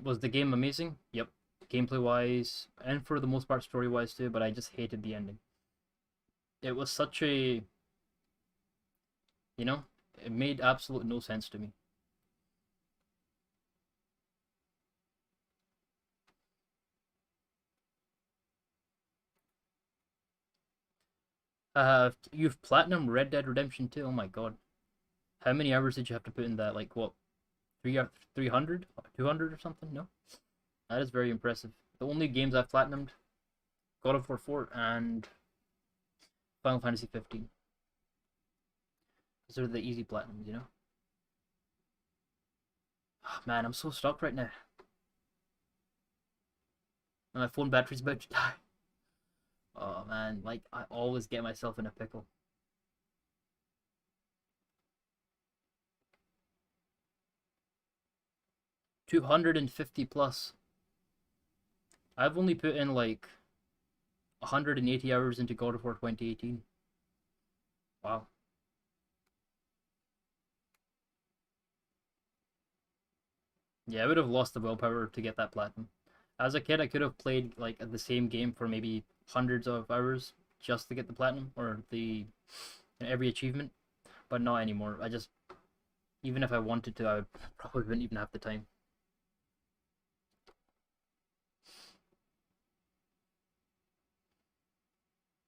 Was the game amazing? Yep. Gameplay wise, and for the most part story wise too, but I just hated the ending. It was such a, you know, it made absolute no sense to me. You've platinum Red Dead Redemption 2. Oh my god. How many hours did you have to put in that? Like what? 300? 200 or something? No? That is very impressive. The only games I've platinumed, God of War 4 and Final Fantasy 15. Those are the easy platinums, you know? Oh, man, I'm so stuck right now. My phone battery's about to die. Oh man, like I always get myself in a pickle. 250 plus. I've only put in like 180 hours into God of War 2018. Wow. Yeah, I would have lost the willpower to get that platinum. As a kid, I could have played like the same game for maybe hundreds of hours just to get the platinum or the every achievement, but not anymore. I just even if I wanted to, I probably wouldn't even have the time.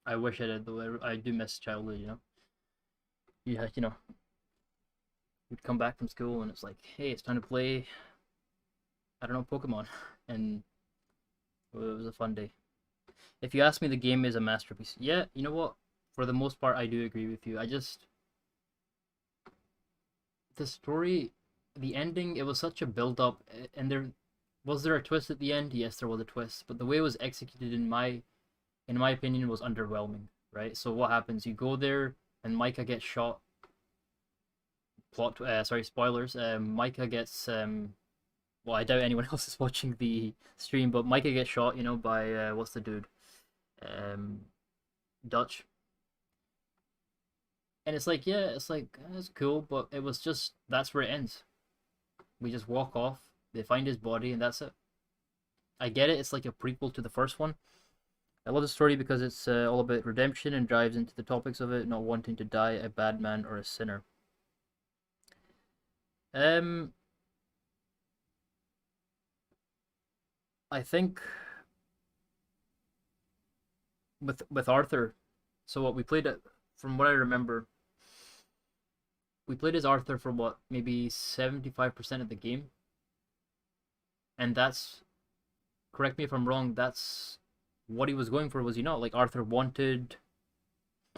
I wish I did though. I do miss childhood, you know. Yeah, you know, we'd come back from school and it's like, hey, it's time to play. I don't know, Pokemon, and it was a fun day. If you ask me, the game is a masterpiece. Yeah, you know what? For the most part, I do agree with you. I just the story, the ending, it was such a build up, and there a twist at the end? Yes, there was a twist, but the way it was executed, in my opinion, was underwhelming. Right. So what happens? You go there, and Micah gets shot. Sorry, spoilers. Micah gets well, I doubt anyone else is watching the stream, but Micah gets shot, by what's the dude? Um, Dutch. And it's like, yeah, it's like that's cool, but it was just that's where it ends. We just walk off. They find his body, and that's it. I get it. It's like a prequel to the first one. I love the story because it's all about redemption and dives into the topics of it, not wanting to die a bad man or a sinner. Um, I think with Arthur. So what we played it from what I remember, we played as Arthur for what maybe 75% of the game, and that's correct me if I'm wrong. That's what he was going for, was he not? Like Arthur wanted.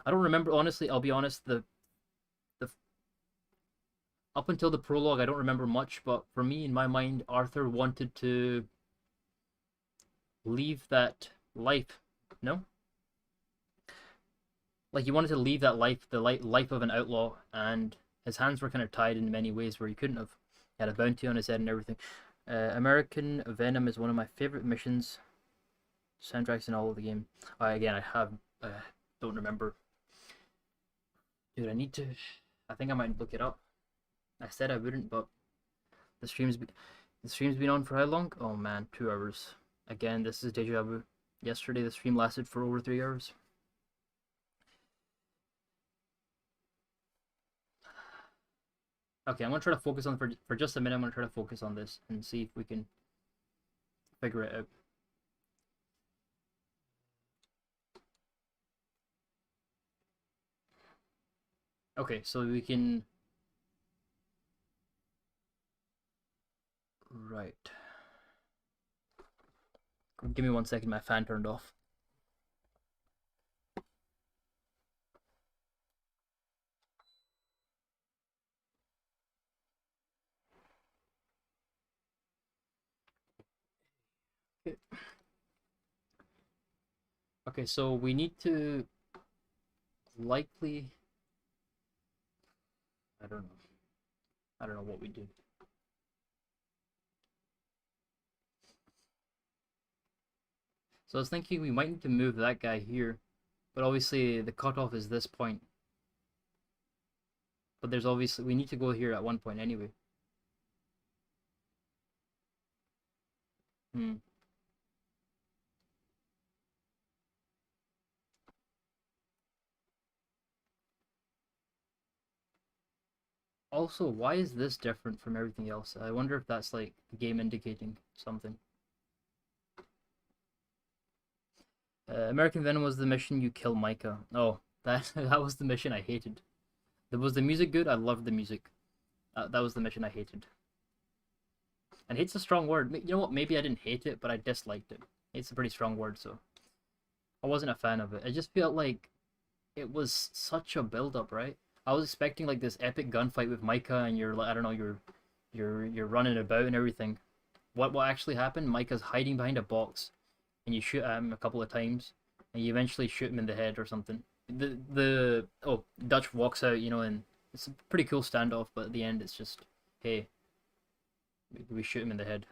I don't remember honestly. I'll be honest. The Up until the prologue, I don't remember much, but for me, in my mind, Arthur wanted to leave that life. No? Like, he wanted to leave that life, the life of an outlaw, and his hands were kind of tied in many ways where he couldn't have. He had a bounty on his head and everything. American Venom is one of my favorite missions. Soundtracks in all of the game. Again, I have don't remember. Dude, I need to. I think I might look it up. I said I wouldn't, but the stream's been on for how long? Oh man, 2 hours. Again, this is deja vu. Yesterday, the stream lasted for over 3 hours. Okay, I'm gonna try to focus on for just a minute. I'm gonna try to focus on this and see if we can figure it out. Okay, so we can. Right. Give me 1 second. My fan turned off. Okay, so we need to likely. I don't know. I don't know what we do. So I was thinking we might need to move that guy here, but obviously the cutoff is this point. But there's obviously we need to go here at one point anyway. Hmm. Also, why is this different from everything else? I wonder if that's like the game indicating something. American Venom was the mission you kill Micah. Oh, that that was the mission I hated. Was the music good? I loved the music. That was the mission I hated. And hate's a strong word. You know what? Maybe I didn't hate it, but I disliked it. It's a pretty strong word, so I wasn't a fan of it. I just felt like it was such a build-up, right? I was expecting like this epic gunfight with Micah, and you're like, I don't know, you're running about and everything. What actually happened? Micah's hiding behind a box, and you shoot at him a couple of times, and you eventually shoot him in the head or something. Dutch walks out, and it's a pretty cool standoff, but at the end it's just, hey, we shoot him in the head.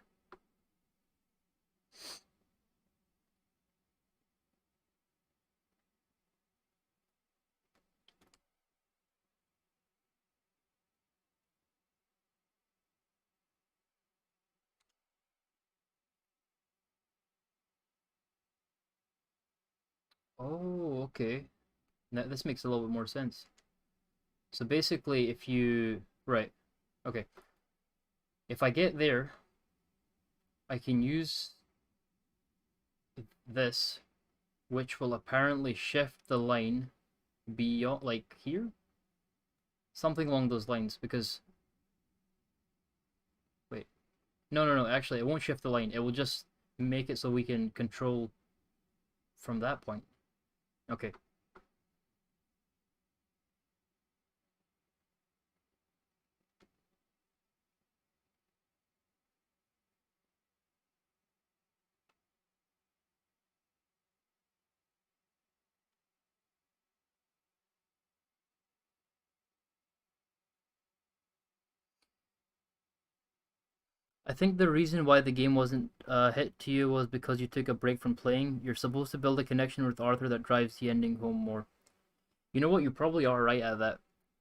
Oh, okay. Now this makes a little bit more sense. So basically, if you right, okay, if I get there, I can use this, which will apparently shift the line beyond, like here, something along those lines. Because wait, no, actually, it won't shift the line. It will just make it so we can control from that point. Okay. I think the reason why the game wasn't hit to you was because you took a break from playing. You're supposed to build a connection with Arthur that drives the ending home more. You know what? You probably are right at that.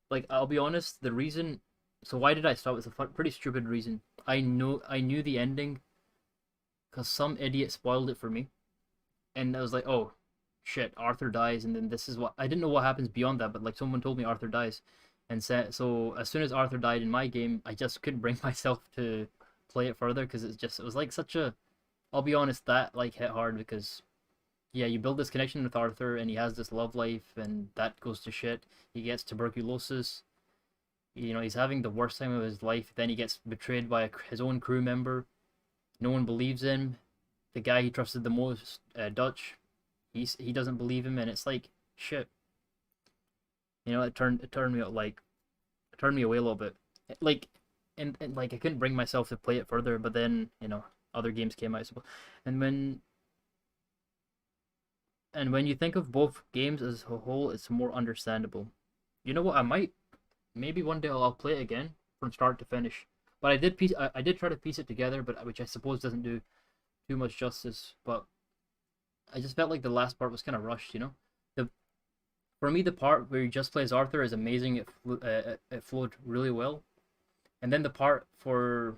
Like, I'll be honest, the reason. So why did I start with a pretty stupid reason? I knew the ending because some idiot spoiled it for me, and I was like, oh, shit, Arthur dies, and then this is what I didn't know what happens beyond that, but like someone told me Arthur dies, and said so. As soon as Arthur died in my game, I just couldn't bring myself to play it further because it was like such a. I'll be honest, that like hit hard because yeah, you build this connection with Arthur, and he has this love life, and that goes to shit. He gets tuberculosis. He's having the worst time of his life. Then he gets betrayed by his own crew member. No one believes him. The guy he trusted the most, Dutch, he doesn't believe him, and it's like shit. It turned me away a little bit. Like, and like I couldn't bring myself to play it further, but then other games came out, I suppose. And when you think of both games as a whole, it's more understandable. You know what? I might maybe one day I'll play it again from start to finish. But I did try to piece it together, but which I suppose doesn't do too much justice. But I just felt like the last part was kind of rushed. The For me, the part where he just plays Arthur is amazing. It flowed really well. And then the part for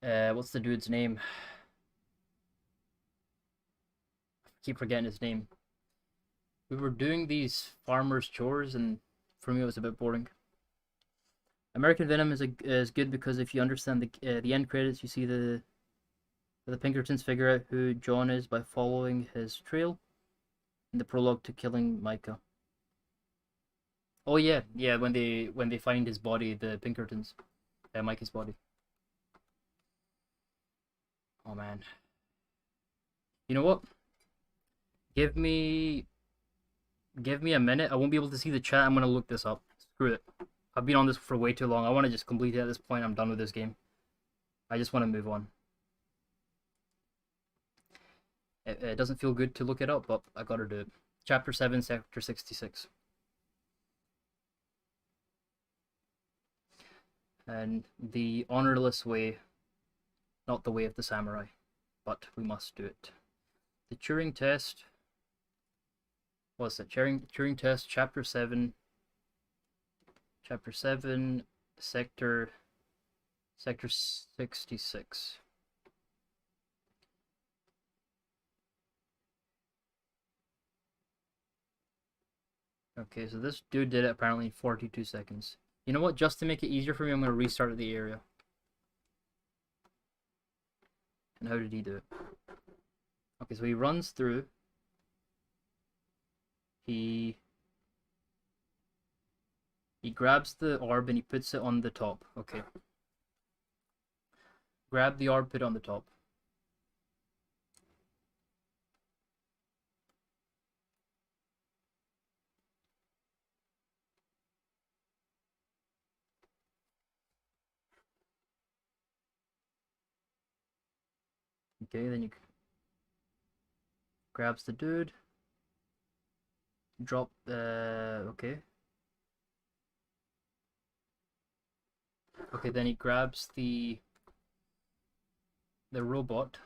what's the dude's name? I keep forgetting his name. We were doing these farmers' chores, and for me, it was a bit boring. American Venom is good because if you understand the end credits, you see the Pinkertons figure out who John is by following his trail in the prologue to killing Micah. Oh yeah, yeah. When they find his body, the Pinkertons, Micah's body. Oh man. You know what? Give me give me a minute. I won't be able to see the chat. I'm gonna look this up. Screw it. I've been on this for way too long. I want to just complete it at this point. I'm done with this game. I just want to move on. It doesn't feel good to look it up, but I gotta do it. Chapter 7, Sector 66. And the honorless way, not the way of the samurai, but we must do it. The Turing Test. What's it? Turing Test, Chapter 7. Chapter 7, Sector 66. Okay, so this dude did it apparently in 42 seconds. You know what? Just to make it easier for me, I'm going to restart the area. And how did he do it? Okay, so he runs through. He grabs the orb and he puts it on the top. Okay. Grab the orb, put it on the top. Okay, then you grabs the dude. Drop okay. Okay, then he grabs the robot.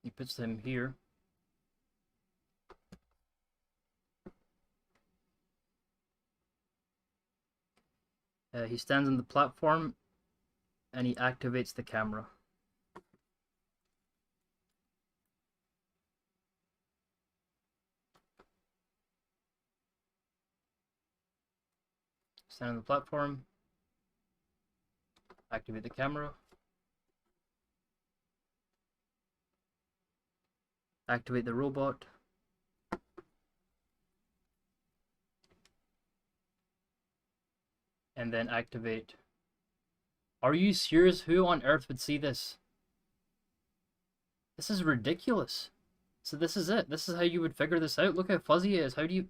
He puts him here. He stands on the platform and he activates the camera. Stand on the platform. Activate the camera. Activate the robot. And then activate. Are you serious? Who on earth would see this? This is ridiculous. So this is it. This is how you would figure this out. Look how fuzzy it is. How do you...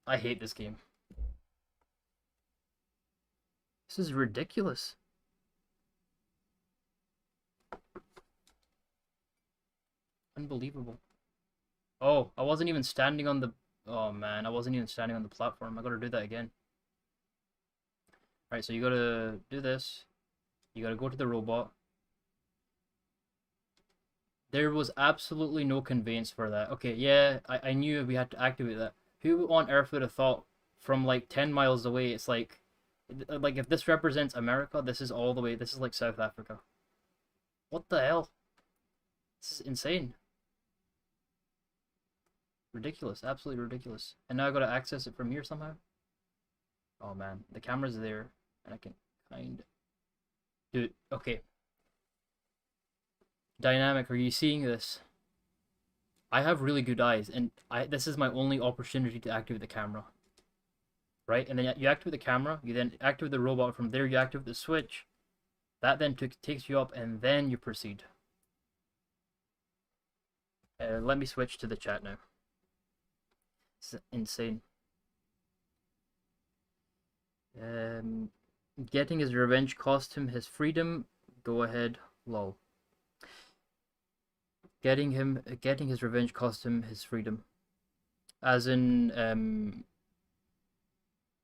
I hate this game. This is ridiculous. Unbelievable. Oh, I wasn't even standing on the... Oh man, I wasn't even standing on the platform. I gotta do that again. Alright, so you gotta do this. You gotta go to the robot. There was absolutely no conveyance for that. Okay, yeah, I knew we had to activate that. Who on earth would have thought from like 10 miles away, it's like if this represents America, this is all the way, this is like South Africa. What the hell? This is insane. Ridiculous, absolutely ridiculous. And now I gotta access it from here somehow? Oh man, the camera's there, and I can kind of... Dude, okay. Dynamic, are you seeing this? I have really good eyes, and this is my only opportunity to activate the camera. Right? And then you activate the camera, you then activate the robot, from there you activate the switch. That then takes you up, and then you proceed. Let me switch to the chat now. It's insane. Um, Getting his revenge cost him his freedom. Go ahead, lol. Getting his revenge cost him his freedom. As in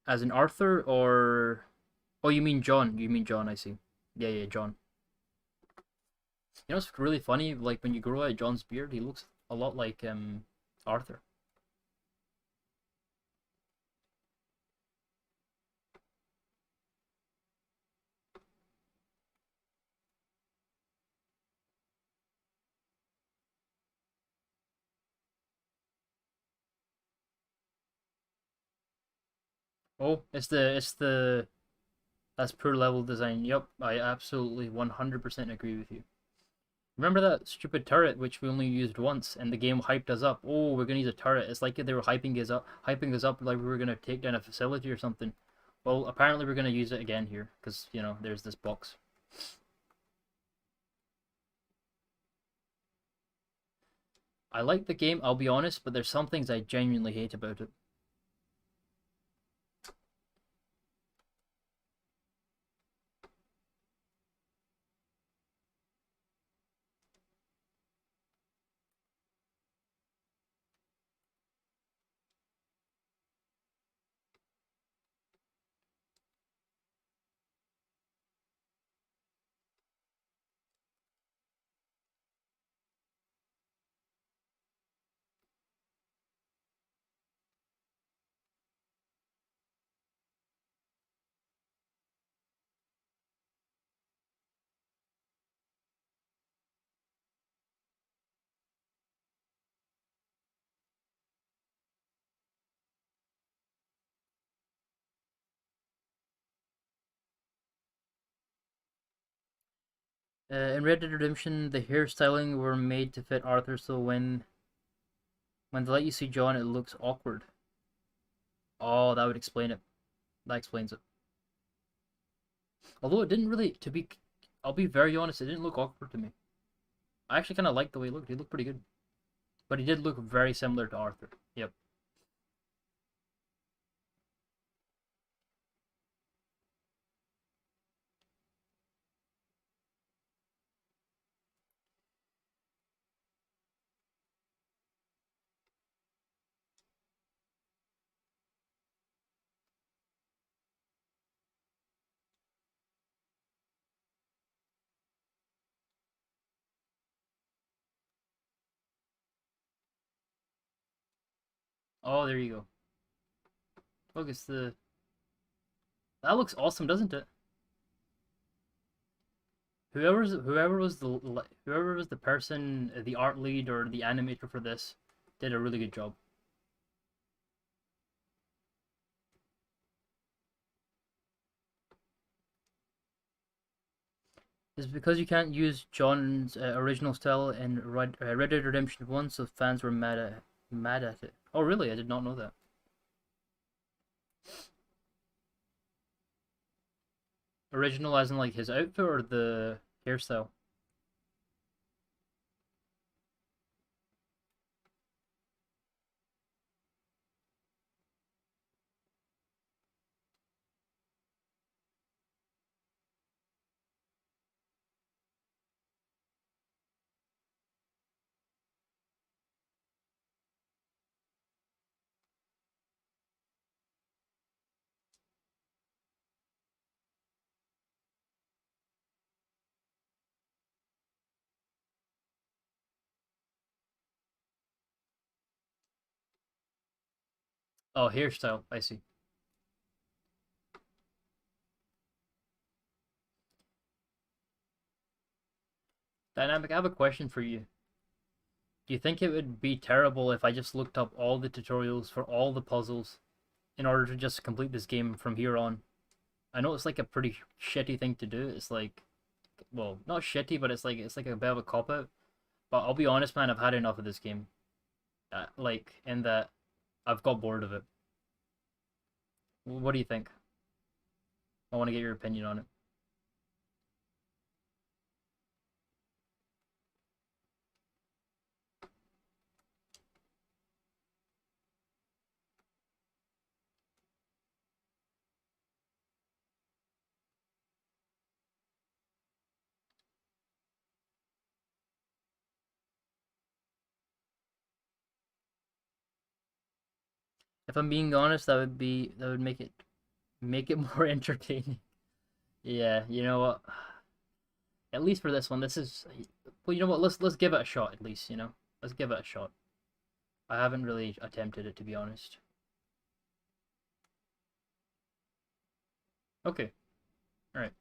Arthur or oh, you mean John? You mean John? I see. Yeah, yeah, John. You know, it's really funny. Like when you grow out John's beard, he looks a lot like Arthur. Oh, it's the that's poor level design. Yep, I absolutely 100% agree with you. Remember that stupid turret which we only used once, and the game hyped us up. Oh, we're gonna use a turret. It's like they were hyping us up like we were gonna take down a facility or something. Well, apparently we're gonna use it again here because there's this box. I like the game, I'll be honest, but there's some things I genuinely hate about it. In Red Dead Redemption, the hairstyling were made to fit Arthur, so when they let you see John, it looks awkward. Oh, that would explain it. That explains it. Although it didn't really, I'll be very honest, it didn't look awkward to me. I actually kind of liked the way he looked. He looked pretty good. But he did look very similar to Arthur. Yep. Oh, there you go. Look, it's the. That looks awesome, doesn't it? Whoever was the person, the art lead or the animator for this, did a really good job. It's because you can't use John's original style in Red Dead Redemption 1, so fans were mad at it. Oh, really? I did not know that. Original as in like his outfit or the hairstyle? Oh, hairstyle. I see. Dynamic, I have a question for you. Do you think it would be terrible if I just looked up all the tutorials for all the puzzles in order to just complete this game from here on? I know it's like a pretty shitty thing to do. It's like, well, not shitty, but it's like a bit of a cop out. But I'll be honest, man, I've had enough of this game. Like in that I've got bored of it. What do you think? I want to get your opinion on it. If I'm being honest, that would make it more entertaining. Yeah, you know what? At least for this one, this is well, you know what? Let's give it a shot at least, you know. Let's give it a shot. I haven't really attempted it to be honest. Okay. All right.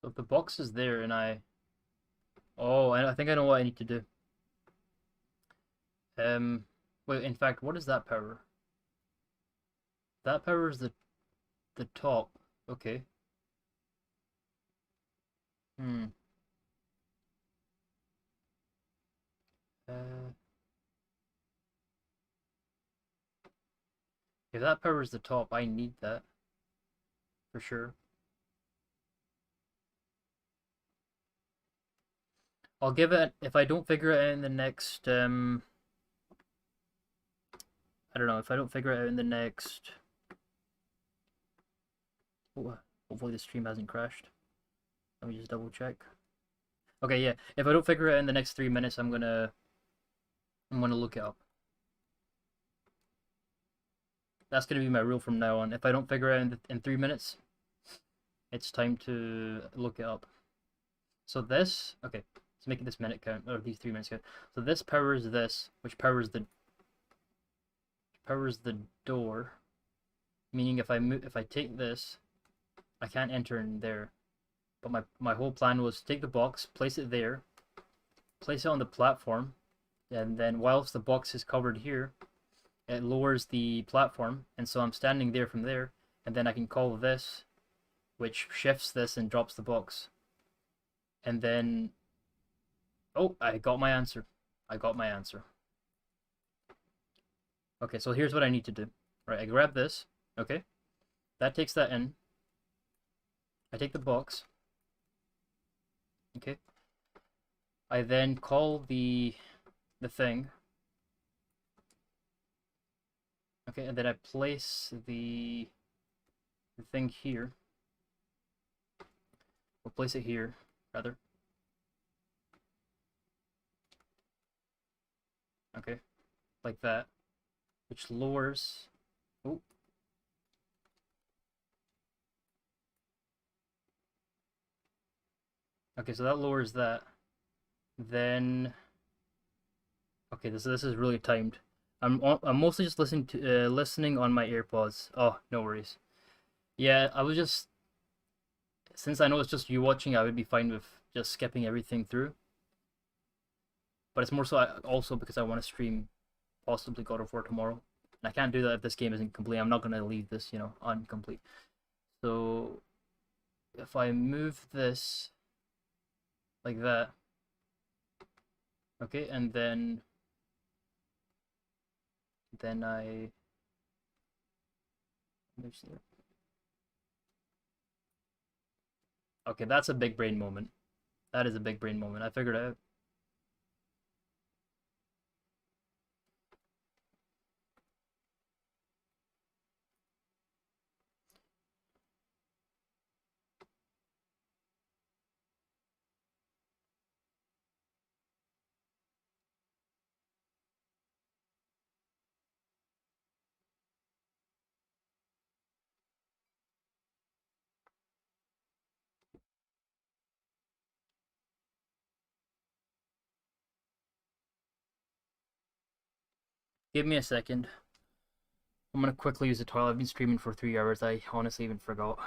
So if the box is there and I think I know what I need to do. Wait, in fact, what is that power? That power is the top. Okay. Hmm. Uh, if that power is the top, I need that for sure. I'll give it if I don't figure it out in the next I don't know, if I don't figure it out in the next oh, hopefully the stream hasn't crashed. Let me just double check. Okay, yeah. If I don't figure it out in the next 3 minutes, I'm gonna look it up. That's gonna be my rule from now on. If I don't figure it out in 3 minutes, it's time to look it up. So this, okay, let's make this minute count or these 3 minutes count. So this powers this, which powers the door. Meaning if I take this, I can't enter in there. But my whole plan was to take the box, place it there, place it on the platform, and then whilst the box is covered here, it lowers the platform, and so I'm standing there from there, and then I can call this, which shifts this and drops the box. And then, oh, I got my answer. I got my answer. Okay, so here's what I need to do. Right, I grab this. Okay, that takes that in. I take the box. Okay, I then call the thing. Okay, and then I place the thing here. We'll place it here, rather. Okay, like that, which lowers. Oh, okay, so that lowers that. Then, okay, this is really timed. I'm mostly just listening on my AirPods. Oh, no worries. Yeah, I was just since I know it's just you watching, I would be fine with just skipping everything through. But it's more so also because I want to stream possibly God of War tomorrow, and I can't do that if this game isn't complete. I'm not gonna leave this, you know, incomplete. So if I move this like that, okay, and then I okay, that's a big brain moment. That is a big brain moment. I figured it out. Give me a second. I'm gonna quickly use the toilet. I've been streaming for 3 hours. I honestly even forgot.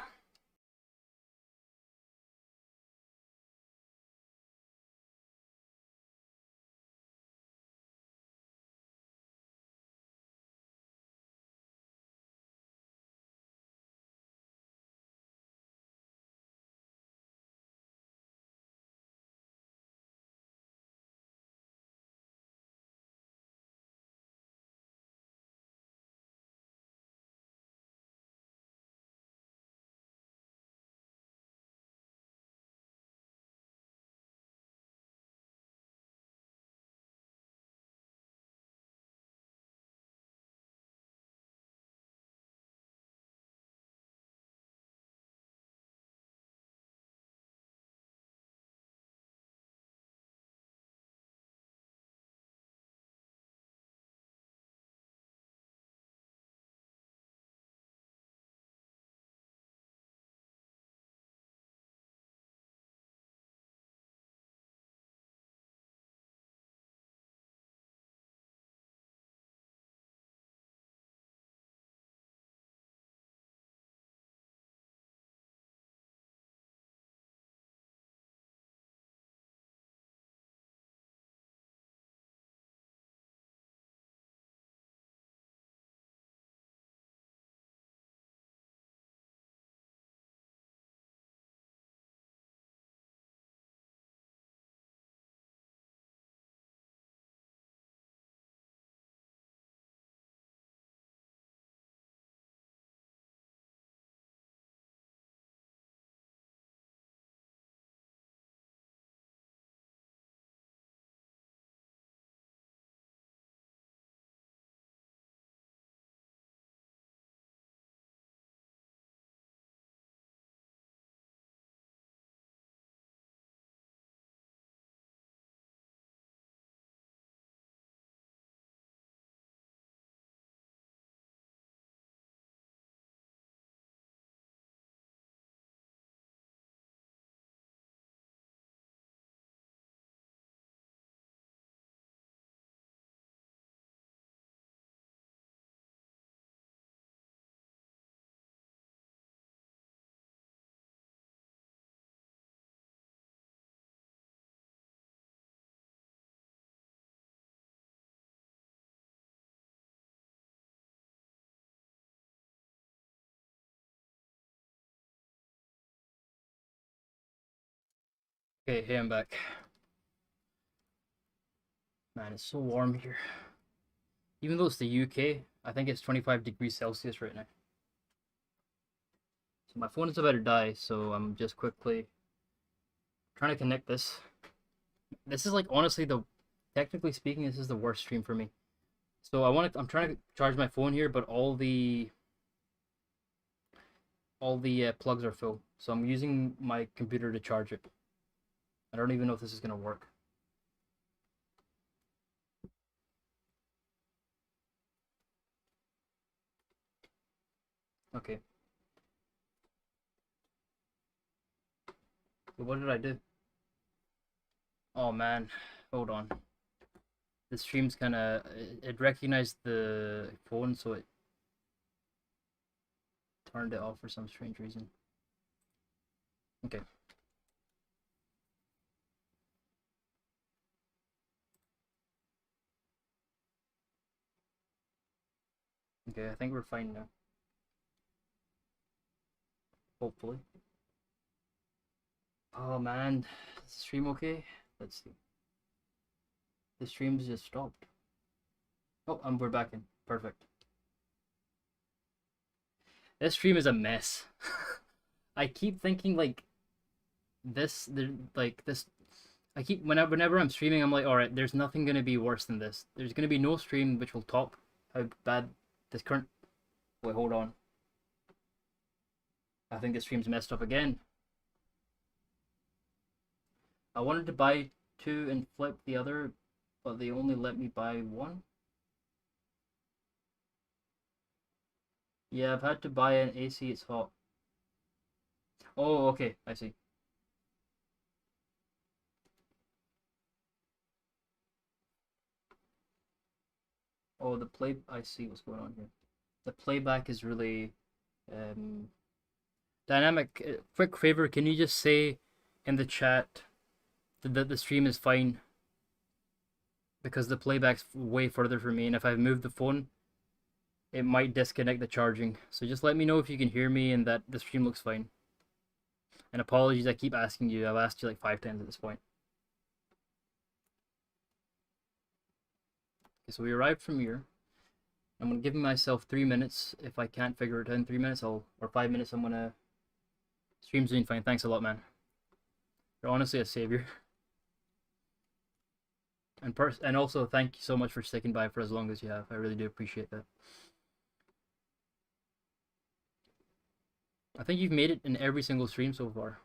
Okay, hey, I'm back. Man, it's so warm here. Even though it's the UK, I think it's 25 degrees Celsius right now. So my phone is about to die, so I'm just quickly trying to connect this. This is like honestly technically speaking, this is the worst stream for me. So I'm trying to charge my phone here, but all the plugs are full. So I'm using my computer to charge it. I don't even know if this is gonna work. Okay. So what did I do? Oh man, hold on. The stream's kind of it recognized the phone, so it turned it off for some strange reason. Okay. Okay, I think we're fine now. Hopefully. Oh man, is the stream okay? Let's see. The stream's just stopped. Oh, and we're back in. Perfect. This stream is a mess. I keep thinking like this. I keep whenever I'm streaming, I'm like, all right, there's nothing gonna be worse than this. There's gonna be no stream which will top how bad this current. Wait, hold on. I think the stream's messed up again. I wanted to buy two and flip the other, but they only let me buy one. Yeah, I've had to buy an AC. It's hot. Oh, okay, I see. Oh, the play. I see what's going on here. The playback is really um, dynamic. Quick favor, can you just say in the chat that the stream is fine because the playback's way further from me, and if I move the phone, it might disconnect the charging. So just let me know if you can hear me and that the stream looks fine. And apologies, I keep asking you. I've asked you like 5 times at this point. Okay, so we arrived from here. I'm gonna give myself 3 minutes. If I can't figure it out in 3 minutes, or 5 minutes, I'm gonna stream's doing fine. Thanks a lot, man. You're honestly a savior. And also thank you so much for sticking by for as long as you have. I really do appreciate that. I think you've made it in every single stream so far.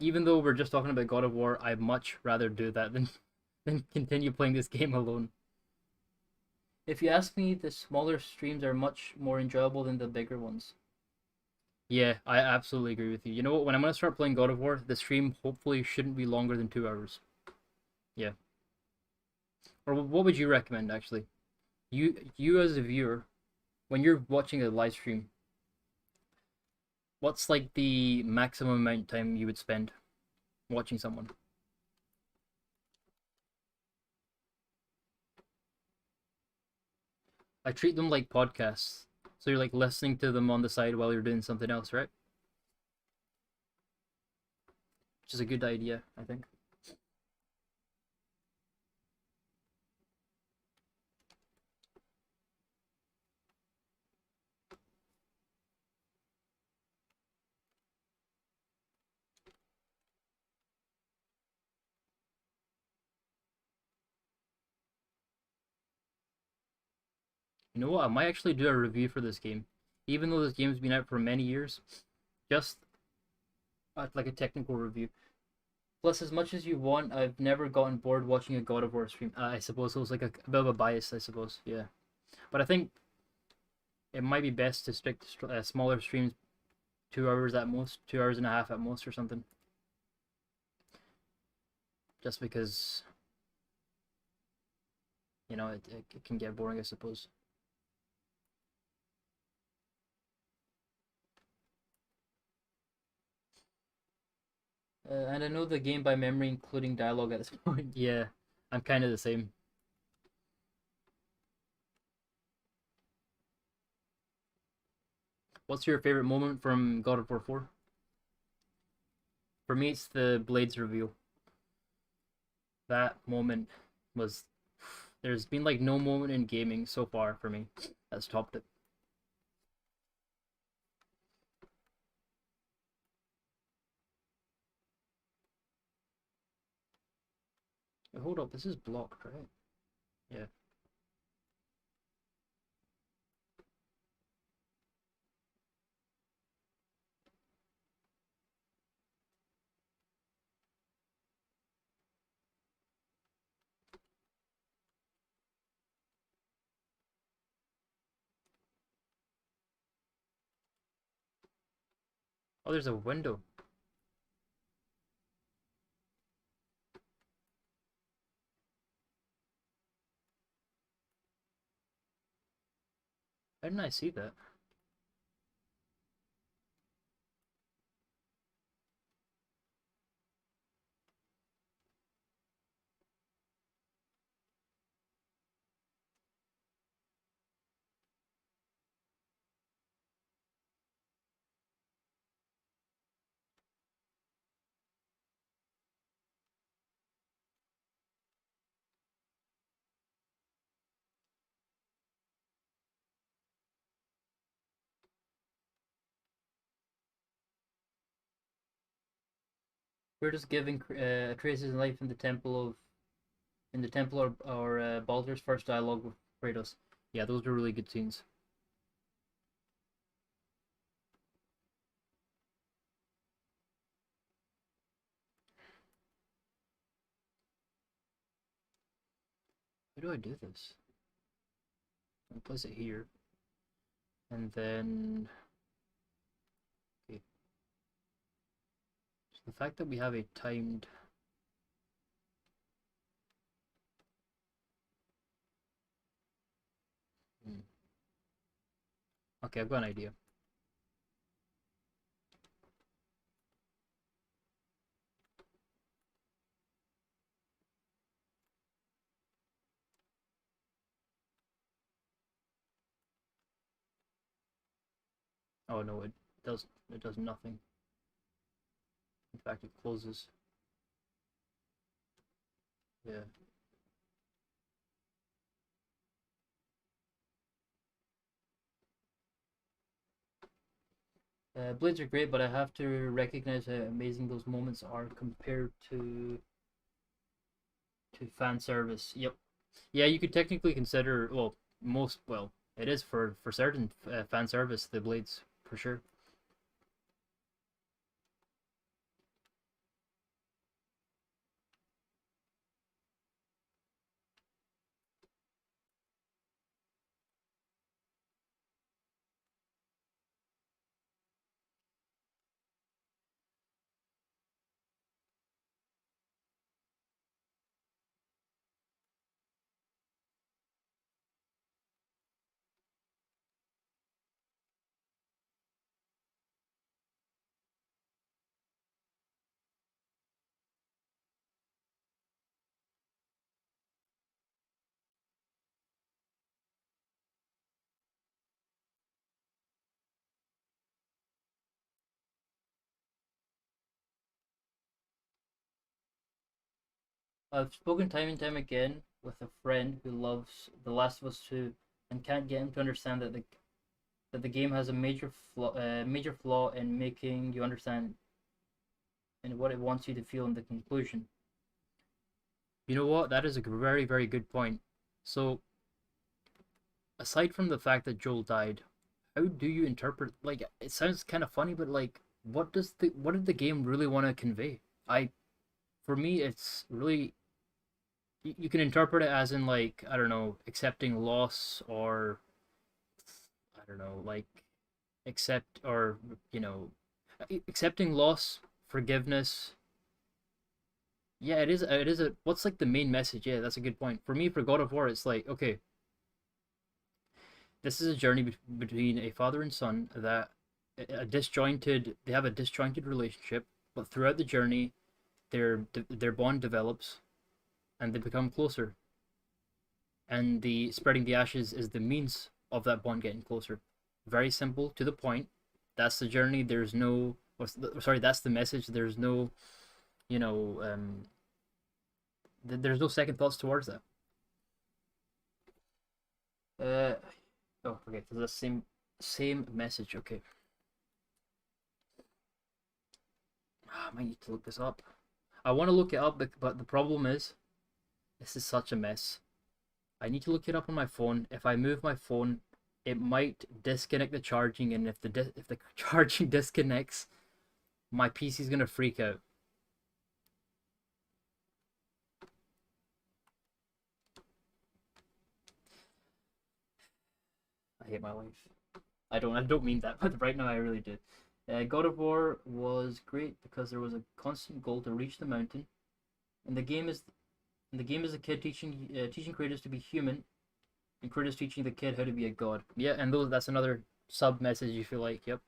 Even though we're just talking about God of War, I'd much rather do that than continue playing this game alone. If you ask me, the smaller streams are much more enjoyable than the bigger ones. Yeah, I absolutely agree with you. You know what? When I'm gonna start playing God of War, the stream hopefully shouldn't be longer than 2 hours. Yeah. Or what would you recommend actually? You as a viewer, when you're watching a live stream, what's like the maximum amount of time you would spend watching someone? I treat them like podcasts. So you're like listening to them on the side while you're doing something else, right? Which is a good idea, I think. You know what? I might actually do a review for this game. Even though this game's been out for many years, just like a technical review. Plus, as much as you want, I've never gotten bored watching a God of War stream. I suppose it was like a bit of a bias, I suppose. Yeah. But I think it might be best to stick to smaller streams, 2 hours at most, 2 hours and a half at most, or something. Just because, it can get boring, I suppose. And I know the game by memory, including dialogue at this point. Yeah, I'm kind of the same. What's your favorite moment from God of War 4? For me, it's the Blades reveal. That moment was. There's been like no moment in gaming so far for me that's topped it. Hold up, this is blocked, right? Yeah. Oh, there's a window. How didn't I see that? We're just giving traces in life in the temple or Baldur's first dialogue with Kratos. Yeah, those were really good scenes. How do I do this? I'll place it here, and then okay, The fact that we have a timed. Hmm. Okay, I've got an idea. Oh no, it does nothing. In fact, it closes. Yeah. Blades are great, but I have to recognize how amazing those moments are compared to fan service. Yep. Yeah, you could technically consider well, it is for certain fan service the blades for sure. I've spoken time and time again with a friend who loves The Last of Us 2 and can't get him to understand that the game has a major flaw in making you understand and what it wants you to feel in the conclusion. You know what? That is a very, very good point. So, aside from the fact that Joel died, how do you interpret? Like, it sounds kind of funny, but like, what did the game really want to convey? I, for me, it's really you can interpret it as in like I don't know, accepting loss or I don't know, like accept or you know, accepting loss, forgiveness. Yeah, it is. It is a. What's like the main message? Yeah, that's a good point. For me, for God of War, it's like okay, this is a journey between a father and son that a disjointed. They have a disjointed relationship, but throughout the journey, their bond develops and they become closer. And the spreading the ashes is the means of that bond getting closer. Very simple, to the point. That's the journey. There's no. Sorry, that's the message. There's no. You know. There's no second thoughts towards that. Uh, oh, okay. So the same message. Okay. I might need to look this up. I want to look it up, but the problem is this is such a mess. I need to look it up on my phone. If I move my phone, it might disconnect the charging, and if the charging disconnects, my PC is gonna freak out. I hate my life. I don't mean that, but right now I really do. God of War was great because there was a constant goal to reach the mountain, and the game is a kid teaching Kratos to be human, and Kratos teaching the kid how to be a god. Yeah, and that's another sub message you feel like. Yep.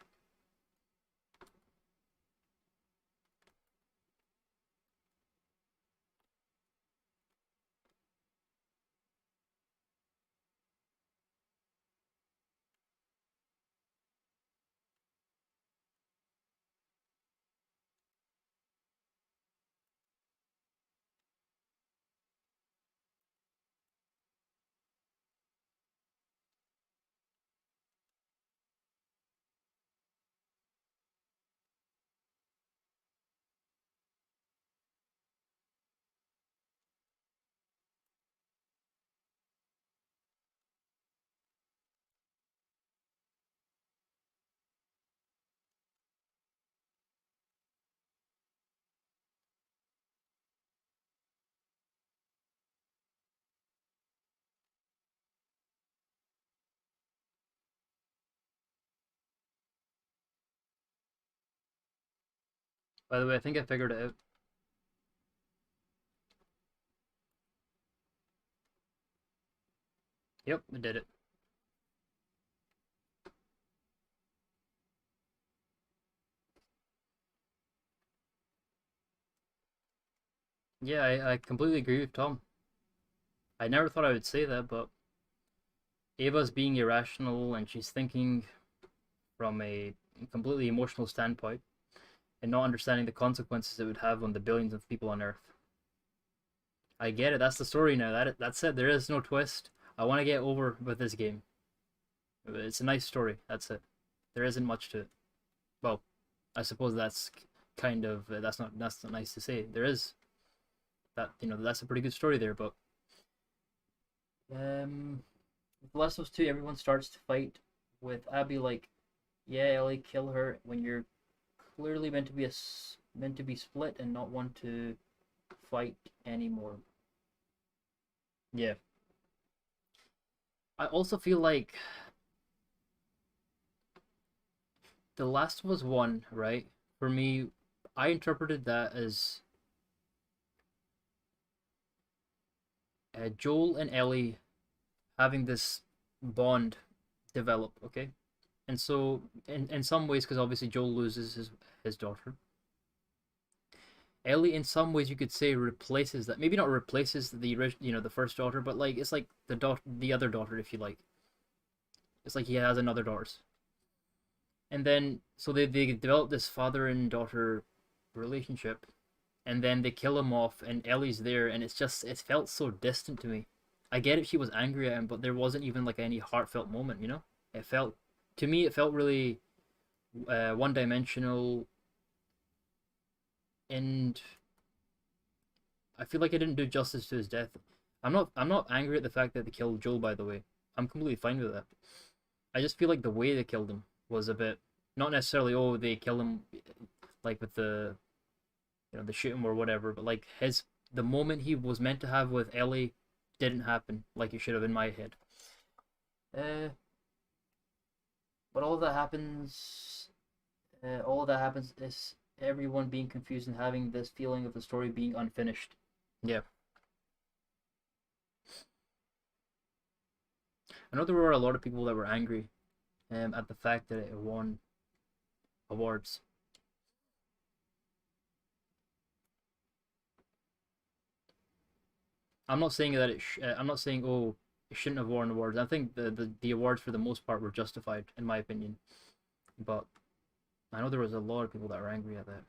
By the way, I think I figured it out. Yep, I did it. Yeah, I completely agree with Tom. I never thought I would say that, but Ava's being irrational and she's thinking from a completely emotional standpoint and not understanding the consequences it would have on the billions of people on Earth. I get it. That's the story now. That's it. There is no twist. I want to get over with this game. It's a nice story. That's it. There isn't much to it. Well, I suppose that's kind of that's not nice to say. There is that that's a pretty good story there, but um, with The Last of Us 2, everyone starts to fight with Abby like, yeah, Ellie, kill her when you're clearly meant to be split and not want to fight anymore. Yeah. I also feel like The Last of Us 1, right? For me, I interpreted that as Joel and Ellie having this bond develop, okay? And so, in some ways, because obviously Joel loses his daughter, Ellie, in some ways, you could say replaces that. Maybe not replaces the first daughter, but like it's like the other daughter, if you like. It's like he has another daughter, and then so they develop this father and daughter relationship, and then they kill him off, and Ellie's there, and it felt so distant to me. I get it, she was angry at him, but there wasn't even like any heartfelt moment, you know. It felt to me, it felt really one dimensional, and I feel like it didn't do justice to his death. I'm not angry at the fact that they killed Joel, by the way. I'm completely fine with that. I just feel like the way they killed him was a bit not necessarily they kill him like with the shoot him or whatever, but like the moment he was meant to have with Ellie didn't happen like it should have in my head. Uh, but all that happens is everyone being confused and having this feeling of the story being unfinished. Yeah, I know there were a lot of people that were angry at the fact that it won awards. I'm not saying that I'm not saying it shouldn't have won awards. I think the awards for the most part were justified in my opinion, but I know there was a lot of people that were angry at that.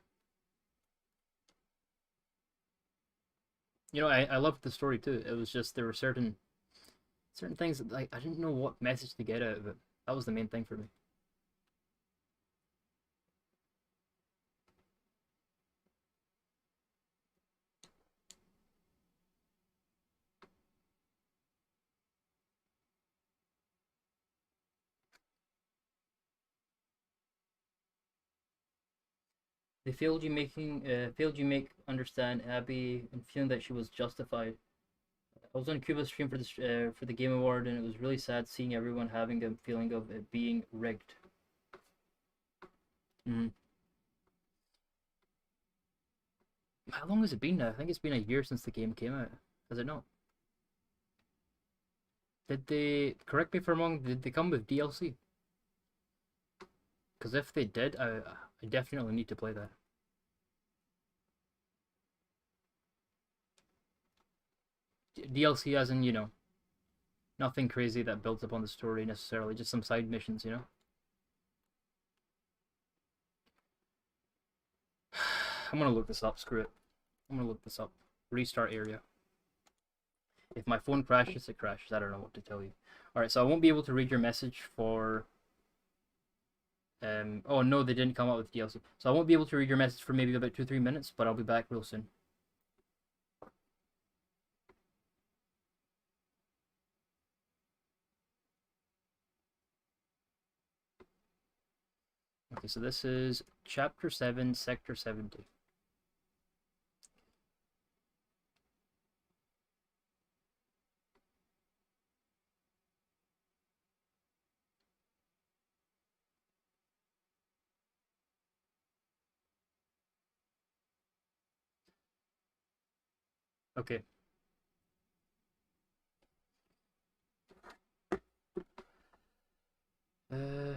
I loved the story too. It was just there were certain things that like I didn't know what message to get out of it. That was the main thing for me. They failed you make understand Abby and feeling that she was justified. I was on Cuba's stream for the Game Award, and it was really sad seeing everyone having a feeling of it being rigged. Mm. How long has it been now? I think it's been a year since the game came out. Has it not? Did they correct me if I'm wrong? Did they come with DLC? Because if they did, I definitely need to play that. DLC as in nothing crazy that builds upon the story necessarily, just some side missions. I'm gonna look this up. Screw it. I'm gonna look this up. Restart area. If my phone crashes, it crashes. I don't know what to tell you. All right, so I won't be able to read your message for. Oh no, they didn't come out with DLC, so I won't be able to read your message for maybe about 2-3 minutes, but I'll be back real soon. Okay, so this is Chapter 7, Sector 70. Okay. Uh,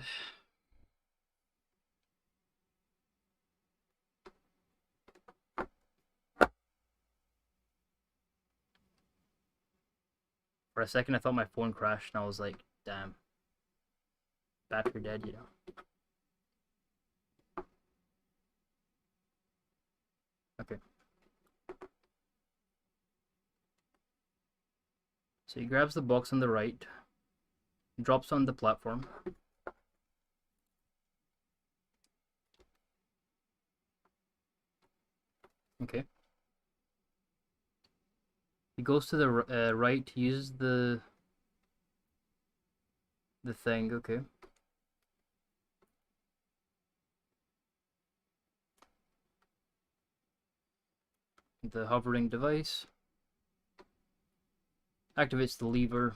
for a second, I thought my phone crashed, and I was like, "Damn, battery dead," you know. Okay. So he grabs the box on the right, drops on the platform. Okay. He goes to the right, uses the thing. Okay. The hovering device activates the lever.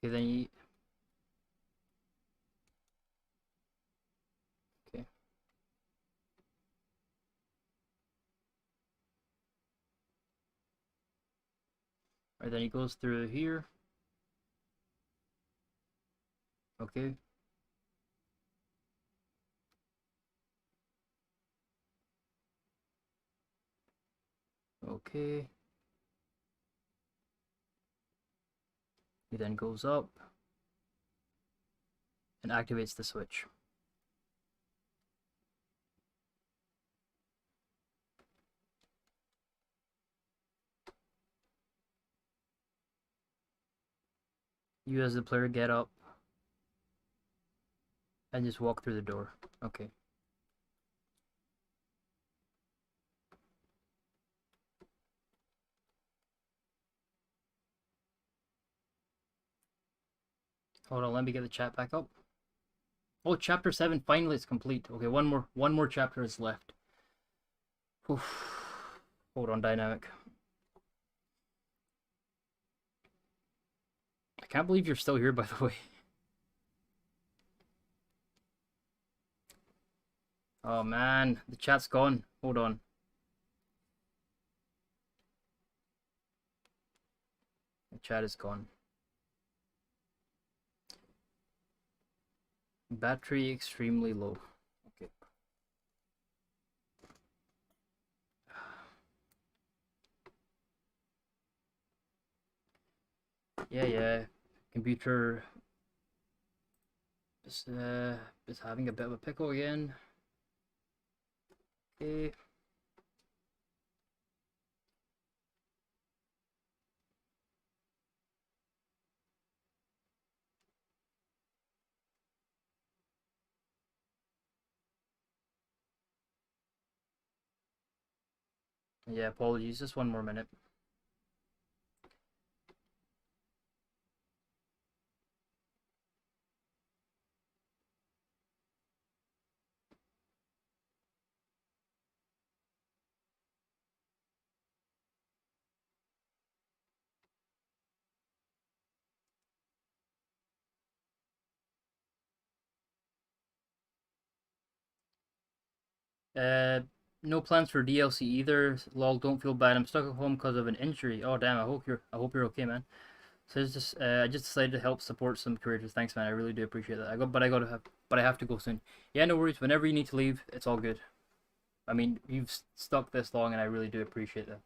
Okay, then he. Okay. Alright, then he goes through here. Okay. Okay. He then goes up and activates the switch. You as the player get up and just walk through the door. Okay. Hold on, let me get the chat back up. Oh, chapter 7 finally is complete. Okay, one more chapter is left. Oof. Hold on, dynamic. I can't believe you're still here, by the way. Oh man, the chat's gone. Hold on. The chat is gone. Battery extremely low. Okay. Yeah. Computer is having a bit of a pickle again. Okay. Yeah, apologies. Just one more minute. Uh, no plans for DLC either. Lol, don't feel bad. I'm stuck at home because of an injury. Oh damn. I hope you're okay, man. So it's just I just decided to help support some creators. Thanks, man. I really do appreciate that. But I have to go soon. Yeah, no worries. Whenever you need to leave, it's all good. I mean, you've stuck this long, and I really do appreciate that.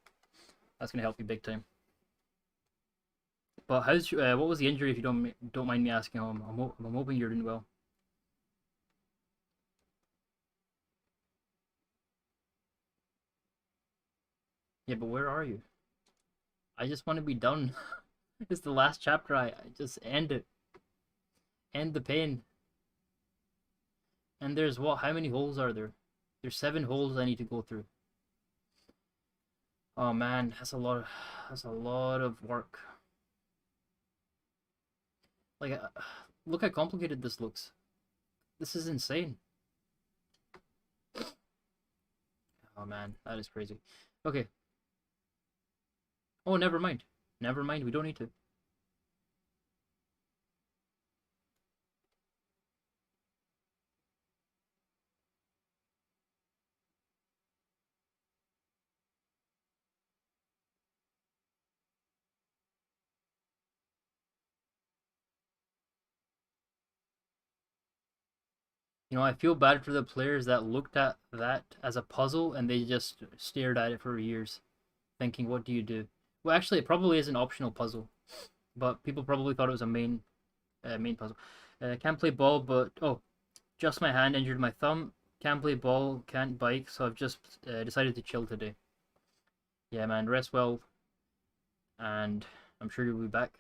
That's gonna help you big time. But what was the injury? If you don't mind me asking, I'm hoping you're doing well. Yeah, but where are you? I just want to be done. It's the last chapter. I just end it. End the pain. And there's what? How many holes are there? There's 7 holes I need to go through. Oh man, that's a lot of work. Like, look how complicated this looks. This is insane. Oh man, that is crazy. Okay. Oh, never mind. Never mind, we don't need to. You know, I feel bad for the players that looked at that as a puzzle and they just stared at it for years, thinking, what do you do? Well, actually, it probably is an optional puzzle, but people probably thought it was a main puzzle. Can't play ball, but oh, just my hand injured my thumb. Can't play ball, can't bike, so I've just decided to chill today. Yeah, man, rest well, and I'm sure you'll be back.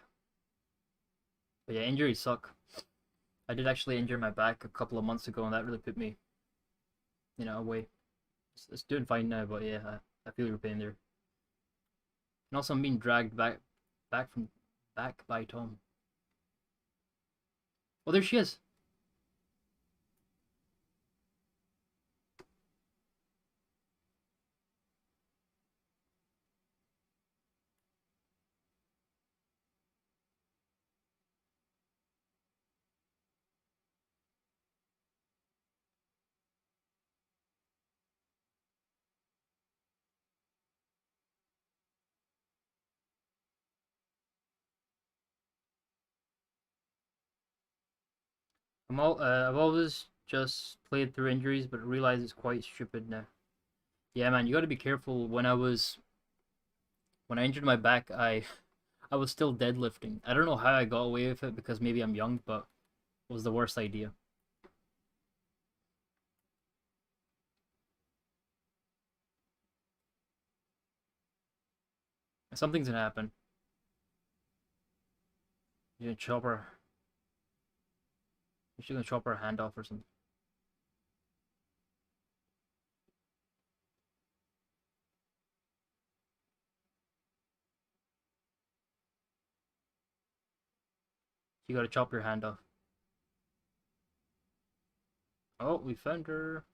But yeah, injuries suck. I did actually injure my back a couple of months ago, and that really put me, away. It's doing fine now, but yeah, I feel your pain there. And also, I'm being dragged back by Tom. Oh, there she is. I've always just played through injuries, but realize it's quite stupid now. Yeah, man, you got to be careful. When I injured my back, I was still deadlifting. I don't know how I got away with it because maybe I'm young, but it was the worst idea. Something's gonna happen. You're gonna chop her. She's gonna chop her hand off or something. You gotta chop your hand off. Oh, we found her.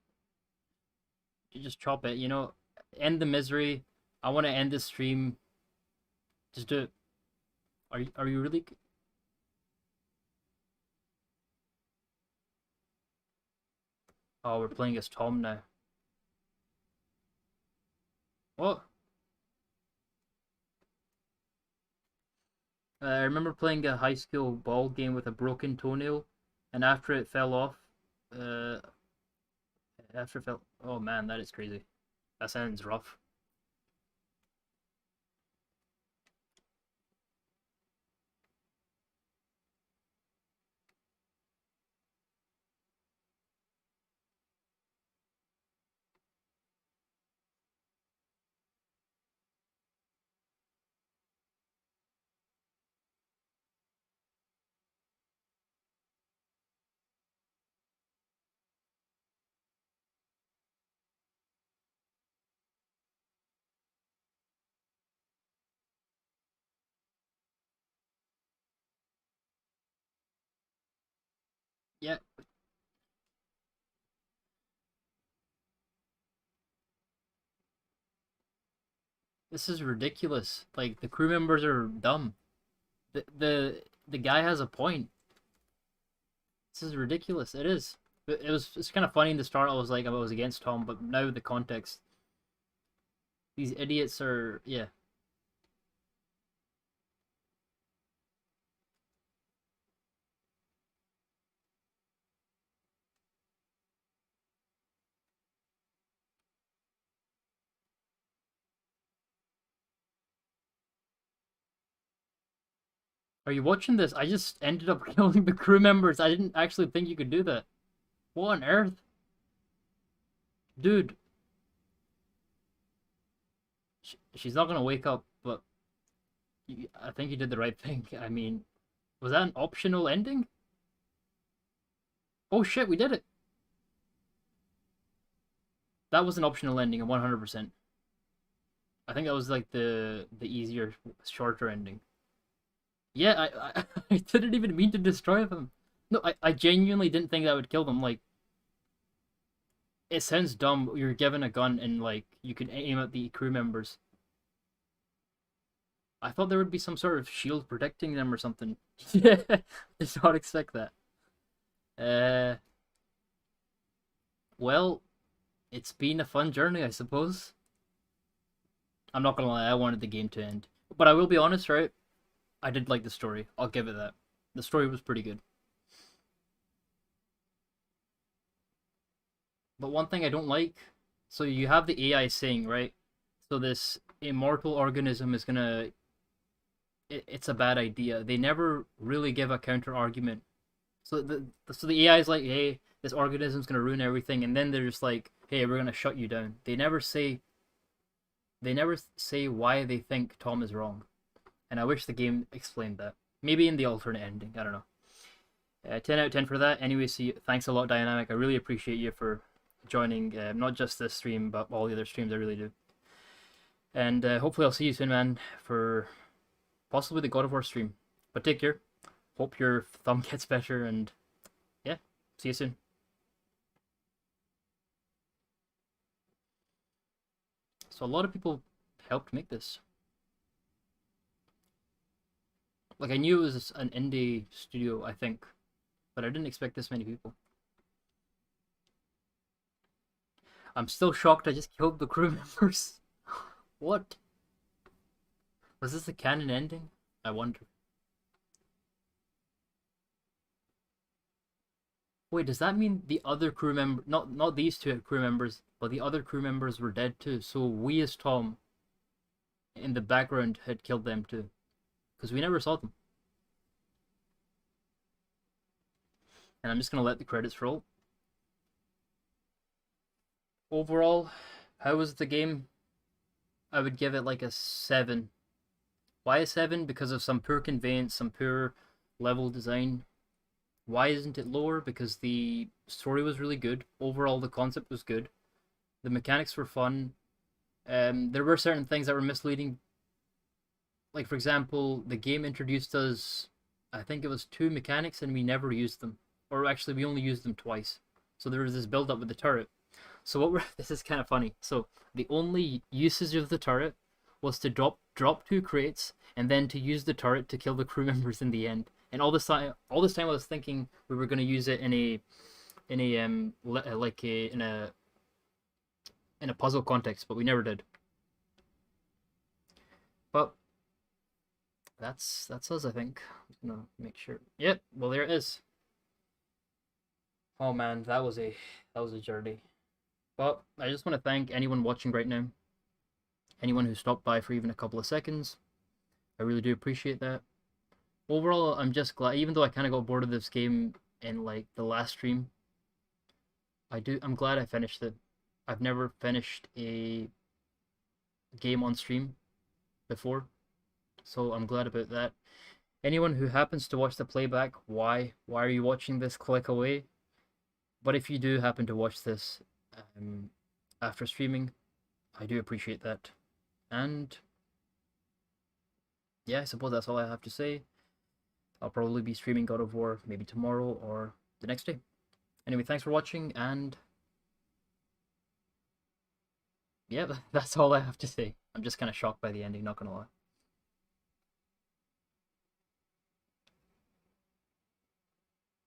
You just chop it. End the misery. I want to end this stream. Just do it. Are you really? Oh, we're playing as Tom now. What? I remember playing a high school ball game with a broken toenail, and after it fell off, uh, after it fell. Oh man, that is crazy. That sounds rough. Yeah, this is ridiculous. Like the crew members are dumb. The guy has a point. This is ridiculous. It is. It's kind of funny in the start. I was against Tom, but now the context, these idiots are yeah. Are you watching this? I just ended up killing the crew members. I didn't actually think you could do that. What on earth, dude? She's not gonna wake up, but I think you did the right thing. I mean, was that an optional ending? Oh shit, we did it. That was an optional ending, 100%. I think that was like the easier, shorter ending. Yeah, I I didn't even mean to destroy them. No, I genuinely didn't think that would kill them. Like, it sounds dumb. You're given a gun and like you can aim at the crew members. I thought there would be some sort of shield protecting them or something. Yeah, I did not expect that. Uh, well, it's been a fun journey, I suppose. I'm not gonna lie, I wanted the game to end, but I will be honest, right? I did like the story. I'll give it that. The story was pretty good. But one thing I don't like, so you have the AI saying, right? So this immortal organism is gonna, it's a bad idea. They never really give a counter argument. So the AI is like, hey, this organism's gonna ruin everything, and then they're just like, hey, we're gonna shut you down. They never say why they think Tom is wrong, and I wish the game explained that. Maybe in the alternate ending. I don't know. 10 out of 10 for that. Anyway, see, thanks a lot, Dynamic. I really appreciate you for joining, not just this stream, but all the other streams. I really do. And hopefully, I'll see you soon, man, for possibly the God of War stream. But take care. Hope your thumb gets better, and yeah, see you soon. So, a lot of people helped make this. Like, I knew it was an indie studio, I think, but I didn't expect this many people. I'm still shocked I just killed the crew members. What? Was this a canon ending? I wonder. Wait, does that mean the other crew member, not these two crew members, but the other crew members were dead too? So we as Tom in the background had killed them too, because we never saw them. And I'm just gonna let the credits roll. Overall, how was the game? I would give it like a 7. Why a 7? Because of some poor conveyance, some poor level design. Why isn't it lower? Because the story was really good. Overall, the concept was good. The mechanics were fun. There were certain things that were misleading. Like, for example, the game introduced us, I think it was 2 mechanics, and we never used them. Or actually, we only used them twice. So there was this build up with the turret. So what we're this is kind of funny. So the only usage of the turret was to drop 2 crates and then to use the turret to kill the crew members in the end. And all this time I was thinking we were going to use it in a like in a puzzle context, but we never did. But that's us, I think. I'm gonna make sure. Yep. Well, there it is. Oh man, that was a journey. But I just want to thank anyone watching right now. Anyone who stopped by for even a couple of seconds. I really do appreciate that. Overall, I'm just glad, even though I kind of got bored of this game in like the last stream, I'm glad I finished it. I've never finished a game on stream before, so I'm glad about that. Anyone who happens to watch the playback, why are you watching this? Click away. But if you do happen to watch this um, after streaming, I do appreciate that. And yeah, I suppose that's all I have to say. I'll probably be streaming God of War maybe tomorrow or the next day. Anyway, thanks for watching, and yeah, that's all I have to say. I'm just kind of shocked by the ending, not gonna lie.